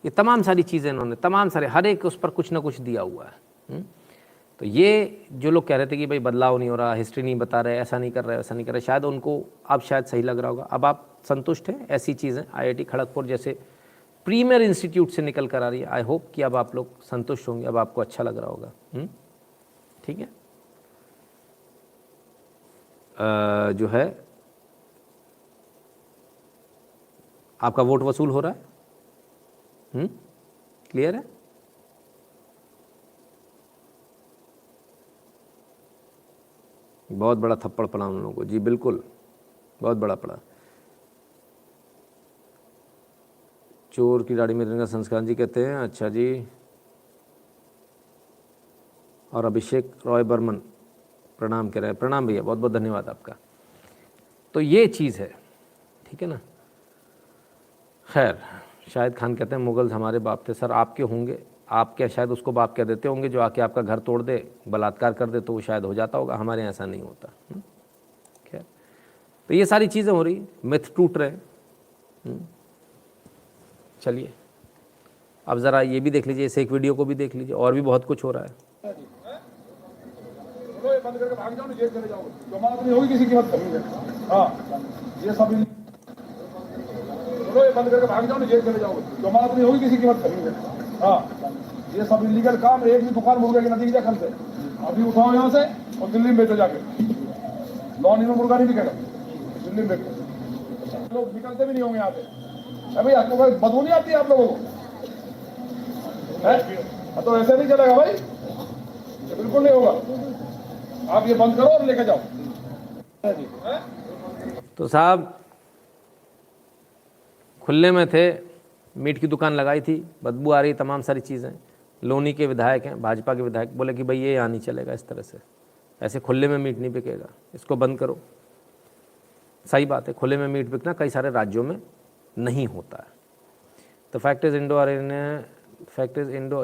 ये तमाम सारी चीज़ें इन्होंने, तमाम सारे, हर एक उस पर कुछ ना कुछ दिया हुआ है। तो ये जो लोग कह रहे थे कि भाई बदलाव नहीं हो रहा, हिस्ट्री नहीं बता रहे, ऐसा नहीं कर रहे, वैसा नहीं कर रहे, शायद उनको अब शायद सही लग रहा होगा। अब आप संतुष्ट हैं? ऐसी चीज़ें IIT खड़गपुर जैसे प्रीमियर इंस्टीट्यूट से निकल कर आ रही है। आई होप कि अब आप लोग संतुष्ट होंगे, अब आपको अच्छा लग रहा होगा। ठीक है, जो है आपका वोट वसूल हो रहा है। क्लियर है? बहुत बड़ा थप्पड़ पड़ा उन लोगों को। जी बिल्कुल, बहुत बड़ा पड़ा। चोर की दाढ़ी में रहने का संस्कार जी कहते हैं, अच्छा जी। और अभिषेक रॉय बर्मन प्रणाम कह रहे हैं, प्रणाम भैया, बहुत बहुत धन्यवाद आपका। तो ये चीज़ है, ठीक है ना। खैर, शाहिद खान कहते हैं मुगल्स हमारे बाप थे। सर आपके होंगे, आप क्या शायद उसको बाप कह देते होंगे जो आके आपका घर तोड़ दे, बलात्कार कर दे, तो वो शायद हो जाता होगा, हमारे यहाँ ऐसा नहीं होता। खैर, तो ये सारी चीज़ें हो रही, मिथ टूट रहे। चलिए अब ज़रा ये भी देख लीजिए, इस एक वीडियो को भी देख लीजिए, और भी बहुत कुछ हो रहा है। बंद करके भाग जाओ ना, जेल चले जाओगे, जमानत नहीं होगी किसी कीमत पर। हाँ, ये सब ये बंद करके भाग जाओ ना, जेल चले जाओगे, जमानत नहीं होगी किसी कीमत पर। हाँ, ये सब इलीगल काम। एक भी दुकान मुर्गा की नतीजा खल से अभी उठाओ यहाँ से और दिल्ली में बेचो जाके। लॉन में मुर्गा नहीं बिकेगा, दिल्ली में बेचो। लोग निकलते भी नहीं होंगे यहाँ से। अभी आपको बदबू नहीं आती है आप लोगों को? तो ऐसे नहीं चलेगा भाई, ये बिल्कुल नहीं होगा। आप ये बंद करो और लेके जाओ। तो साहब खुले में थे, मीट की दुकान लगाई थी, बदबू आ रही, तमाम सारी चीज़ें। लोनी के विधायक हैं, भाजपा के विधायक, बोले कि भाई ये यहाँ नहीं चलेगा, इस तरह से ऐसे खुले में मीट नहीं बिकेगा, इसको बंद करो। सही बात है, खुले में मीट बिकना कई सारे राज्यों में नहीं होता है। तो fact is Indo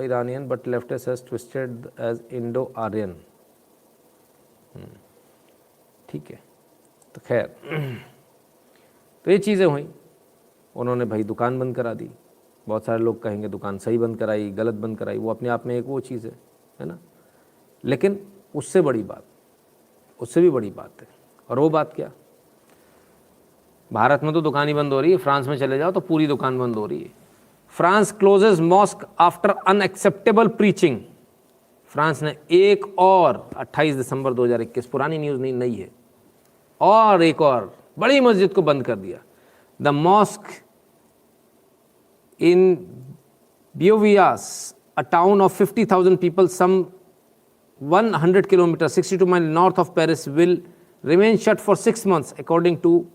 Iranian but leftist has twisted as Indo Aryan. ठीक है, तो खैर तो ये चीज़ें हुई, उन्होंने भाई दुकान बंद करा दी। बहुत सारे लोग कहेंगे दुकान सही बंद कराई, गलत बंद कराई, वो अपने आप में एक वो चीज़ है ना। लेकिन उससे बड़ी बात, उससे भी बड़ी बात है, और वो बात क्या, भारत में तो दुकान ही बंद हो रही है, फ्रांस में चले जाओ तो पूरी दुकान बंद हो रही है। France closes mosque after unacceptable preaching. France ने एक और 28 दिसंबर 2021, पुरानी न्यूज़ नहीं, नई है, और एक और बड़ी मस्जिद को बंद कर दिया। The mosque in Biovias, a town of 50,000 people, some 100 kilometers, 62 miles north of Paris, will remain shut for 6 months, according to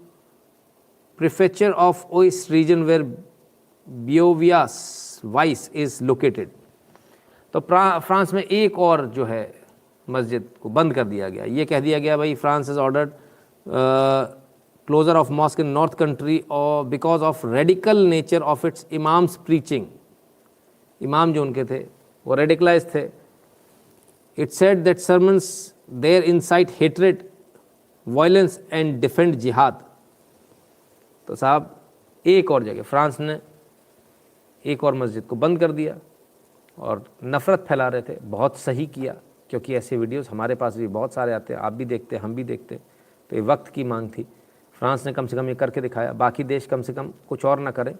prefecture of Oise region where Biovias Vice is located. तो फ्रांस में एक और जो है मस्जिद को बंद कर दिया गया। ये कह दिया गया भाई France is ordered closure of mosque in north country और because of radical nature of its imams preaching. इमाम जो उनके थे वो रेडिकलाइज थे। It said that sermons there incite hatred, violence and defend jihad. तो साहब एक और जगह फ्रांस ने एक और मस्जिद को बंद कर दिया और नफ़रत फैला रहे थे। बहुत सही किया, क्योंकि ऐसे वीडियोस हमारे पास भी बहुत सारे आते हैं, आप भी देखते हैं, हम भी देखते हैं। तो ये वक्त की मांग थी, फ्रांस ने कम से कम ये करके दिखाया। बाकी देश कम से कम कुछ और ना करें,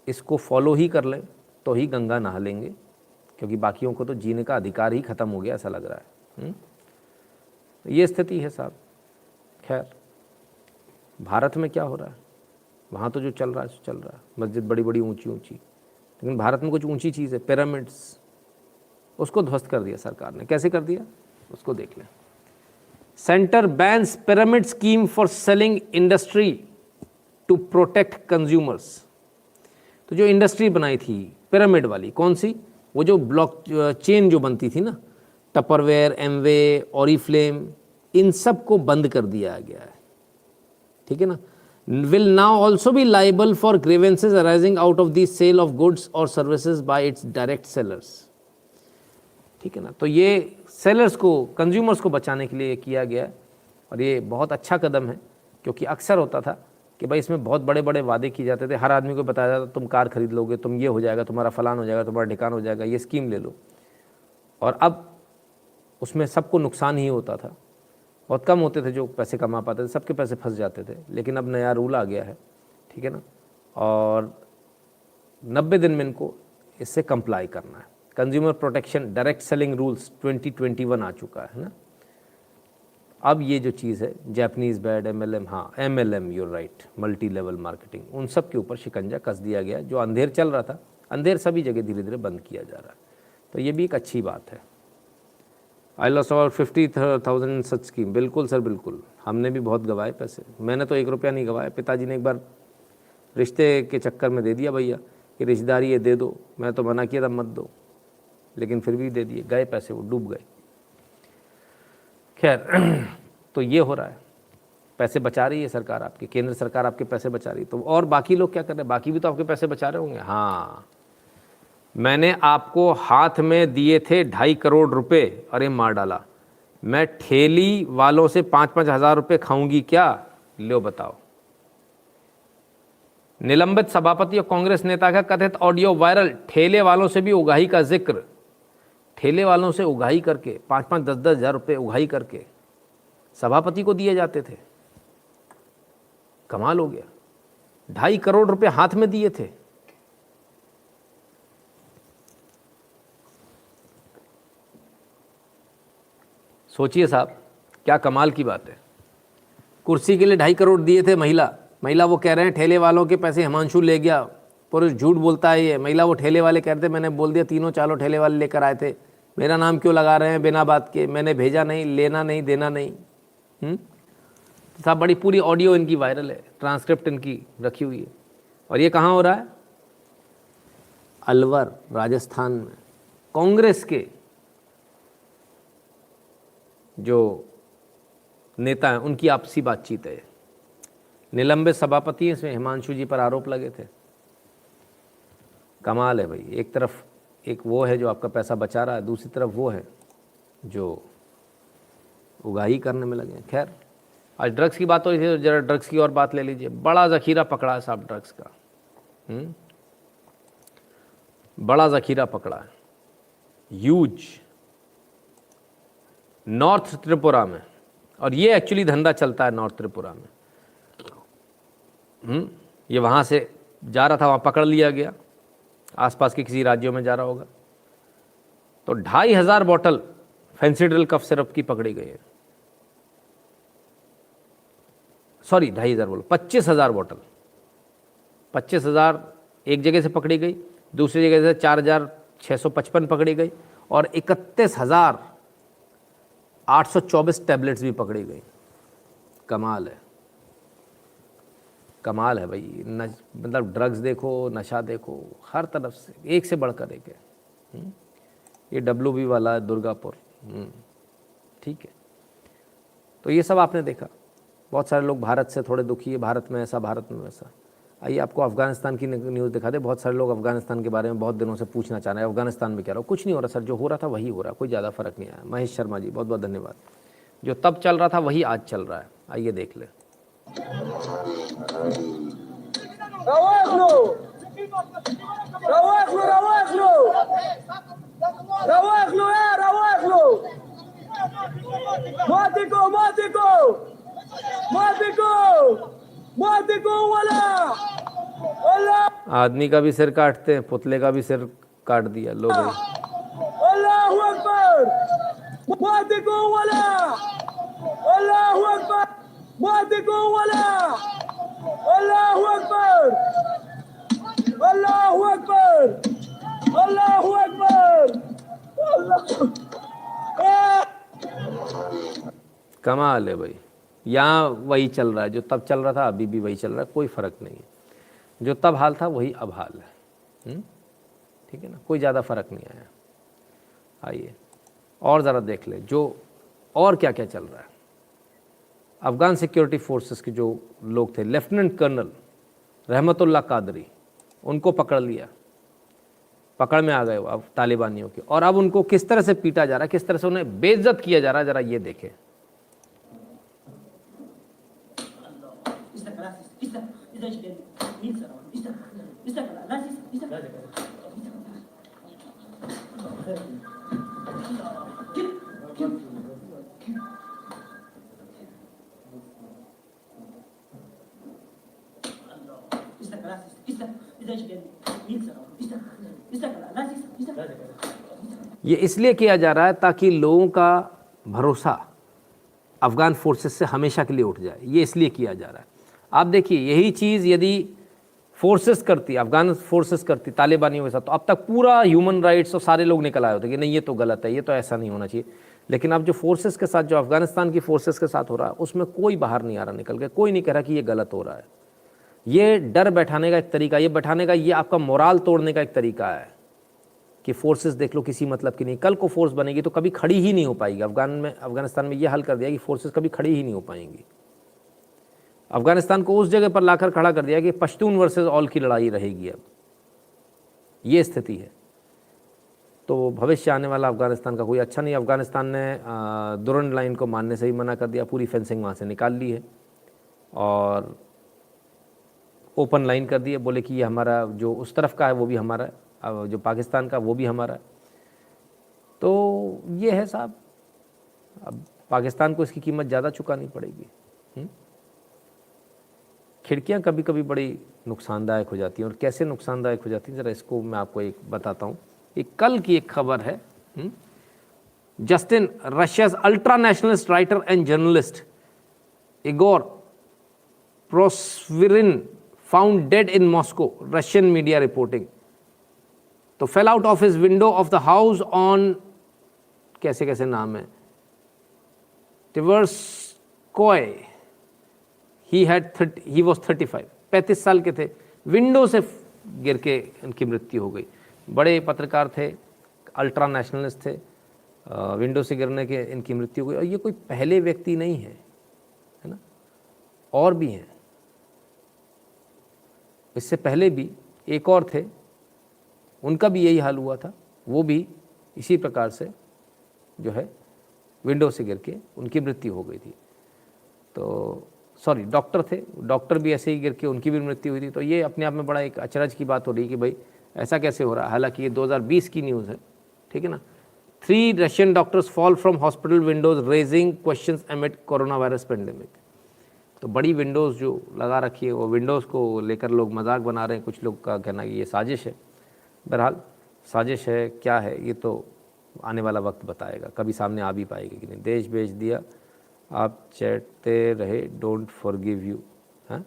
इसको फॉलो ही कर लें तो ही गंगा नहा लेंगे, क्योंकि बाकियों को तो जीने का अधिकार ही ख़त्म हो गया ऐसा लग रहा है। ये स्थिति है साहब। खैर, भारत में क्या हो रहा है, वहाँ तो जो चल रहा है सो चल रहा है, मस्जिद बड़ी बड़ी ऊंची ऊंची। लेकिन भारत में कुछ ऊंची चीज़ है, पिरामिड्स, उसको ध्वस्त कर दिया सरकार ने। कैसे कर दिया उसको देख लें। Centre bans pyramid scheme for selling industry to protect consumers. तो जो इंडस्ट्री बनाई थी पिरामिड वाली, कौन सी, वो जो ब्लॉक चेन जो बनती थी ना, टपरवेयर, एमवे, ऑरिफ्लेम, इन सब को बंद कर दिया गया है। ठीक है ना। will now also be liable for grievances arising out of the sale of goods or services by its direct sellers। ठीक है ना। तो ये सेलर्स को, कंज्यूमर्स को बचाने के लिए किया गया है, और ये बहुत अच्छा कदम है, क्योंकि अक्सर होता था कि भाई इसमें बहुत बड़े बड़े वादे किए जाते थे। हर आदमी को बताया जाता तुम कार खरीद लोगे, तुम ये हो जाएगा, तुम्हारा फलान हो जाएगा, तुम्हारा ढिकान हो जाएगा, ये स्कीम ले लो। और अब उसमें सबको नुकसान ही होता था। बहुत कम होते थे जो पैसे कमा पाते थे, सबके पैसे फंस जाते थे। लेकिन अब नया रूल आ गया है, ठीक है ना, और 90 दिन में इनको इससे कंप्लाई करना है। Consumer protection direct selling rules 2021 आ चुका है ना। अब ये जो चीज़ है, जैपनीज़ बैड, MLM, हाँ MLM, you're right, multi level marketing, उन सब के ऊपर शिकंजा कस दिया गया। जो अंधेर चल रहा था, अंधेर सभी जगह धीरे धीरे बंद किया जा रहा है। तो ये भी एक अच्छी बात है। I lost about 50,000 in such scheme. बिल्कुल सर, बिल्कुल, हमने भी बहुत गंवाए पैसे। मैंने तो 1 रुपया नहीं गंवाया। पिताजी ने एक बार रिश्ते के चक्कर में दे दिया भैया कि रिश्तेदारी ये दे दो, मैं तो मना किया था मत दो, लेकिन फिर भी दे दिए, गए पैसे, वो डूब गए। खैर, तो ये हो रहा है, पैसे बचा रही है सरकार आपकी, केंद्र सरकार आपके पैसे बचा रही है। तो और बाकी लोग क्या कर रहे हैं? बाकी भी तो आपके पैसे बचा रहे होंगे। हाँ, मैंने आपको हाथ में दिए थे 2.5 करोड़ रुपए, अरे मार डाला। मैं ठेली वालों से 5-5 हज़ार रुपये खाऊंगी क्या? लो बताओ। निलंबित सभापति और कांग्रेस नेता का कथित ऑडियो वायरल, ठेले वालों से भी उगाही का जिक्र। ठेले वालों से उगाही करके 5-5, 10-10 हज़ार रुपये उगाही करके सभापति को दिए जाते थे। कमाल हो गया, 2.5 करोड़ रुपए हाथ में दिए थे। सोचिए साहब, क्या कमाल की बात है। कुर्सी के लिए 2.5 करोड़ दिए थे। महिला वो कह रहे हैं ठेले वालों के पैसे हिमांशु ले गया, पुरुष झूठ बोलता है ये। महिला वो ठेले वाले कह रहे थे मैंने बोल दिया, तीनों चारों ठेले वाले लेकर आए थे, मेरा नाम क्यों लगा रहे हैं बिना बात के, मैंने भेजा नहीं, लेना नहीं, देना नहीं। तो साहब बड़ी पूरी ऑडियो इनकी वायरल है, ट्रांसक्रिप्ट इनकी रखी हुई है। और ये कहाँ हो रहा है? अलवर, राजस्थान में। कांग्रेस के जो नेता हैं उनकी आपसी बातचीत है। निलंबित सभापति हैं, इसमें हिमांशु जी पर आरोप लगे थे। कमाल है भाई। एक तरफ एक वो है जो आपका पैसा बचा रहा है, दूसरी तरफ वो है जो उगाही करने में लगे हैं। खैर, आज ड्रग्स की बात हो रही थी, तो जरा ड्रग्स की और बात ले लीजिए। बड़ा ज़खीरा पकड़ा है साहब ड्रग्स का। बड़ा ज़खीरा पकड़ा है, ह्यूज, नॉर्थ त्रिपुरा में। और ये एक्चुअली धंधा चलता है नॉर्थ त्रिपुरा में। ये वहाँ से जा रहा था, वहाँ पकड़ लिया गया, आसपास के किसी राज्यों में जा रहा होगा। तो 2,500 बॉटल फेंसिडिल कफ सिरप की पकड़ी गई है। सॉरी, 2,500 बोलो, 25,000 बॉटल। 25,000 एक जगह से पकड़ी गई, दूसरी जगह से 4,655 पकड़ी गई, और 31,824 टैबलेट्स भी पकड़ी गई। कमाल है, कमाल है भाई। मतलब ड्रग्स देखो, नशा देखो, हर तरफ से एक से बढ़कर एक है। ये WB वाला है, दुर्गापुर। ठीक है, तो ये सब आपने देखा। बहुत सारे लोग भारत से थोड़े दुखी है, भारत में ऐसा, भारत में वैसा। आइए आपको अफगानिस्तान की न्यूज़ दिखा दे। बहुत सारे लोग अफगानिस्तान के बारे में बहुत दिनों से पूछना चाह रहे हैं, अफगानिस्तान में क्या रहा? कुछ नहीं हो रहा सर, जो हो रहा था वही हो रहा है, कोई ज़्यादा फर्क नहीं आया। महेश शर्मा जी बहुत बहुत धन्यवाद। जो तब चल रहा था वही आज चल रहा है। आइए देख ले। आदमी का भी सिर काटते हैं, पुतले का भी सिर काट दिया। लो भाई, अल्लाहू अकबर, मुआतिको वाला, अल्लाहू अकबर, मुआतिको वाला, अल्लाहू अकबर, अल्लाहू अकबर, अल्लाहू अकबर, कमाल है भाई। यहाँ वही चल रहा है जो तब चल रहा था, अभी भी वही चल रहा है, कोई फ़र्क नहीं है। जो तब हाल था वही अब हाल है। ठीक है ना, कोई ज़्यादा फ़र्क नहीं आया। आइए और ज़रा देख ले जो और क्या क्या चल रहा है। अफ़गान सिक्योरिटी फोर्सेस के जो लोग थे, लेफ्टिनेंट कर्नल रहमतुल्लाह कादरी, उनको पकड़ लिया, पकड़ में आ गए अब तालिबानियों के। और अब उनको किस तरह से पीटा जा रहा है, किस तरह से उन्हें बेइज्जत किया जा रहा है, ज़रा ये देखें। ये इसलिए किया जा रहा है ताकि लोगों का भरोसा अफ़गान फोर्सेस से हमेशा के लिए उठ जाए। ये इसलिए किया जा रहा है। आप देखिए, यही चीज़ यदि फोर्सेस करती, अफ़गान फोर्सेस करती तालिबानियों के साथ, तो अब तक पूरा ह्यूमन राइट्स और सारे लोग निकल आए होते कि नहीं ये तो गलत है, ये तो ऐसा नहीं होना चाहिए। लेकिन अब जो फोर्सेस के साथ, जो अफगानिस्तान की फोर्सेस के साथ हो रहा है, उसमें कोई बाहर नहीं आ रहा निकल के, कोई नहीं कह रहा कि ये गलत हो रहा है। ये डर बैठाने का एक तरीका, ये बैठाने का, ये आपका मोराल तोड़ने का एक तरीका है कि फोर्सेस देख लो किसी मतलब की नहीं, कल को फोर्स बनेगी तो कभी खड़ी ही नहीं हो पाएगी। अफगानिस्तान में ये हल कर दिया कि फोर्सेस कभी खड़ी ही नहीं हो पाएंगी। अफगानिस्तान को उस जगह पर लाकर खड़ा कर दिया कि पश्तून वर्सेस ऑल की लड़ाई रहेगी। अब ये स्थिति है। तो भविष्य आने वाला अफगानिस्तान का कोई अच्छा नहीं। अफगानिस्तान ने दुरंड लाइन को मानने से ही मना कर दिया, पूरी फेंसिंग वहाँ से निकाल ली है और ओपन लाइन कर दी है। बोले कि ये हमारा जो उस तरफ का है वो भी हमारा है, जो पाकिस्तान का वो भी हमारा है। तो ये है साहब, अब पाकिस्तान को इसकी कीमत ज़्यादा चुकानी पड़ेगी। खिड़कियाँ कभी कभी बड़ी नुकसानदायक हो जाती हैं, और कैसे नुकसानदायक हो जाती हैं ज़रा इसको मैं आपको एक बताता हूँ। एक कल की एक खबर है। Justin, Russia's ultra nationalist writer and journalist Igor Prosvirin found dead in Moscow, Russian media reporting. तो fell out of his window of the house on, कैसे कैसे नाम है, टिवर्स्कोय, ही वॉज 35, 35 साल के थे। विंडो से गिर के इनकी मृत्यु हो गई। बड़े पत्रकार थे, अल्ट्रा नेशनलिस्ट थे, विंडो से गिरने के इनकी मृत्यु हो गई। और ये कोई पहले व्यक्ति नहीं है ना, और भी हैं। इससे पहले भी एक और थे, उनका भी यही हाल हुआ था, वो भी इसी प्रकार से जो है विंडो से गिर के उनकी मृत्यु हो गई थी। तो सॉरी, डॉक्टर थे, डॉक्टर भी ऐसे ही गिर के उनकी भी मृत्यु हुई थी। तो ये अपने आप में बड़ा एक अचरज की बात हो रही है कि भाई ऐसा कैसे हो रहा है। हालांकि ये 2020 की न्यूज़ है, ठीक है ना। 3 Russian doctors fall from hospital Windows raising questions एमिड corona virus pandemic. तो बड़ी विंडोज़ जो लगा रखी है, वो विंडोज़ को लेकर लोग मजाक बना रहे हैं। कुछ लोग का कहना है कि ये साजिश है। बहरहाल साजिश है क्या है ये तो आने वाला वक्त बताएगा, कभी सामने आ भी पाएगी कि नहीं। देश भेज दिया, आप चैटते रहे, डोंट फॉरगिव यू। हाँ,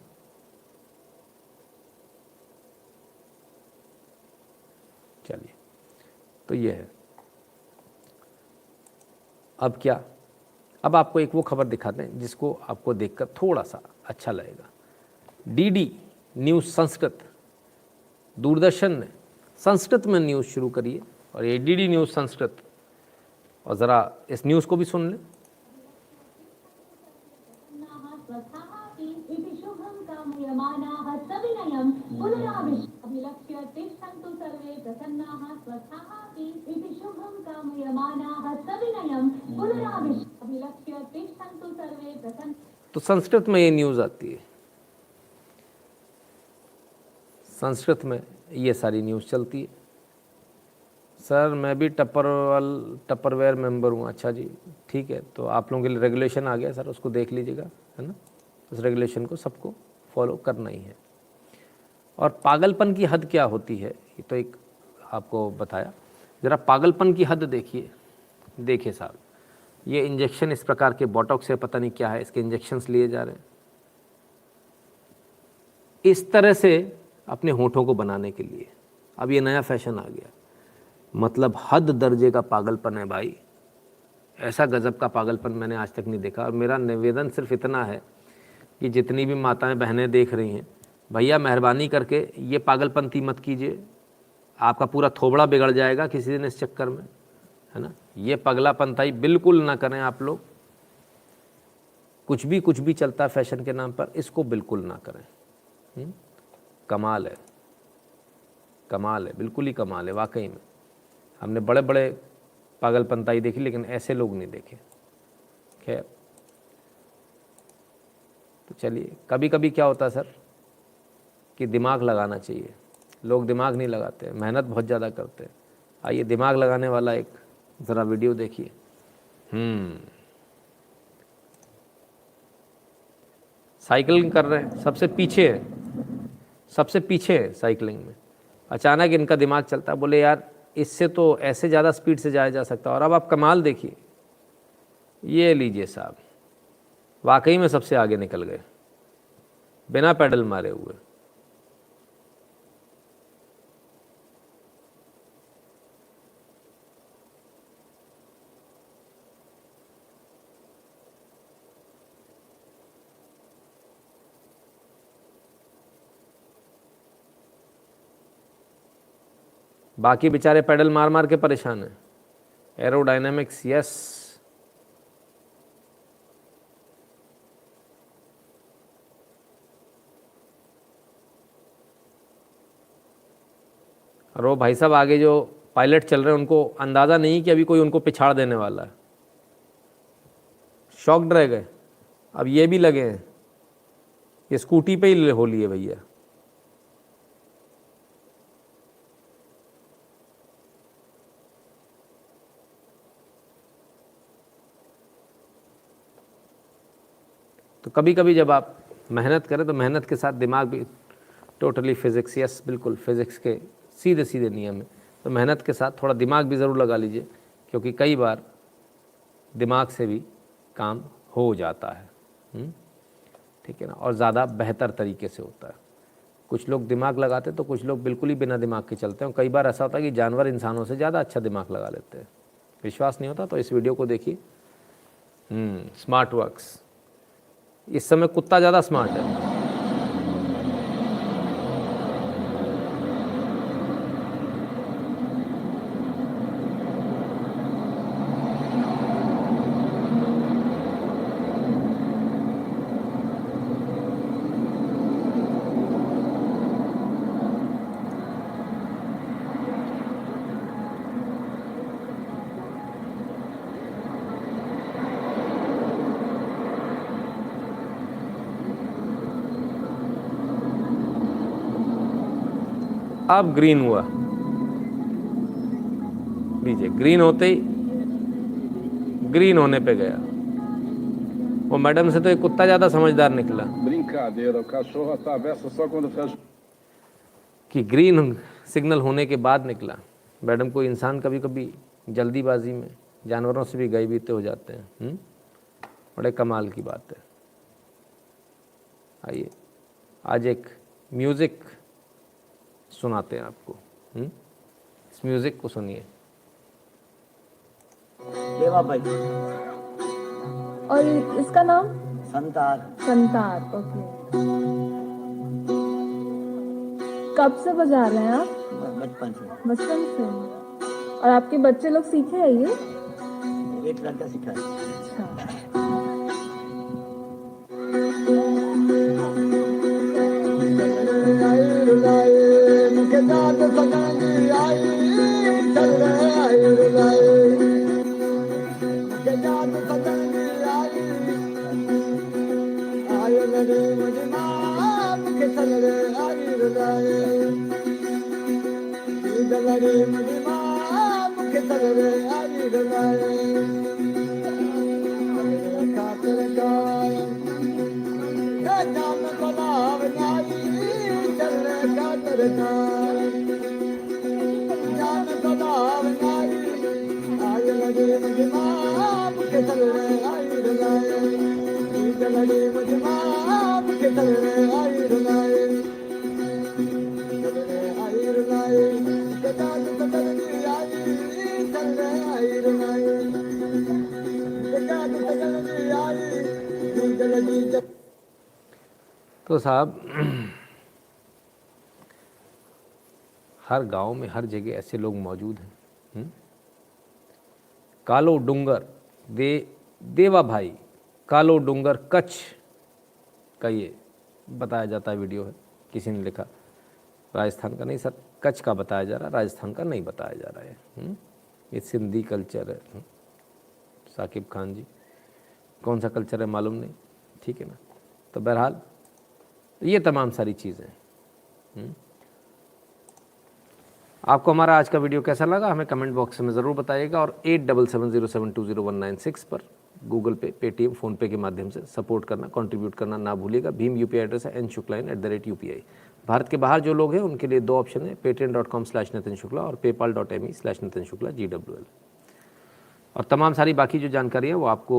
चलिए, तो ये है। अब क्या, अब आपको एक वो खबर दिखाते हैं जिसको आपको देखकर थोड़ा सा अच्छा लगेगा। डीडी न्यूज़ संस्कृत, दूरदर्शन ने संस्कृत में न्यूज़ शुरू करी है, और ये डीडी न्यूज़ संस्कृत। और ज़रा इस न्यूज़ को भी सुन लें। तो संस्कृत में ये न्यूज़ आती है, संस्कृत में ये सारी न्यूज़ चलती है। सर मैं भी टपरवेयर मेंबर हूँ। अच्छा जी, ठीक है, तो आप लोगों के लिए रेगुलेशन आ गया सर, उसको देख लीजिएगा, है ना। उस रेगुलेशन को सबको फॉलो करना ही है। और पागलपन की हद क्या होती है ये तो एक आपको बताया। ज़रा पागलपन की हद देखिए साहब, ये इंजेक्शन इस प्रकार के बॉटॉक्स से पता नहीं क्या है, इसके इंजेक्शन्स लिए जा रहे हैं इस तरह से अपने होठों को बनाने के लिए। अब ये नया फैशन आ गया, मतलब हद दर्जे का पागलपन है भाई। ऐसा गजब का पागलपन मैंने आज तक नहीं देखा। और मेरा निवेदन सिर्फ इतना है कि जितनी भी माताएं बहनें देख रही हैं, भैया मेहरबानी करके ये पागलपंती मत कीजिए, आपका पूरा थोबड़ा बिगड़ जाएगा किसी दिन इस चक्कर में, है ना। ये पगलापंताई बिल्कुल ना करें आप लोग। कुछ भी चलता है फैशन के नाम पर, इसको बिल्कुल ना करें। कमाल है, कमाल है, बिल्कुल ही कमाल है वाकई में। हमने बड़े बड़े पागलपंताई देखी, लेकिन ऐसे लोग नहीं देखे। खैर, तो चलिए, कभी कभी क्या होता है सर कि दिमाग लगाना चाहिए। लोग दिमाग नहीं लगाते, मेहनत बहुत ज़्यादा करते हैं। आइए दिमाग लगाने वाला एक ज़रा वीडियो देखिए। साइकिलिंग कर रहे हैं, सबसे पीछे है साइकिलिंग में। अचानक इनका दिमाग चलता है, बोले यार इससे तो ऐसे ज़्यादा स्पीड से जाया जा सकता। और अब आप कमाल देखिए, ये लीजिए साहब, वाकई में सबसे आगे निकल गए बिना पैडल मारे हुए। बाकी बेचारे पेडल मार मार के परेशान हैं। एरोडायनेमिक्स, यस, और वो भाई साहब आगे जो पायलट चल रहे हैं उनको अंदाज़ा नहीं कि अभी कोई उनको पिछाड़ देने वाला है, शॉक्ड रह गए। अब ये भी लगे हैं, ये स्कूटी पे ही हो लिए भैया। तो कभी कभी जब आप मेहनत करें तो मेहनत के साथ दिमाग भी टोटली फिज़िक्स, यस बिल्कुल फिज़िक्स के सीधे सीधे नियम है। तो मेहनत के साथ थोड़ा दिमाग भी ज़रूर लगा लीजिए, क्योंकि कई बार दिमाग से भी काम हो जाता है, ठीक है ना, और ज़्यादा बेहतर तरीके से होता है। कुछ लोग दिमाग लगाते हैं तो कुछ लोग बिल्कुल ही बिना दिमाग के चलते हैं। कई बार ऐसा होता है कि जानवर इंसानों से ज़्यादा अच्छा दिमाग लगा लेते हैं। विश्वास नहीं होता तो इस वीडियो को देखिए। स्मार्ट वर्क्स, इस समय कुत्ता ज़्यादा स्मार्ट है। अब ग्रीन हुआ, लीजिए ग्रीन होते ही, ग्रीन होने पे गया। वो मैडम से तो एक कुत्ता ज़्यादा समझदार निकला Brincadeira, o cachorro atravessa só quando fecha. कि ग्रीन सिग्नल होने के बाद निकला। मैडम को इंसान कभी कभी जल्दीबाजी में जानवरों से भी गए बीते हो जाते हैं। बड़े कमाल की बात है। आइए आज एक म्यूज़िक सुनाते हैं आपको। इस म्यूज़िक को सुनिए। देवा भाई, और इसका नाम संतार, संतार। ओके, कब से बजा रहे हैं आप? बचपन से। बचपन से। और आपके बच्चे लोग सीखे हैं ये? एक लड़का सिखाया। अच्छा, तो साहब हर गांव में हर जगह ऐसे लोग मौजूद हैं। कालो डूंगर, देवा भाई कालो डूंगर कच्छ का ये बताया जाता है वीडियो है। किसी ने लिखा राजस्थान का नहीं सर, कच्छ का बताया जा रहा है, राजस्थान का नहीं बताया जा रहा है। ये सिंधी कल्चर है। साकिब खान जी, कौन सा कल्चर है मालूम नहीं, ठीक है ना। तो बहरहाल ये तमाम सारी चीज़ें। आपको हमारा आज का वीडियो कैसा लगा हमें कमेंट बॉक्स में ज़रूर बताइएगा। और 8770720196 पर गूगल पे, पेटीएम, फ़ोनपे के माध्यम से सपोर्ट करना, कंट्रीब्यूट करना ना भूलिएगा। भीम यूपीआई एड्रेस है nshukla@UPI। भारत के बाहर जो लोग हैं उनके लिए दो ऑप्शन है, patreon.com/नितिन शुक्ला और paypal.me/नितिन शुक्ला GWL। और तमाम सारी बाकी जो जानकारी है वो आपको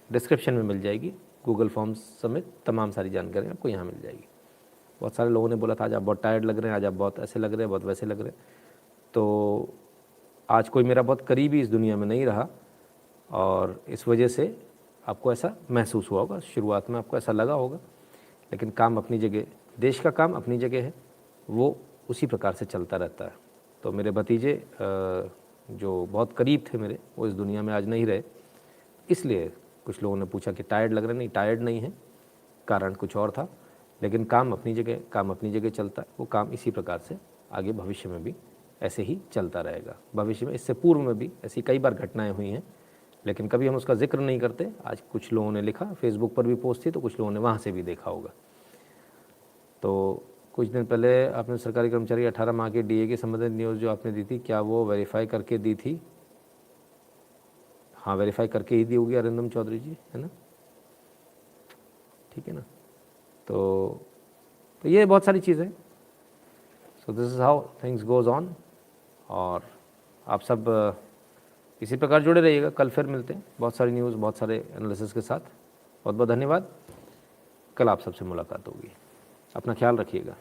डिस्क्रिप्शन में मिल जाएगी। गूगल फॉर्म्स समेत तमाम सारी जानकारी आपको यहाँ मिल जाएगी। बहुत सारे लोगों ने बोला था आज आप बहुत टायर्ड लग रहे हैं, आज आप बहुत ऐसे लग रहे हैं, बहुत वैसे लग रहे हैं। तो आज कोई मेरा बहुत करीबी इस दुनिया में नहीं रहा और इस वजह से आपको ऐसा महसूस हुआ होगा। शुरुआत में आपको ऐसा लगा होगा, लेकिन काम अपनी जगह, देश का काम अपनी जगह है, वो उसी प्रकार से चलता रहता है। तो मेरे भतीजे जो बहुत करीब थे मेरे, वो इस दुनिया में आज नहीं रहे। इसलिए कुछ लोगों ने पूछा कि टायर्ड लग रहे, नहीं टायर्ड नहीं है, कारण कुछ और था, लेकिन काम अपनी जगह चलता है। वो काम इसी प्रकार से आगे भविष्य में भी ऐसे ही चलता रहेगा। भविष्य में, इससे पूर्व में भी ऐसी कई बार घटनाएं हुई हैं, लेकिन कभी हम उसका जिक्र नहीं करते। आज कुछ लोगों ने लिखा, फेसबुक पर भी पोस्ट थी, तो कुछ लोगों ने वहाँ से भी देखा होगा। तो कुछ दिन पहले आपने सरकारी कर्मचारी 18 माह के डीए के संबंधित न्यूज़ जो आपने दी थी, क्या वो वेरीफाई करके दी थी? हाँ, वेरीफाई करके ही दी होगी अरिंदम चौधरी जी, है ना? ठीक है ना? तो ये बहुत सारी चीज़ें। So this is how things goes on. और आप सब इसी प्रकार जुड़े रहिएगा। कल फिर मिलते हैं बहुत सारी न्यूज़, बहुत सारे एनालिसिस के साथ। बहुत बहुत धन्यवाद। कल आप सबसे मुलाकात होगी। अपना ख्याल रखिएगा।